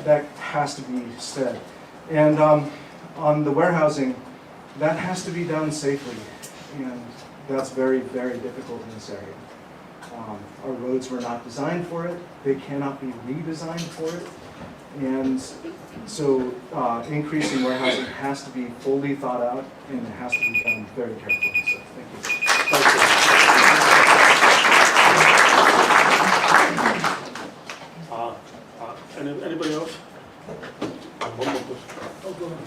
That has to be said. And on the warehousing, that has to be done safely, and that's very, very difficult in this area. Our roads were not designed for it. They cannot be redesigned for it. And so increasing warehousing has to be fully thought out, and it has to be done very carefully. So thank you. Anybody else? One more question. Oh, go ahead.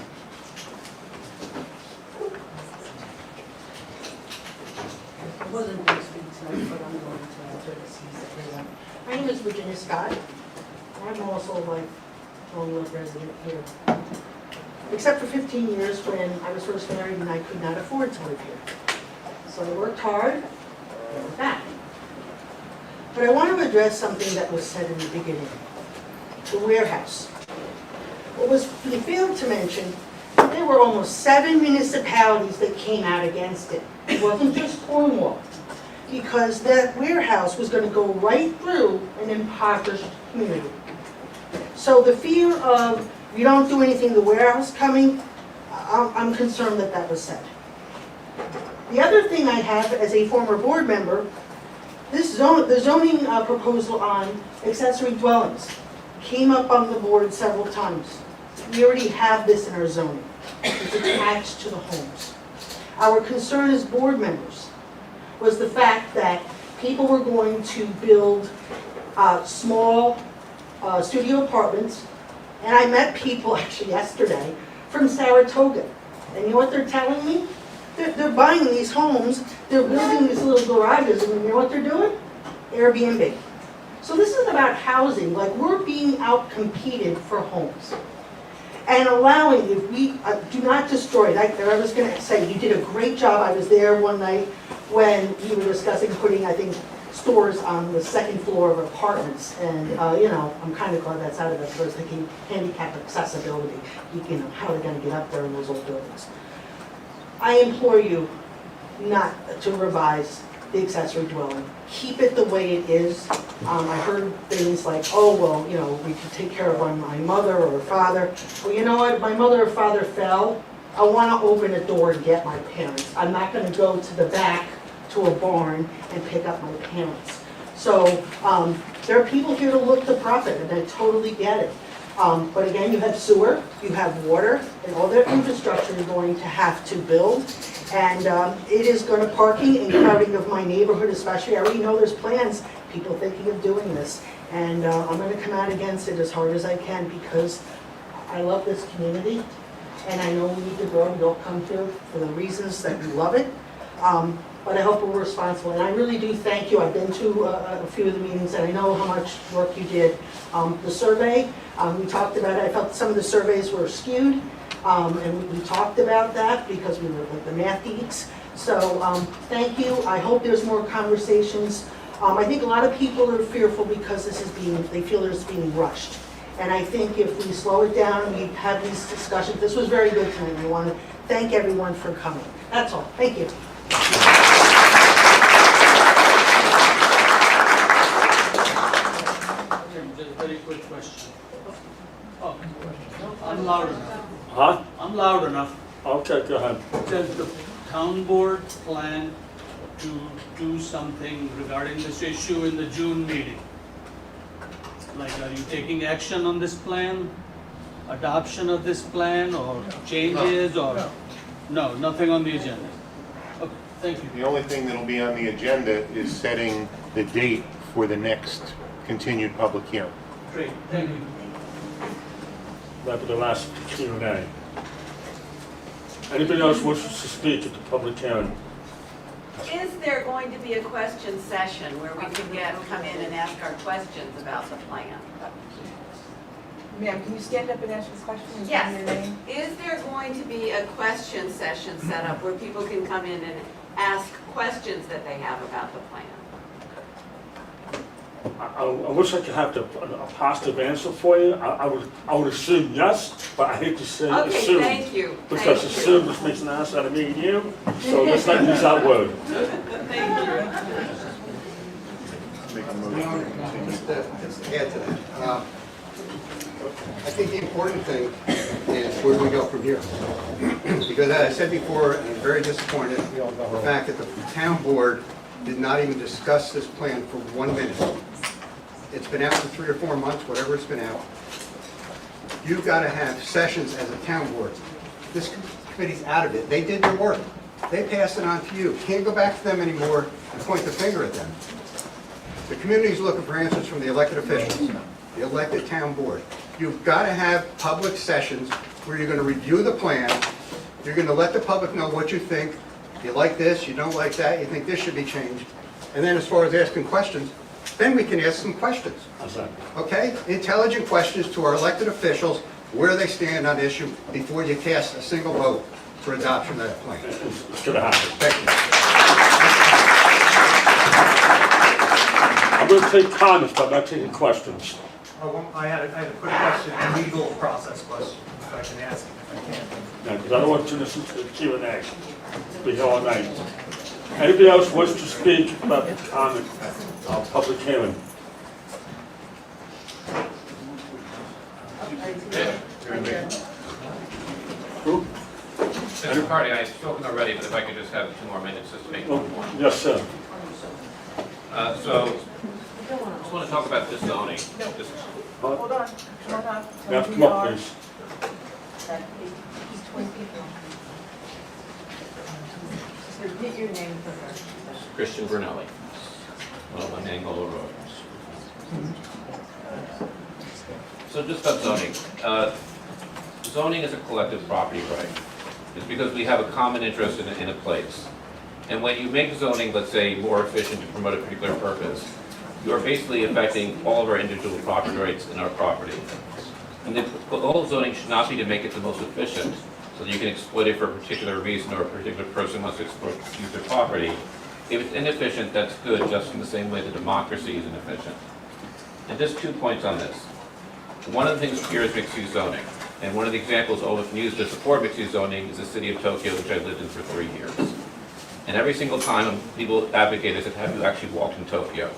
I wasn't going to speak tonight, but I'm going to seize the floor. My name is Virginia Scott. I'm also a lifelong resident here. Except for 15 years when I was first married and I could not afford to live here. So I worked hard, and we're back. But I want to address something that was said in the beginning, the warehouse. What was failed to mention, there were almost 7 municipalities that came out against it. It wasn't just Cornwall, because that warehouse was going to go right through an impoverished community. So the fear of, you don't do anything, the warehouse coming, I'm concerned that that was said. The other thing I have as a former board member, the zoning proposal on accessory dwellings came up on the board several times. We already have this in our zoning. It's attached to the homes. Our concern as board members was the fact that people were going to build small studio apartments, and I met people actually yesterday from Saratoga. And you know what they're telling me? They're buying these homes, they're building these little garages, and you know what they're doing? Airbnb. So this is about housing, like we're being out-competed for homes. And allowing, if we do not destroy it, I was going to say, you did a great job. I was there one night when we were discussing putting, I think, stores on the second floor of apartments. And, you know, I'm kind of glad that's out of it, because I was thinking handicap accessibility, you know, how are they going to get up there in those old buildings? I implore you not to revise the accessory dwelling. Keep it the way it is. I heard things like, oh, well, you know, we could take care of my mother or father. Well, you know what? My mother or father fell. I want to open a door and get my parents. I'm not going to go to the back to a barn and pick up my parents. So there are people here to look to profit, and I totally get it. But again, you have sewer, you have water, and all their infrastructure you're going to have to build. And it is going to parking and crowding of my neighborhood especially. I already know there's plans, people thinking of doing this. And I'm going to come out against it as hard as I can, because I love this community. And I know we need to grow, we don't come here for the reasons that we love it. But I hope we're responsible. And I really do thank you. I've been to a few of the meetings, and I know how much work you did. The survey, we talked about it. I felt some of the surveys were skewed. And we talked about that because we were like the math geeks. So thank you. I hope there's more conversations. I think a lot of people are fearful because they feel it's being rushed. And I think if we slow it down and we have these discussions, this was very good tonight. I want to thank everyone for coming. That's all. Thank you. Just a very quick question. Oh, I'm loud enough. Huh? I'm loud enough. Okay, go ahead. Does the town board plan to do something regarding this issue in the June meeting? Like, are you taking action on this plan? Adoption of this plan, or changes, or? No, nothing on the agenda. Okay, thank you. The only thing that'll be on the agenda is setting the date for the next continued public hearing. Great, thank you. That'll be the last Q&A. Anybody else wishes to speak at the public hearing? Is there going to be a question session where we can come in and ask our questions about the plan? Ma'am, can you stand up and ask this question? And Yes. say your name? Is there going to be a question session set up where people can come in and ask questions that they have about the plan? I wish I could have a positive answer for you. I would assume yes, but I hate to say Okay, assume. thank you. Because Thank assume just makes an ass out of me and you, so let's not use that word. Thank you. Just to add to that, I think the important thing is where do we go from here? Because as I said before, I'm very disappointed the fact that the town board did not even discuss this plan for 1 minute. It's been out for 3 or 4 months, whatever it's been out. You've got to have sessions as a town board. This committee's out of it. They did their work. They passed it on to you. Can't go back to them anymore and point the finger at them. The community's looking for answers from the elected officials, the elected town board. You've got to have public sessions where you're going to review the plan. You're going to let the public know what you think. You like this, you don't like that, you think this should be changed. And then as far as asking questions, then we can ask some questions. Okay? Intelligent questions to our elected officials, where they stand on the issue before you cast a single vote for adoption of that plan. It's going to happen. Thank you. will take comments, but I'm not taking questions. I had a quick question, a legal process question, if I can ask, if I can. Yeah, because I don't want you to listen to the Q&A. Be here all night. Anybody else wish to speak about the comment, public hearing? Who? Mr. Cardy, I've spoken already, but if I could just have 2 more minutes to speak. Yes, sir. So, I just want to talk about this zoning. This- Hold on. Yeah, come up, please. Repeat your name for her. Christian Brunelli, 101 Angola Road. So just about zoning. Zoning is a collective property right. It's because we have a common interest in a place. And when you make zoning, let's say, more efficient to promote a particular purpose, you are basically affecting all of our individual property rights in our property. And the goal of zoning should not be to make it the most efficient, so that you can exploit it for a particular reason or a particular person wants to use their property. If it's inefficient, that's good, just in the same way that democracy is inefficient. And just 2 points on this. One of the things here is mixed-use zoning. And one of the examples often used to support mixed-use zoning is the city of Tokyo, which I've lived in for 3 years. And every single time people advocate, I said, have you actually walked in Tokyo?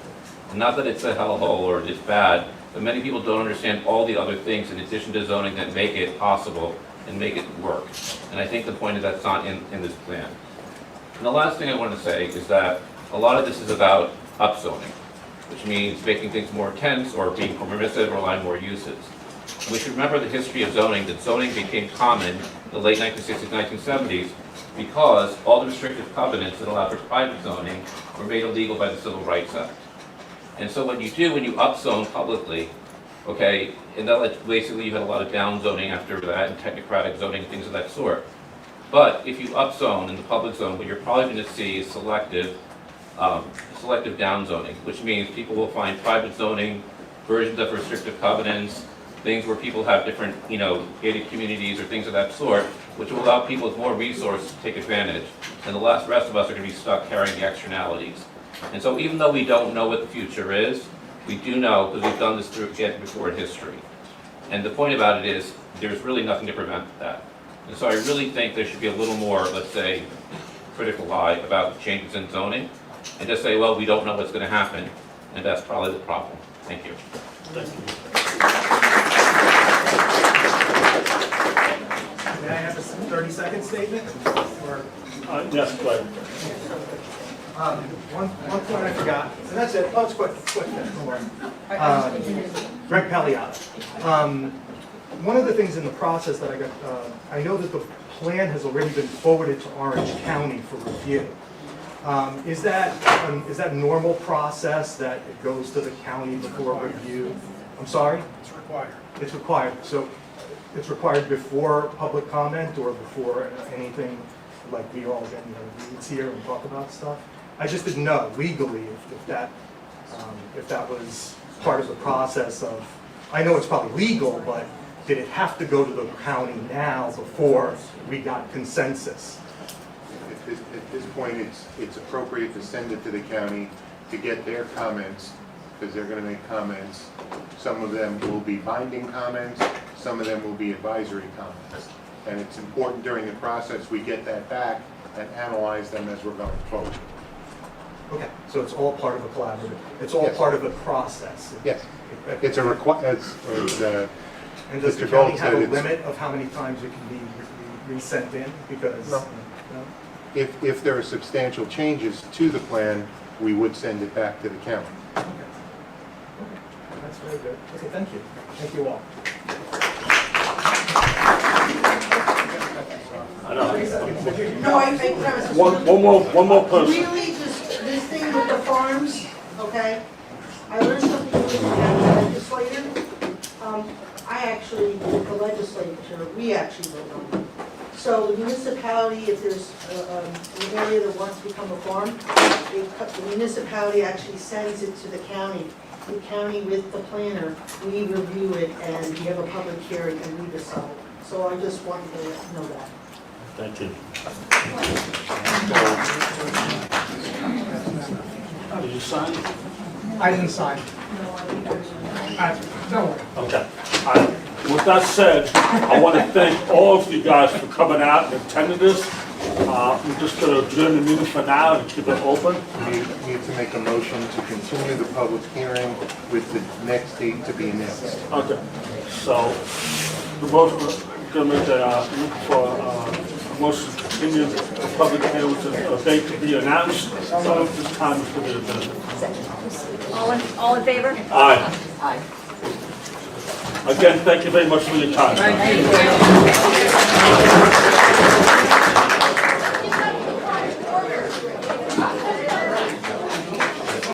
And not that it's a hellhole or it's bad, but many people don't understand all the other things in addition to zoning that make it possible and make it work. And I think the point is that's not in this plan. And the last thing I want to say is that a lot of this is about upzoning, which means making things more intense or being permissive or allowing more uses. We should remember the history of zoning, that zoning became common in the late 1960s, 1970s, because all the restrictive covenants that allowed for private zoning were made illegal by the Civil Rights Act. And so what you do when you upzone publicly, okay, and that basically you had a lot of down zoning after that and technocratic zoning, things of that sort. But if you upzone in the public zone, what you're probably going to see is selective down zoning, which means people will find private zoning, versions of restrictive covenants, things where people have different, gated communities or things of that sort, which will allow people with more resources to take advantage. And the rest of us are going to be stuck carrying the externalities. And so even though we don't know what the future is, we do know, because we've done this before in history. And the point about it is, there's really nothing to prevent that. And so I really think there should be a little more, let's say, critical eye about changes in zoning, and just say, well, we don't know what's going to happen, and that's probably the problem. Thank you. Thank you. May I have a 30-second statement? Or, yes, go ahead. one point I forgot, and that's it. Oh, it's quick, don't worry. Greg Pagliato. One of the things in the process that I know that the plan has already been forwarded to Orange County for review. Is that a normal process that it goes to the county before review? I'm sorry? It's required. It's required. So it's required before public comment or before anything, like we all get in the weeds here and talk about stuff? I just didn't know legally if that was part of the process of, I know it's probably legal, but did it have to go to the county now before we got consensus? At this point, it's appropriate to send it to the county to get their comments, because they're going to make comments. Some of them will be binding comments, some of them will be advisory comments. And it's important during the process we get that back and analyze them as we're going forward. Okay, so it's all part of a collaborative, it's all part of the process? Yes. It's a requirement. And does the county have a limit of how many times it can be resent in? Because No. If there are substantial changes to the plan, we would send it back to the county. Okay. That's very good. Okay, thank you. Thank you all. I know. No, I premise. One more person. Really, this thing with the farms, okay? I learned something from the legislator. I actually, with the legislature, we actually vote on it. So the municipality, if there's an area that wants to become a farm, the municipality actually sends it to the county. The county with the planner, we review it and we have a public hearing and we decide. So I just wanted to know that. Thank you. Did you sign? I didn't sign. Don't worry. Okay. With that said, I want to thank all of you guys for coming out and attending this. We're just going to adjourn the meeting for now and keep it open. You need to make a motion to continue the public hearing with the next date to be announced. Okay. So, the motion, we're going to make a, look for a motion to continue the public hearing with a date to be announced. So this time is to be adjourned. All in favor? Aye. Aye. Again, thank you very much for your time. Thank you.